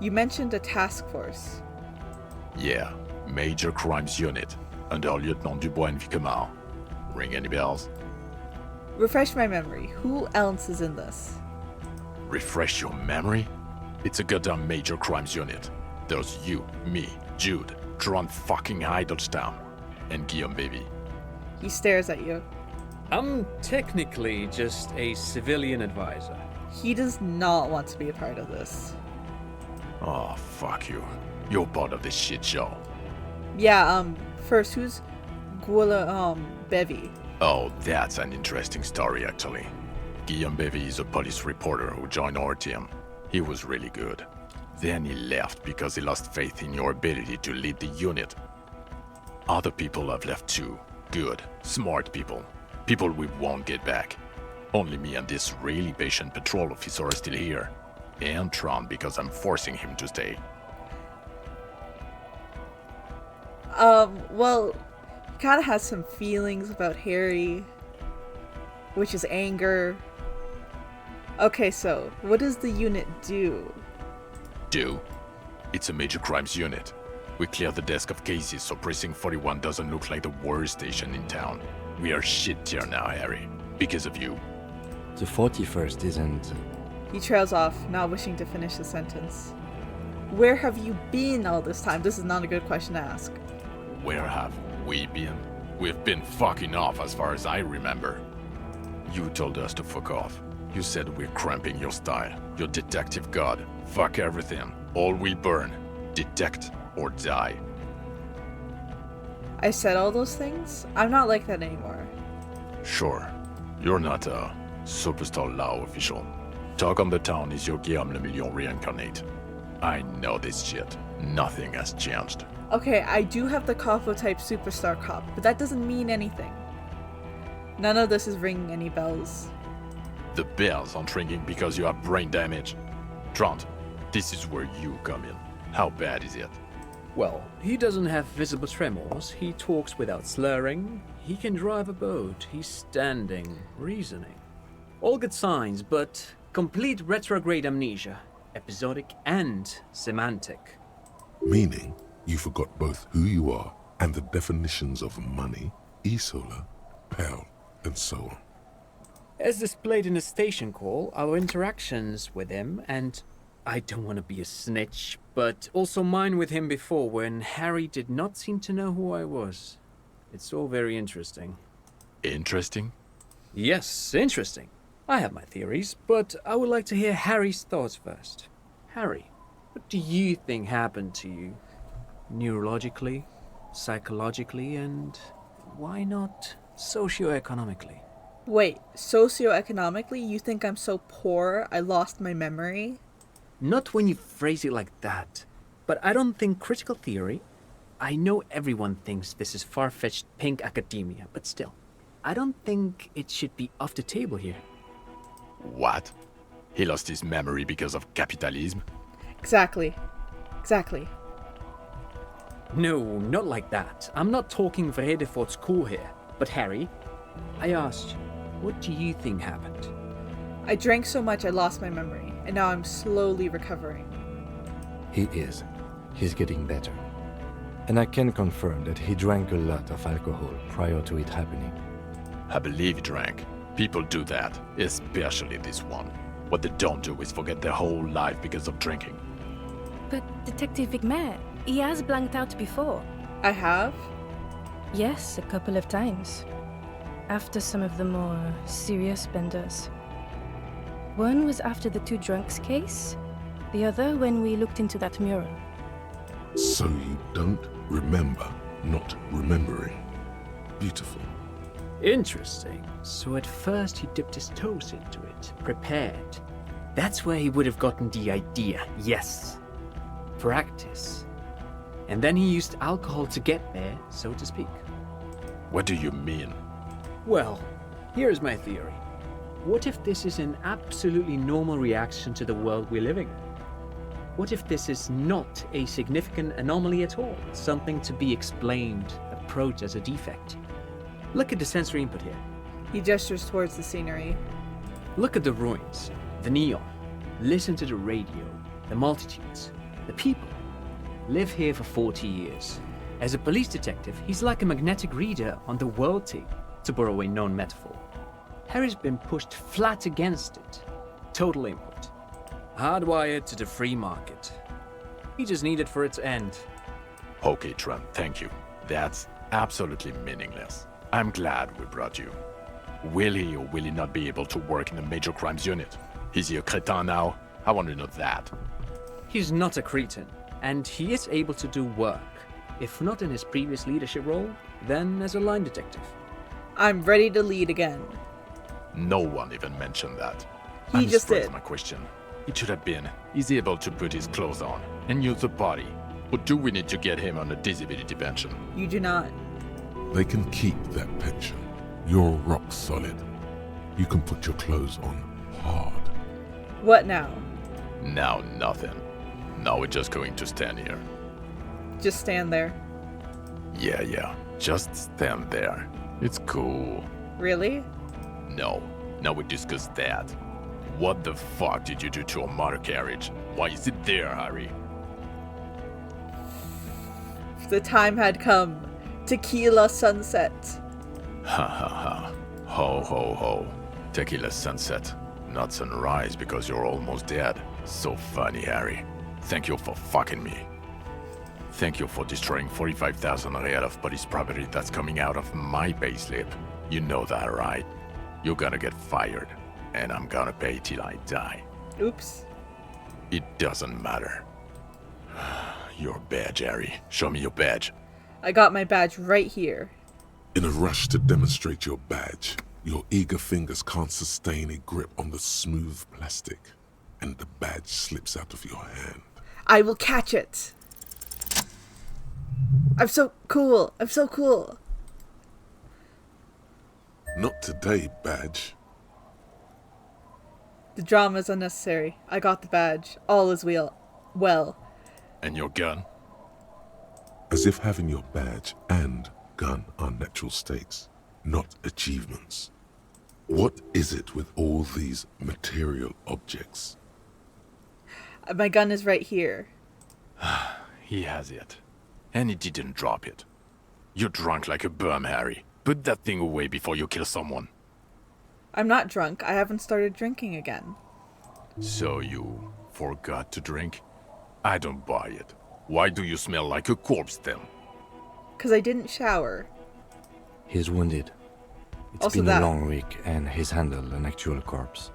You mentioned a task force. Yeah, Major Crimes Unit, under Lieutenant Dubois and Vicomar. Ring any bells? Refresh my memory. Who else is in this? Refresh your memory? It's a goddamn Major Crimes Unit. There's you, me, Jude, Tron fucking Heidelstown, and Guillaume baby. He stares at you. I'm technically just a civilian advisor. He does not want to be a part of this. Oh, fuck you. You're part of this shit show. Yeah, first, who's Guala, Bevy? Oh, that's an interesting story, actually. Guillaume Bevy is a police reporter who joined our team. He was really good. Then he left because he lost faith in your ability to lead the unit. Other people have left too. Good, smart people. People we won't get back. Only me and this really patient patrol officer are still here. And Tron because I'm forcing him to stay. Well, he kind of has some feelings about Harry, which is anger. Okay, so, what does the unit do? Do? It's a major crimes unit. We clear the desk of cases so Precinct 41 doesn't look like the worst station in town. We are shit tier now, Harry. Because of you. The 41st isn't... He trails off, not wishing to finish the sentence. Where have you been all this time? This is not a good question to ask. Where have we been? We've been fucking off as far as I remember. You told us to fuck off. You said we're cramping your style, your detective god. Fuck everything. All we burn. Detect or die. I said all those things? I'm not like that anymore. Sure. You're not a superstar law official. Talk on the town is your Guillaume Le Million reincarnate. I know this shit. Nothing has changed. Okay, I do have the Kafo type superstar cop, but that doesn't mean anything. None of this is ringing any bells. The bells aren't ringing because you have brain damage. Trant, this is where you come in. How bad is it? Well, he doesn't have visible tremors, he talks without slurring, he can drive a boat, he's standing, reasoning. All good signs, but complete retrograde amnesia, episodic and semantic. Meaning, you forgot both who you are and the definitions of money, Isola, Pell, and so on. As displayed in the station call, our interactions with him, and I don't want to be a snitch, but also mine with him before when Harry did not seem to know who I was. It's all very interesting. Interesting? Yes, interesting. I have my theories, but I would like to hear Harry's thoughts first. Harry, what do you think happened to you? Neurologically, psychologically, and why not socioeconomically? Wait, socioeconomically, you think I'm so poor I lost my memory? Not when you phrase it like that. But I don't think critical theory... I know everyone thinks this is far-fetched pink academia, but still, I don't think it should be off the table here. What? He lost his memory because of capitalism? Exactly. No, not like that. I'm not talking Vredefort school here. But Harry, I asked you, what do you think happened? I drank so much I lost my memory, and now I'm slowly recovering. He is. He's getting better. And I can confirm that he drank a lot of alcohol prior to it happening. I believe he drank. People do that, especially this one. What they don't do is forget their whole life because of drinking. But Detective Vigmer, he has blanked out before. I have? Yes, a couple of times. After some of the more serious benders. One was after the two drunks case, the other when we looked into that mural. So you don't remember not remembering. Beautiful. Interesting. So at first he dipped his toes into it, prepared. That's where he would have gotten the idea, yes. Practice. And then he used alcohol to get there, so to speak. What do you mean? Well, here's my theory. What if this is an absolutely normal reaction to the world we're living in? What if this is not a significant anomaly at all? Something to be explained, approached as a defect? Look at the sensory input here. He gestures towards the scenery. Look at the ruins, the neon. Listen to the radio, the multitudes, the people. Live here for 40 years. As a police detective, he's like a magnetic reader on the world tape, to borrow a known metaphor. Harry's been pushed flat against it. Total input. Hardwired to the free market. He just needed for its end. Okay, Trent, thank you. That's absolutely meaningless. I'm glad we brought you. Will he or will he not be able to work in the major crimes unit? Is he a cretin now? I want to know that. He's not a cretin, and he is able to do work. If not in his previous leadership role, then as a line detective. I'm ready to lead again. No one even mentioned that. He just did. My question. It should have been, is he able to put his clothes on and use the body? Or do we need to get him on a disability pension? You do not. They can keep that pension. You're rock solid. You can put your clothes on hard. What now? Now nothing. Now we're just going to stand here. Just stand there. Yeah. Just stand there. It's cool. Really? No. Now we discuss that. What the fuck did you do to a motor carriage? Why is it there, Harry? The time had come. Tequila sunset. Ha ha ha. Ho ho ho. Tequila sunset. Not sunrise because you're almost dead. So funny, Harry. Thank you for fucking me. Thank you for destroying 45,000 real of police property that's coming out of my payslip. You know that, right? You're gonna get fired, and I'm gonna pay till I die. Oops. It doesn't matter. Your badge, Harry. Show me your badge. I got my badge right here. In a rush to demonstrate your badge, your eager fingers can't sustain a grip on the smooth plastic, and the badge slips out of your hand. I will catch it. I'm so cool. I'm so cool. Not today, badge. The drama is unnecessary. I got the badge. All is well. And your gun? As if having your badge and gun are natural states, not achievements. What is it with all these material objects? My gun is right here. He has it. And he didn't drop it. You're drunk like a bum, Harry. Put that thing away before you kill someone. I'm not drunk. I haven't started drinking again. So you forgot to drink? I don't buy it. Why do you smell like a corpse then? 'Cause I didn't shower. He's wounded. It's Also been that. a long week, and he's handled an actual corpse.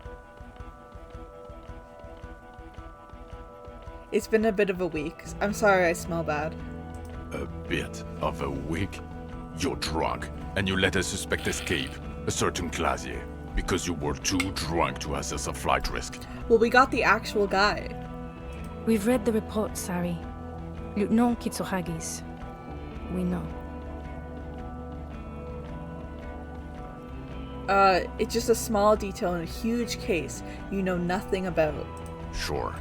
It's been a bit of a week. I'm sorry I smell bad. A bit of a week? You're drunk, and you let a suspect escape, a certain Glacier, because you were too drunk to assess a flight risk. Well, we got the actual guy. We've read the report, Sari. Lieutenant Kitsuragis. We know. It's just a small detail in a huge case you know nothing about. Sure,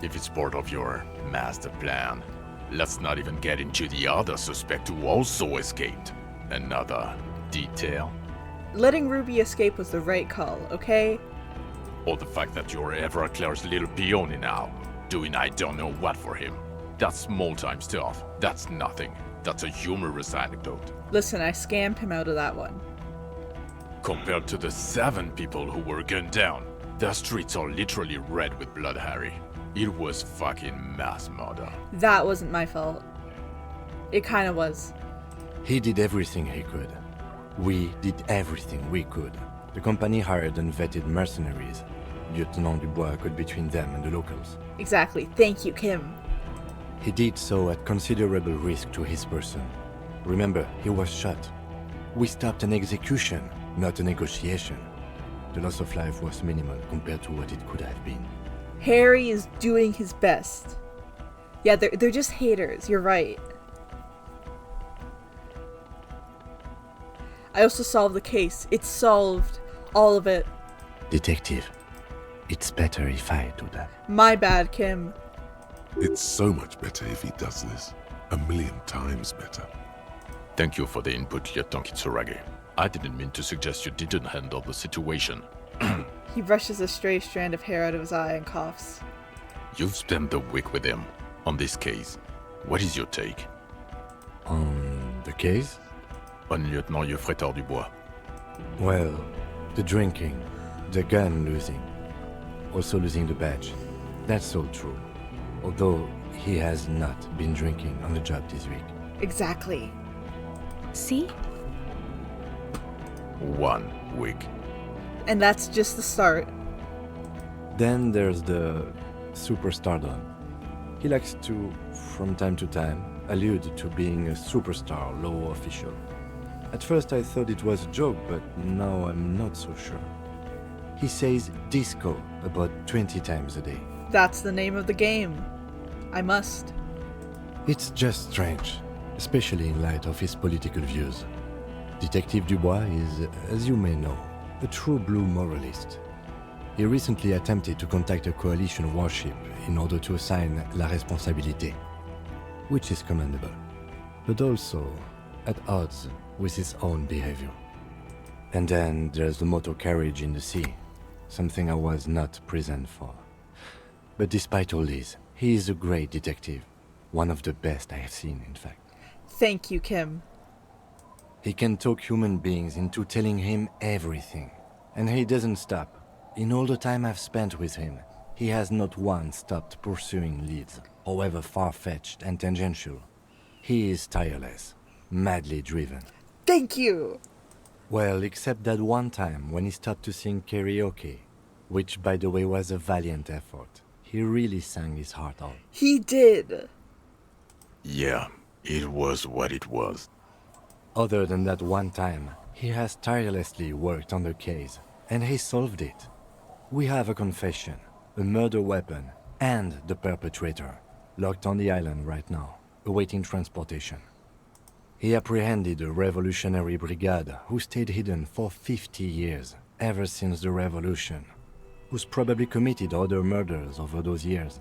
if it's part of your master plan. Let's not even get into the other suspect who also escaped. Another detail? Letting Ruby escape was the right call, okay? Or the fact that you're Everclear's little peony now, doing I don't know what for him. That's small-time stuff. That's nothing. That's a humorous anecdote. Listen, I scammed him out of that one. Compared to the 7 people who were gunned down, The streets are literally red with blood, Harry. It was fucking mass murder. That wasn't my fault. It kind of was. He did everything he could. We did everything we could. The company hired and vetted mercenaries. Lieutenant Dubois got between them and the locals. Exactly. Thank you, Kim. He did so at considerable risk to his person. Remember, he was shot. We stopped an execution, not a negotiation. The loss of life was minimal compared to what it could have been. Harry is doing his best. Yeah, they're just haters. You're right. I also solved the case. It's solved. All of it. Detective, it's better if I do that. My bad, Kim. It's so much better if he does this. 1,000,000 times better. Thank you for the input, Lieutenant Kitsuragi. I didn't mean to suggest you didn't handle the situation. He brushes a stray strand of hair out of his eye and coughs. You've spent the week with him on this case. What is your take? On the case? On Lieutenant Geoffrey Dubois. Well, the drinking, the gun losing, also losing the badge. That's all true. Although he has not been drinking on the job this week. Exactly. See? 1 week. And that's just the start. Then there's the superstardom. He likes to, from time to time, allude to being a superstar law official. At first I thought it was a joke, but now I'm not so sure. He says disco about 20 times a day. That's the name of the game. I must. It's just strange, especially in light of his political views. Detective Dubois is, as you may know, a true blue moralist. He recently attempted to contact a coalition warship in order to assign la responsabilité, which is commendable, but also at odds with his own behavior. And then there's the motor carriage in the sea, something I was not present for. But despite all this, he is a great detective, one of the best I have seen, in fact. Thank you, Kim. He can talk human beings into telling him everything, and he doesn't stop. In all the time I've spent with him, he has not once stopped pursuing leads, however far-fetched and tangential. He is tireless, madly driven. Thank you! Well, except that one time when he stopped to sing karaoke, which by the way was a valiant effort. He really sang his heart out. He did! Yeah, it was what it was. Other than that one time, he has tirelessly worked on the case, and he solved it. We have a confession, a murder weapon, and the perpetrator, locked on the island right now, awaiting transportation. He apprehended a revolutionary brigade who stayed hidden for 50 years, ever since the revolution, who's probably committed other murders over those years.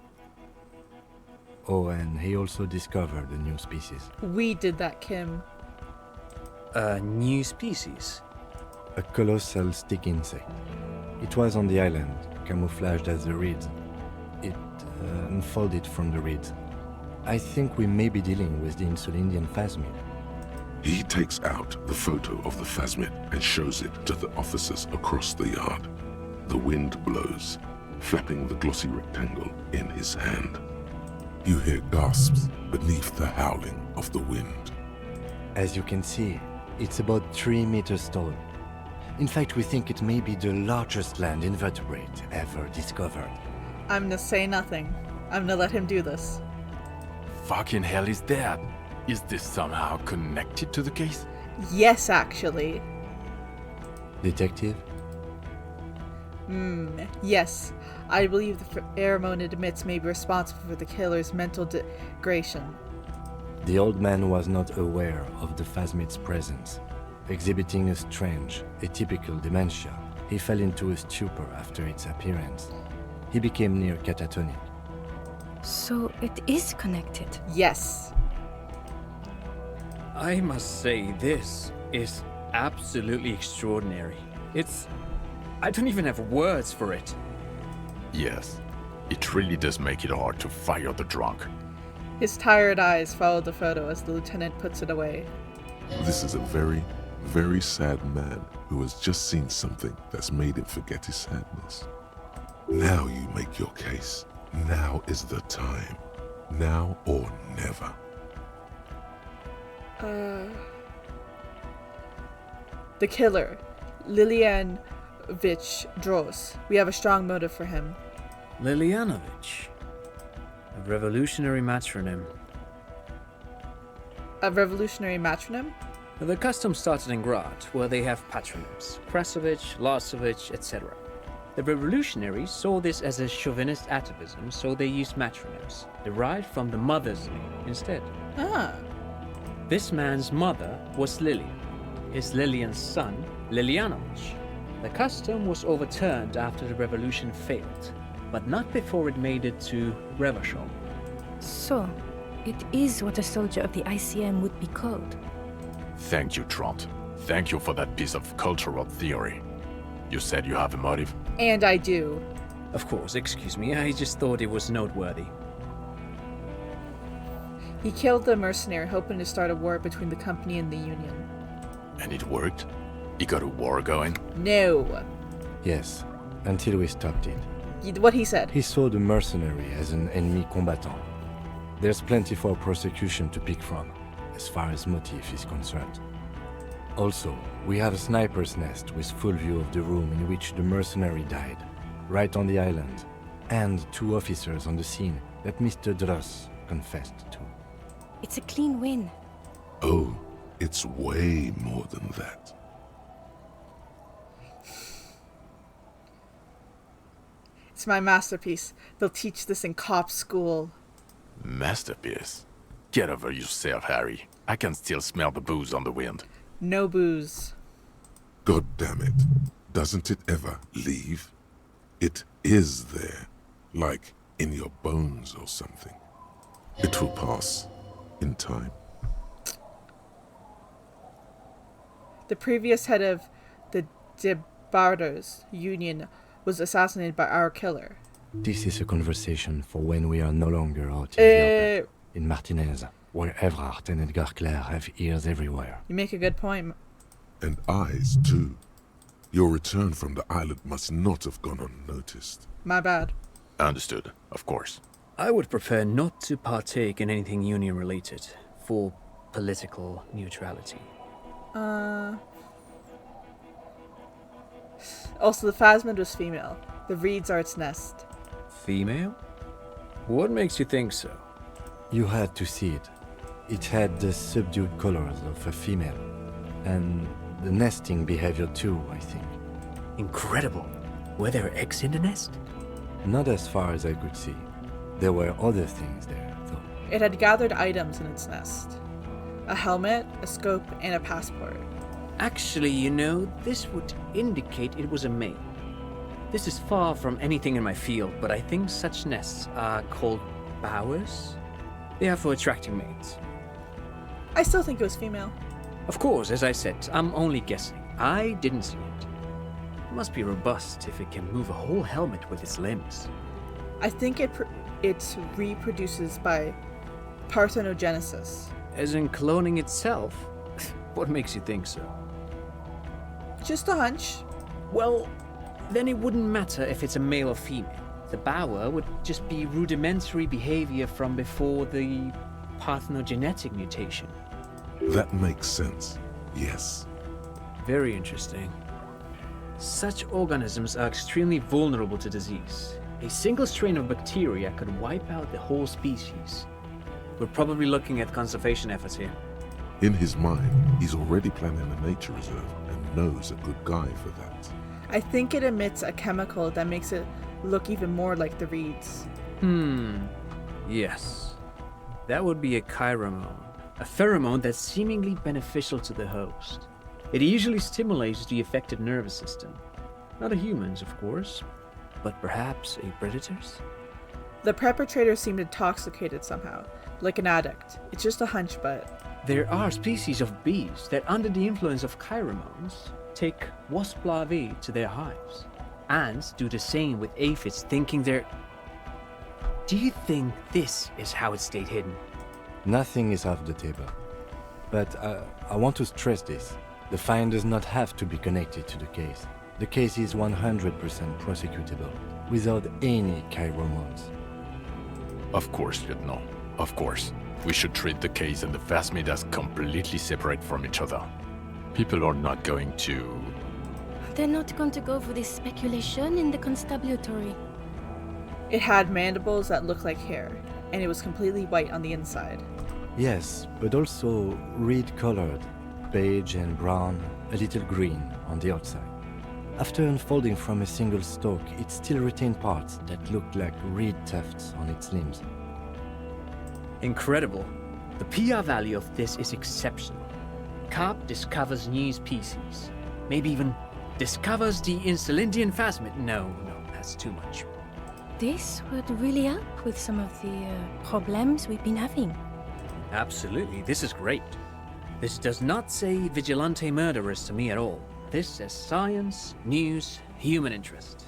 Oh, and he also discovered a new species. We did that, Kim. A new species? A colossal stick insect. It was on the island, camouflaged as the reeds. It unfolded from the reeds. I think we may be dealing with the Insulindian phasmid. He takes out the photo of the phasmid and shows it to the officers across the yard. The wind blows, flapping the glossy rectangle in his hand. You hear gasps beneath the howling of the wind. As you can see, it's about 3 meters tall. In fact, we think it may be the largest land invertebrate ever discovered. I'm gonna say nothing. I'm gonna let him do this. Fucking hell is that? Is this somehow connected to the case? Yes, actually. Detective? Yes. I believe the pheromone it emits may be responsible for the killer's mental degradation. The old man was not aware of the phasmid's presence. Exhibiting a strange, atypical dementia, he fell into a stupor after its appearance. He became near catatonic. So it is connected. Yes. I must say, this is absolutely extraordinary. I don't even have words for it. Yes, it really does make it hard to fire the drunk. His tired eyes follow the photo as the lieutenant puts it away. This is a very, very sad man who has just seen something that's made him forget his sadness. Now you make your case. Now is the time. Now or never. The killer, Lilianovich Dros. We have a strong motive for him. Lilianovich. A revolutionary matronym. A revolutionary matronym? The custom started in Grad, where they have patronyms. Krasovich, Lasovich, etc. The revolutionaries saw this as a chauvinist atavism, so they used matronyms, derived from the mother's name instead. Ah. This man's mother was Lilian. His Lilian's son, Lilianovich. The custom was overturned after the revolution failed, but not before it made it to Revachol. So, it is what a soldier of the ICM would be called. Thank you, Trant. Thank you for that piece of cultural theory. You said you have a motive? And I do. Of course, excuse me, I just thought it was noteworthy. He killed the mercenary, hoping to start a war between the company and the Union. And it worked? He got a war going? No. Yes, until we stopped it. What he said. He saw the mercenary as an ennemi combattant. There's plenty for prosecution to pick from, as far as motive is concerned. Also, we have a sniper's nest with full view of the room in which the mercenary died, right on the island, and 2 officers on the scene that Mr. Dross confessed to. It's a clean win. Oh, it's way more than that. It's my masterpiece. They'll teach this in cop school. Masterpiece? Get over yourself, Harry. I can still smell the booze on the wind. No booze. God damn it. Doesn't it ever leave? It is there. Like in your bones or something. It will pass. In time. The previous head of the Debarders Union was assassinated by our killer. This is a conversation for when we are no longer out in the open. In Martinez, where Evrard and Edgar Clare have ears everywhere. You make a good point. And eyes, too. Your return from the island must not have gone unnoticed. My bad. Understood, of course. I would prefer not to partake in anything Union-related, for political neutrality. Also, the Phasmid was female. The reeds are its nest. Female? What makes you think so? You had to see it. It had the subdued colors of a female, and the nesting behavior too, I think. Incredible. Were there eggs in the nest? Not as far as I could see. There were other things there, though. It had gathered items in its nest. A helmet, a scope, and a passport. Actually, you know, this would indicate it was a male. This is far from anything in my field, but I think such nests are called bowers. They are for attracting mates. I still think it was female. Of course, as I said, I'm only guessing. I didn't see it. It must be robust if it can move a whole helmet with its limbs. I think it reproduces by parthenogenesis. As in cloning itself? What makes you think so? Just a hunch. Well, then it wouldn't matter if it's a male or female. The bower would just be rudimentary behavior from before the parthenogenetic mutation. That makes sense. Yes. Very interesting. Such organisms are extremely vulnerable to disease. A single strain of bacteria could wipe out the whole species. We're probably looking at conservation efforts here. In his mind, he's already planning a nature reserve and knows a good guy for that. I think it emits a chemical that makes it look even more like the reeds. Yes. That would be a chiromone. A pheromone that's seemingly beneficial to the host. It usually stimulates the affected nervous system. Not a human's, of course, but perhaps a predator's? The perpetrator seemed intoxicated somehow, like an addict. It's just a hunch, but... There are species of bees that, under the influence of chiromones, take wasp larvae to their hives. Ants do the same with aphids, thinking they're... Do you think this is how it stayed hidden? Nothing is off the table. But I want to stress this. The find does not have to be connected to the case. The case is 100% prosecutable. without any chiromons. Of course, Lieutenant. Of course. We should treat the case and the phasmid as completely separate from each other. People are not going to... They're not going to go for this speculation in the constabulary. It had mandibles that looked like hair, and it was completely white on the inside. Yes, but also red-colored, beige and brown, a little green on the outside. After unfolding from a single stalk, it still retained parts that looked like reed tufts on its limbs. Incredible. The PR value of this is exceptional. Carp discovers new species. Maybe even discovers the Insulindian phasmid. No, that's too much. This would really help with some of the problems we've been having. Absolutely, this is great. This does not say vigilante murderers to me at all. This says science, news, human interest.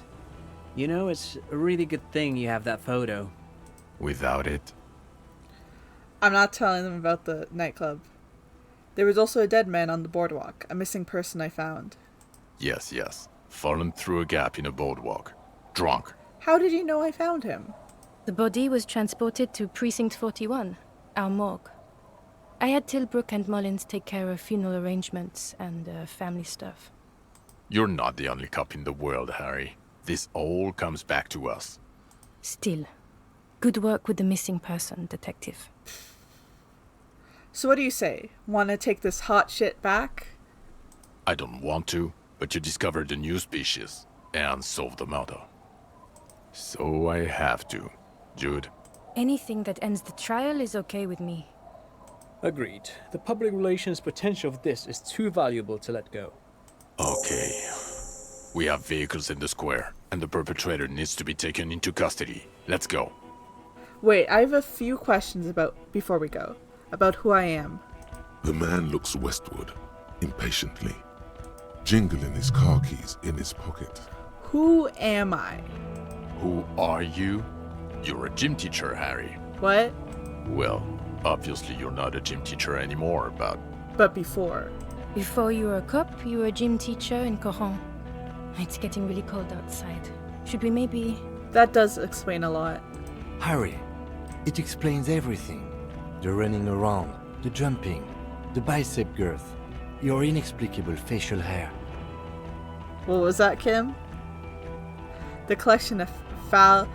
You know, it's a really good thing you have that photo. Without it, I'm not telling them about the nightclub. There was also a dead man on the boardwalk, a missing person I found. yes. Fallen through a gap in a boardwalk. Drunk. How did you know I found him? The body was transported to Precinct 41, our morgue. I had Tilbrook and Mullins take care of funeral arrangements and family stuff. You're not the only cop in the world, Harry. This all comes back to us. Still, good work with the missing person, Detective. So what do you say? Want to take this hot shit back? I don't want to, but you discovered a new species and solved the murder. So I have to. Jude? Anything that ends the trial is okay with me. Agreed. The public relations potential of this is too valuable to let go. Okay. We have vehicles in the square, and the perpetrator needs to be taken into custody. Let's go. Wait, I have a few questions before we go. About who I am. The man looks westward, impatiently, jingling his car keys in his pocket. Who am I? Who are you? You're a gym teacher, Harry. What? Well, obviously you're not a gym teacher anymore, but... But before. Before you were a cop, you were a gym teacher in Coron. It's getting really cold outside. Should we maybe... That does explain a lot. Harry, it explains everything. The running around, the jumping, the bicep girth, your inexplicable facial hair. What was that, Kim? The collection of foul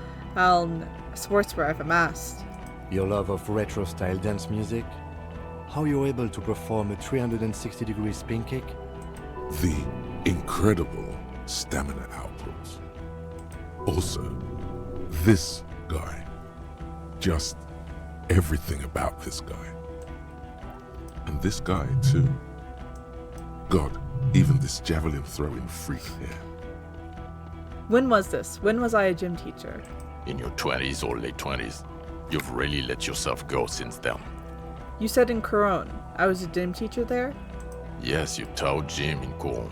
sportswear I've amassed. Your love of retro-style dance music. How you're able to perform a 360-degree spin kick. The incredible stamina output. Also, this guy. Just everything about this guy. And this guy, too. God, even this javelin throwing freak here. When was this? When was I a gym teacher? In your 20s or late 20s. You've really let yourself go since then. You said in Coron. I was a gym teacher there? Yes, you taught gym in Coron.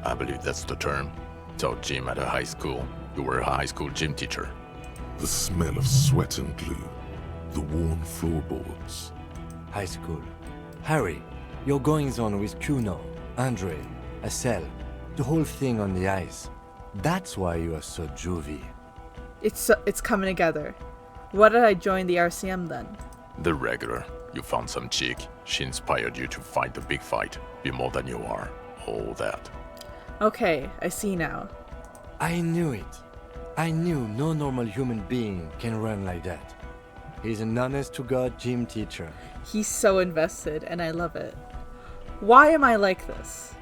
I believe that's the term. Taught gym at a high school. You were a high school gym teacher. The smell of sweat and glue. The worn floorboards. High school. Harry, your goings-on with Kuno, Andre, Acel, the whole thing on the ice. That's why you are so juvie. It's coming together. Why did I join the RCM then? The regular. You found some chick. She inspired you to fight the big fight. Be more than you are. All that. Okay, I see now. I knew it. I knew no normal human being can run like that. He's an honest-to-God gym teacher. He's so invested, and I love it. Why am I like this?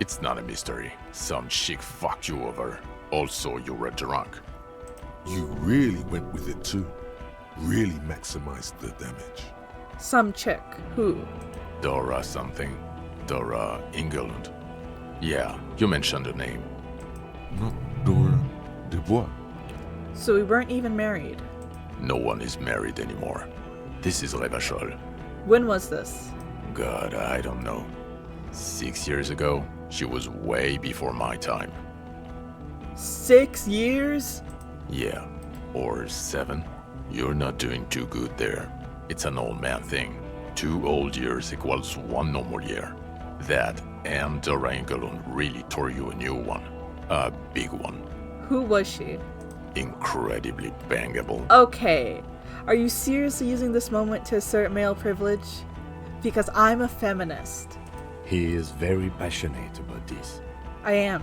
It's not a mystery. Some chick fucked you over. Also, you were drunk. You really went with it too. Really maximized the damage. Some chick. Who? Dora something. Dora England. Yeah, you mentioned her name. Not Dora Dubois. So we weren't even married. No one is married anymore. This is Revachol. When was this? God, I don't know. 6 years ago? She was way before my time. 6 years? Yeah, or 7. You're not doing too good there. It's an old man thing. 2 old years equals 1 normal year. That and Dora Engelund really tore you a new one. A big one. Who was she? incredibly bangable. Okay. Are you seriously using this moment to assert male privilege? Because I'm a feminist. He is very passionate about this. I am.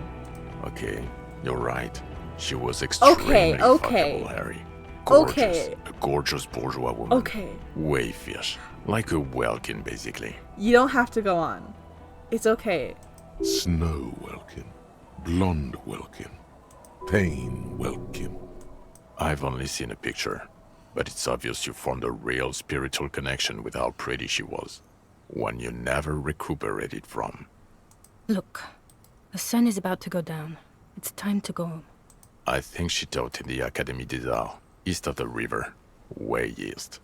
Okay, you're right. She was extremely fuckable, Harry. Gorgeous. Okay. A gorgeous bourgeois woman. Okay. Way fish. Like a Welkin, basically. You don't have to go on. It's okay. Snow Welkin, Blonde Welkin, Pain Welkin. I've only seen a picture, but it's obvious you formed a real spiritual connection with how pretty she was. One you never recuperated from. Look, the sun is about to go down. It's time to go home. I think she taught in the Académie des Arts, east of the river. Way east.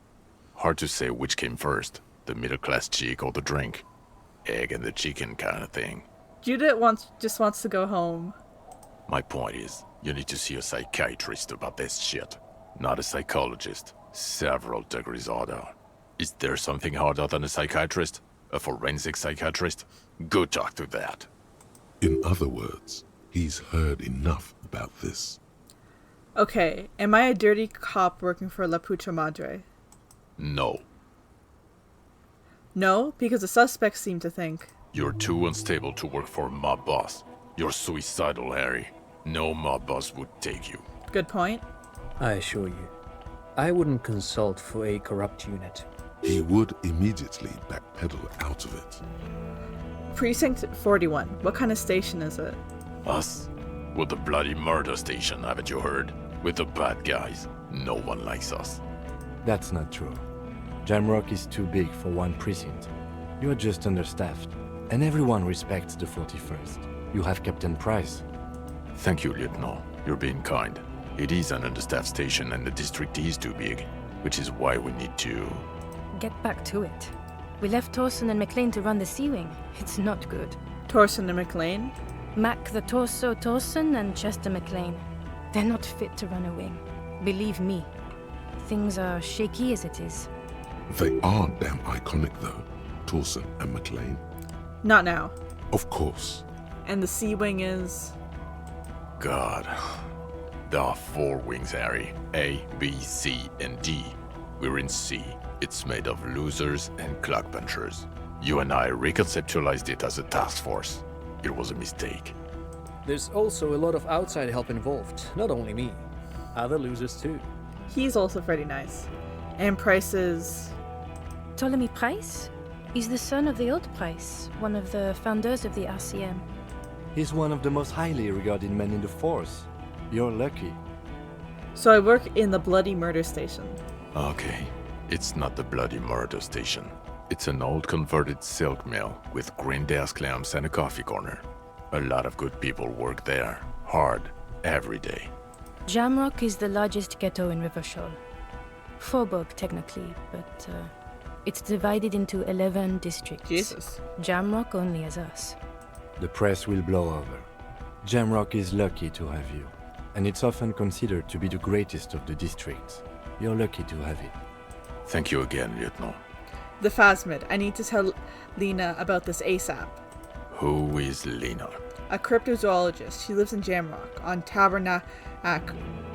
Hard to say which came first, the middle-class chick or the drink. Egg and the chicken kind of thing. Judith just wants to go home. My point is, you need to see a psychiatrist about this shit. Not a psychologist. Several degrees harder. Is there something harder than a psychiatrist? A forensic psychiatrist? Go talk to that. In other words, he's heard enough about this. Okay, am I a dirty cop working for La Puta Madre? No. No, because the suspects seem to think. You're too unstable to work for a mob boss. You're suicidal, Harry. No mob boss would take you. Good point. I assure you, I wouldn't consult for a corrupt unit. He would immediately backpedal out of it. Precinct 41. What kind of station is it? Us? We're the bloody murder station, haven't you heard? With the bad guys. No one likes us. That's not true. Jamrock is too big for one precinct. You are just understaffed, and everyone respects the 41st. You have Captain Price. Thank you, Lieutenant. You're being kind. It is an understaffed station and the district is too big, which is why we need to... Get back to it. We left Torson and McLean to run the Sea Wing. It's not good. Torson and McLean? Mac the Torso Torson and Chester McLean. They're not fit to run a wing. Believe me. Things are shaky as it is. They are damn iconic though, Torson and McLean. Not now. Of course. And the Sea Wing is... God. There are 4 wings, Harry. A, B, C, and D. We're in C. It's made of losers and clock punchers. You and I reconceptualized it as a task force. It was a mistake. There's also a lot of outside help involved, not only me. Other losers too. He's also pretty nice. And Price is... Ptolemy Price? He's the son of the old Price, one of the founders of the RCM. He's one of the most highly regarded men in the force. You're lucky. So I work in the Bloody Murder Station. Okay. It's not the bloody murder station. It's an old converted silk mill with green desk lamps and a coffee corner. A lot of good people work there. Hard. Every day. Jamrock is the largest ghetto in Rivershaw. Faubourg, technically, but it's divided into 11 districts. Jesus. Jamrock only has us. The press will blow over. Jamrock is lucky to have you, and it's often considered to be the greatest of the districts. You're lucky to have it. Thank you again, Lieutenant. The Phasmid. I need to tell Lena about this ASAP. Who is Lena? A cryptozoologist. She lives in Jamrock, on Tabernacle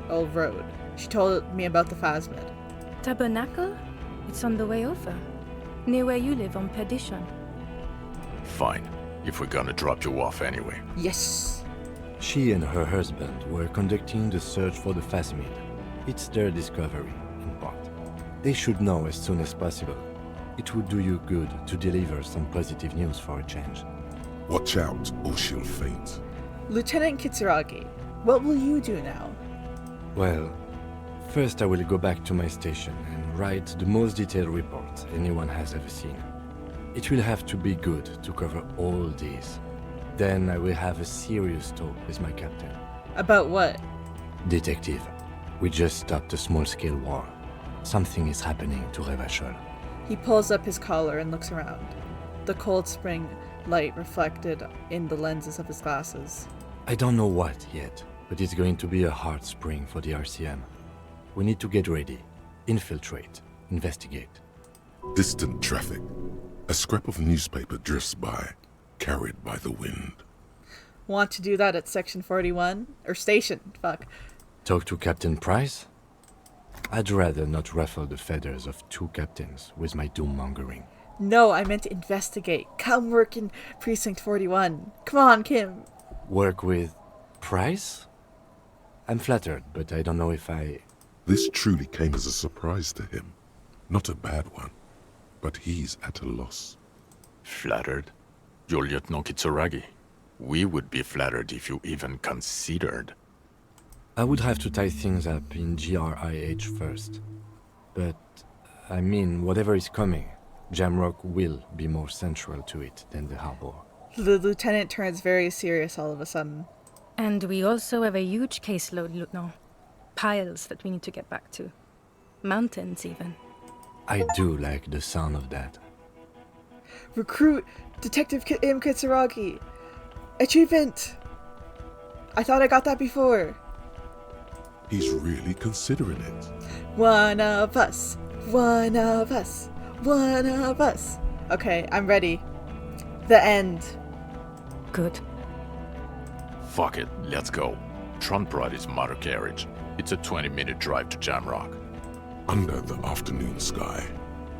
Road. She told me about the Phasmid. Tabernacle? It's on the way over. Near where you live on Perdition. Fine. If we're gonna drop you off anyway. Yes. She and her husband were conducting the search for the Phasmid. It's their discovery, in part. They should know as soon as possible. It would do you good to deliver some positive news for a change. Watch out, or she'll faint. Lieutenant Kitsuragi, what will you do now? Well, first I will go back to my station and write the most detailed report anyone has ever seen. It will have to be good to cover all these. Then I will have a serious talk with my captain. About what? Detective, we just stopped a small-scale war. Something is happening to Revachol. He pulls up his collar and looks around. The cold spring light reflected in the lenses of his glasses. I don't know what yet, but it's going to be a hard spring for the RCM. We need to get ready, infiltrate, investigate. Distant traffic. A scrap of newspaper drifts by, carried by the wind. Want to do that at Section 41? Or Station, fuck. Talk to Captain Price? I'd rather not ruffle the feathers of two captains with my doom-mongering. No, I meant to investigate. Come work in Precinct 41. Come on, Kim. Work with Price? I'm flattered, but I don't know if I... This truly came as a surprise to him. Not a bad one, but he's at a loss. Flattered? You're Lieutenant Kitsuragi. We would be flattered if you even considered. I would have to tie things up in GRIH first. But, I mean, whatever is coming, Jamrock will be more central to it than the harbor. The lieutenant turns very serious all of a sudden. And we also have a huge caseload, Lieutenant. Piles that we need to get back to. Mountains, even. I do like the sound of that. Recruit Detective M. Kitsuragi. Achievement! I thought I got that before. He's really considering it. One of us. One of us. One of us. Okay, I'm ready. The end. Good. Fuck it, let's go. Tron brought his motor carriage. It's a 20-minute drive to Jamrock. Under the afternoon sky,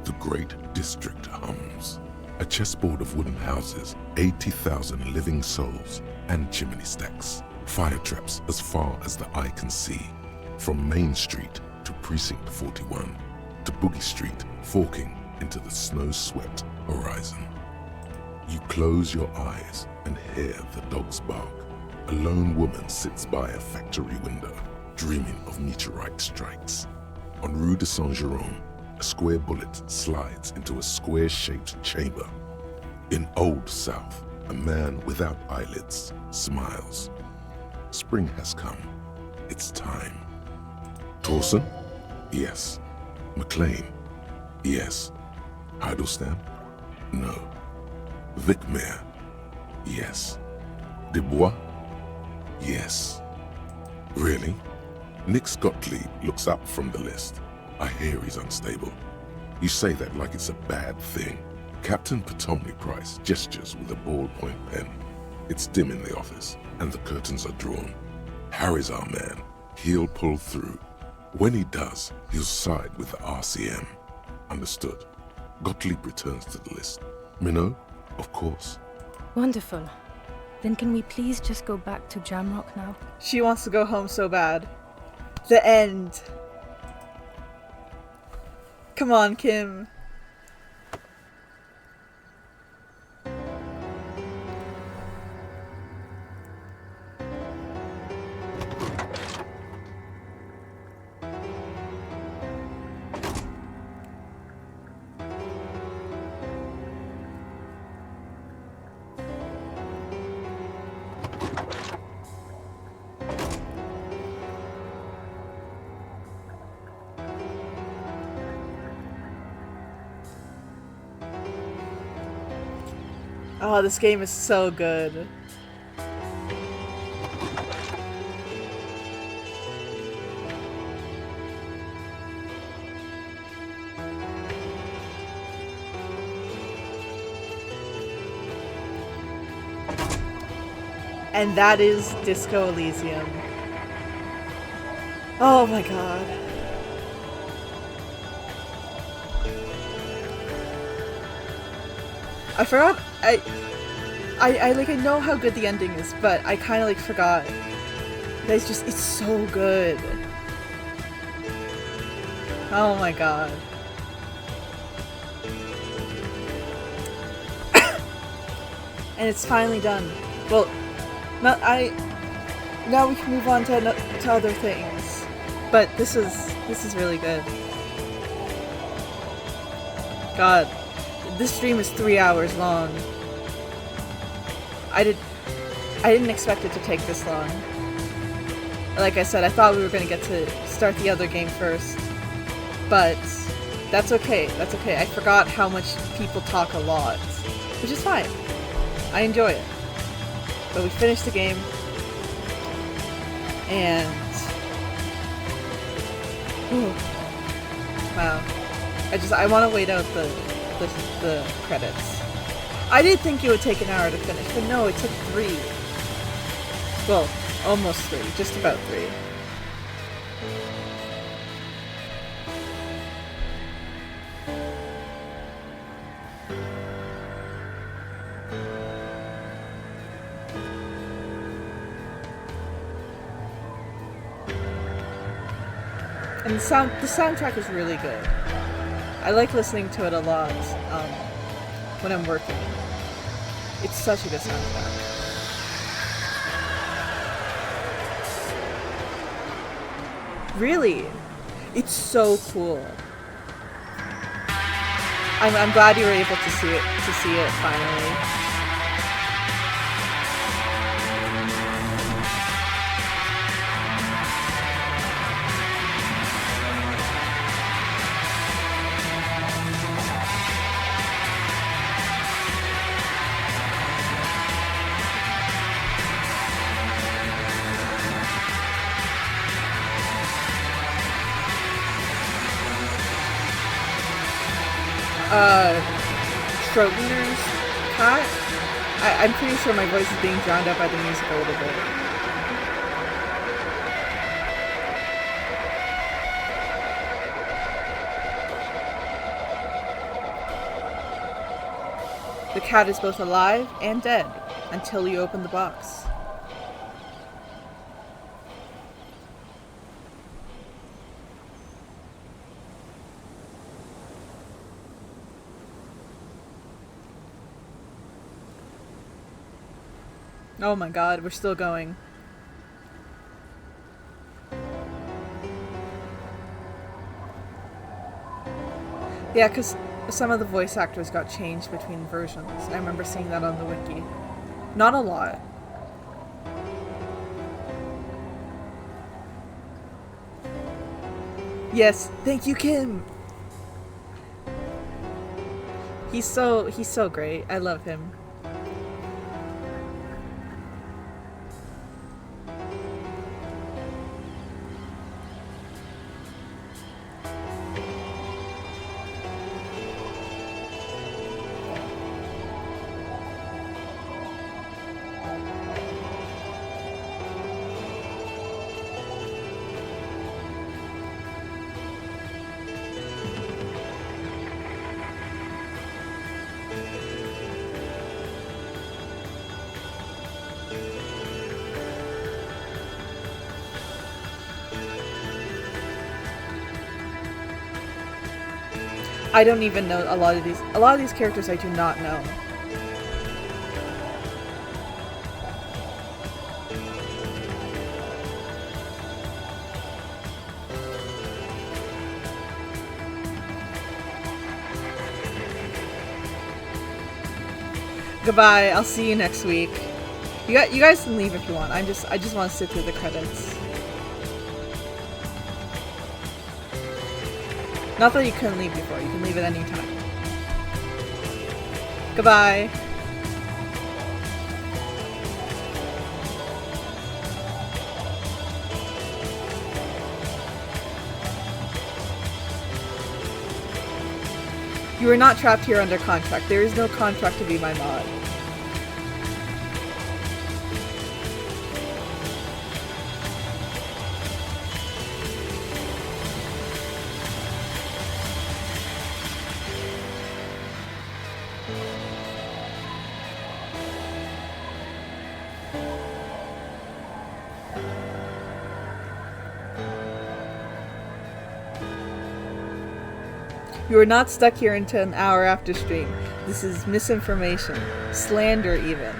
the great district hums. A chessboard of wooden houses, 80,000 living souls, and chimney stacks. Fire traps as far as the eye can see. From Main Street to Precinct 41, to Boogie Street, forking into the snow-swept horizon. You close your eyes and hear the dogs bark. A lone woman sits by a factory window, dreaming of meteorite strikes. On Rue de Saint-Jérôme, a square bullet slides into a square-shaped chamber. In Old South, a man without eyelids smiles. Spring has come. It's time. Torsen? Yes. McLean? Yes. Heidelstein? No. Vicmere? Yes. Dubois? Yes. Really? Nick Gottlieb looks up from the list. I hear he's unstable. You say that like it's a bad thing. Captain Potomny Price gestures with a ballpoint pen. It's dim in the office, and the curtains are drawn. Harry's our man. He'll pull through. When he does, he'll side with the RCM. Understood. Gottlieb returns to the list. Minot? Of course. Wonderful. Then can we please just go back to Jamrock now? She wants to go home so bad. The end. Come on, Kim. Oh, this game is so good. And that is Disco Elysium. Oh my god. I forgot, I know how good the ending is, but I kind of like forgot. It's so good. Oh my god. And it's finally done. Well, now we can move on to other things. But this is really good. God. This stream is 3 hours long. I didn't expect it to take this long. Like I said, I thought we were going to get to start the other game first. But that's okay. That's okay. I forgot how much people talk a lot. Which is fine. I enjoy it. But we finished the game. And... Whew. Wow. I want to wait out the credits. I did think it would take an hour to finish, but no, it took 3. Well, almost 3, just about 3. And the soundtrack is really good. I like listening to it a lot when I'm working. It's such a good soundtrack. Really? It's so cool. I'm glad you were able to see it finally. Schrodinger's cat? I'm pretty sure my voice is being drowned out by the music a little bit. The cat is both alive and dead until you open the box. Oh my god, we're still going. Yeah, because some of the voice actors got changed between versions. I remember seeing that on the wiki. Not a lot. Yes, thank you, Kim! He's so great. I love him. I don't even know a lot of these characters I do not know. Goodbye. I'll see you next week. You guys can leave if you want. I just want to sit through the credits. Not that you couldn't leave before. You can leave at any time. Goodbye. You are not trapped here under contract. There is no contract to be my mod. You are not stuck here until an hour after stream. This is misinformation. Slander, even.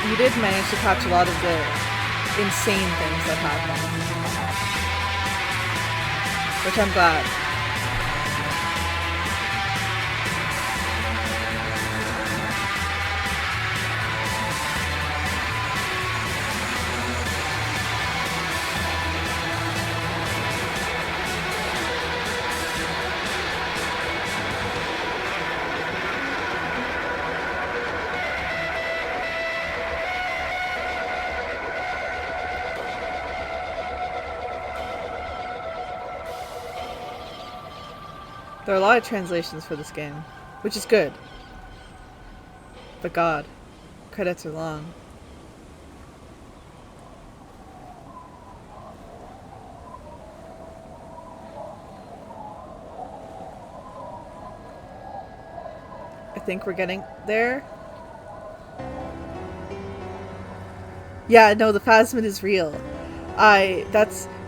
You did manage to catch a lot of the insane things that happen, which I'm glad. There are a lot of translations for this game, which is good. But God, credits are long. I think we're getting there. Yeah, no, the phasmid is real.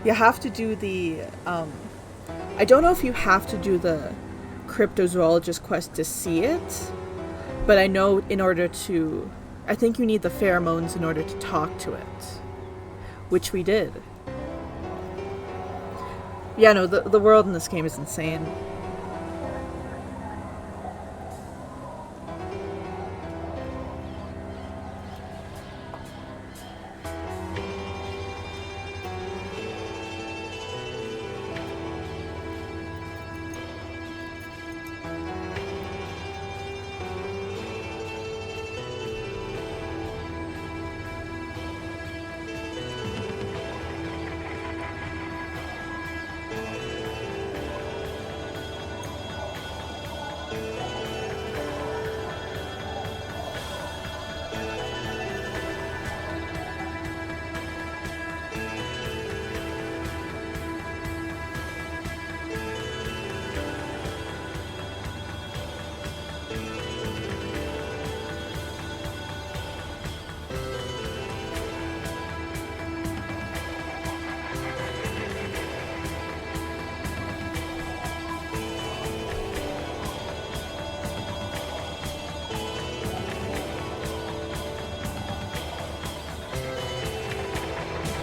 You have to do the, I don't know if you have to do the cryptozoologist quest to see it, but I know I think you need the pheromones in order to talk to it, which we did. Yeah, no, the world in this game is insane.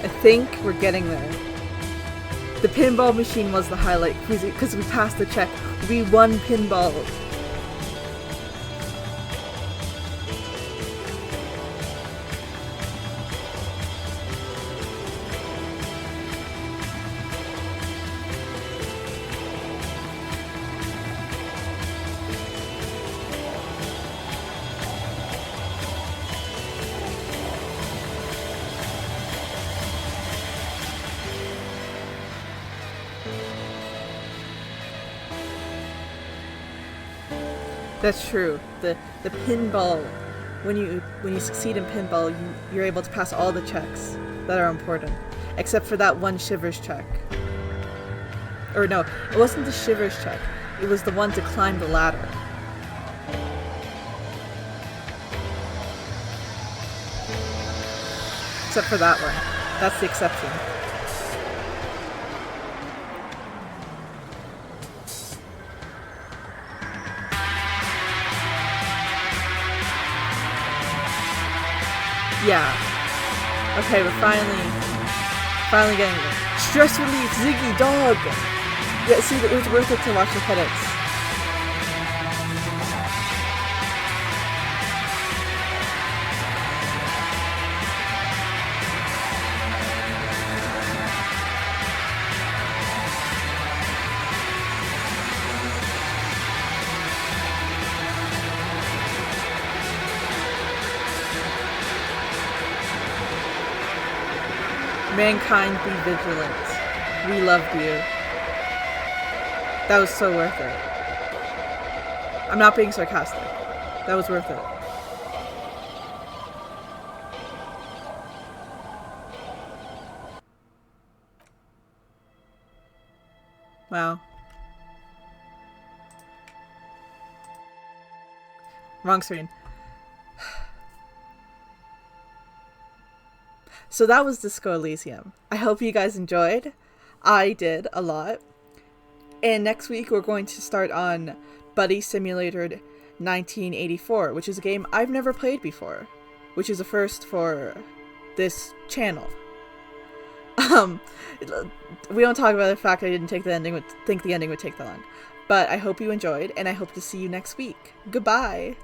I think we're getting there. The pinball machine was the highlight because we passed the check. We won pinball. That's true. The pinball, when you succeed in pinball, you're able to pass all the checks that are important, except for that one shivers check. Or no, it wasn't the shivers check. It was the one to climb the ladder. Except for that one. That's the exception. Yeah. Okay, we're finally getting there. Stress relief, Ziggy, dog! Yeah, see, it was worth it to watch the credits. Mankind, be vigilant. We loved you. That was so worth it. I'm not being sarcastic. That was worth it. Wow. Wrong screen. So that was Disco Elysium. I hope you guys enjoyed. I did a lot. And next week we're going to start on Buddy Simulator 1984, which is a game I've never played before, which is a first for this channel. We don't talk about the fact I didn't think the ending would take that long. But I hope you enjoyed, and I hope to see you next week. Goodbye!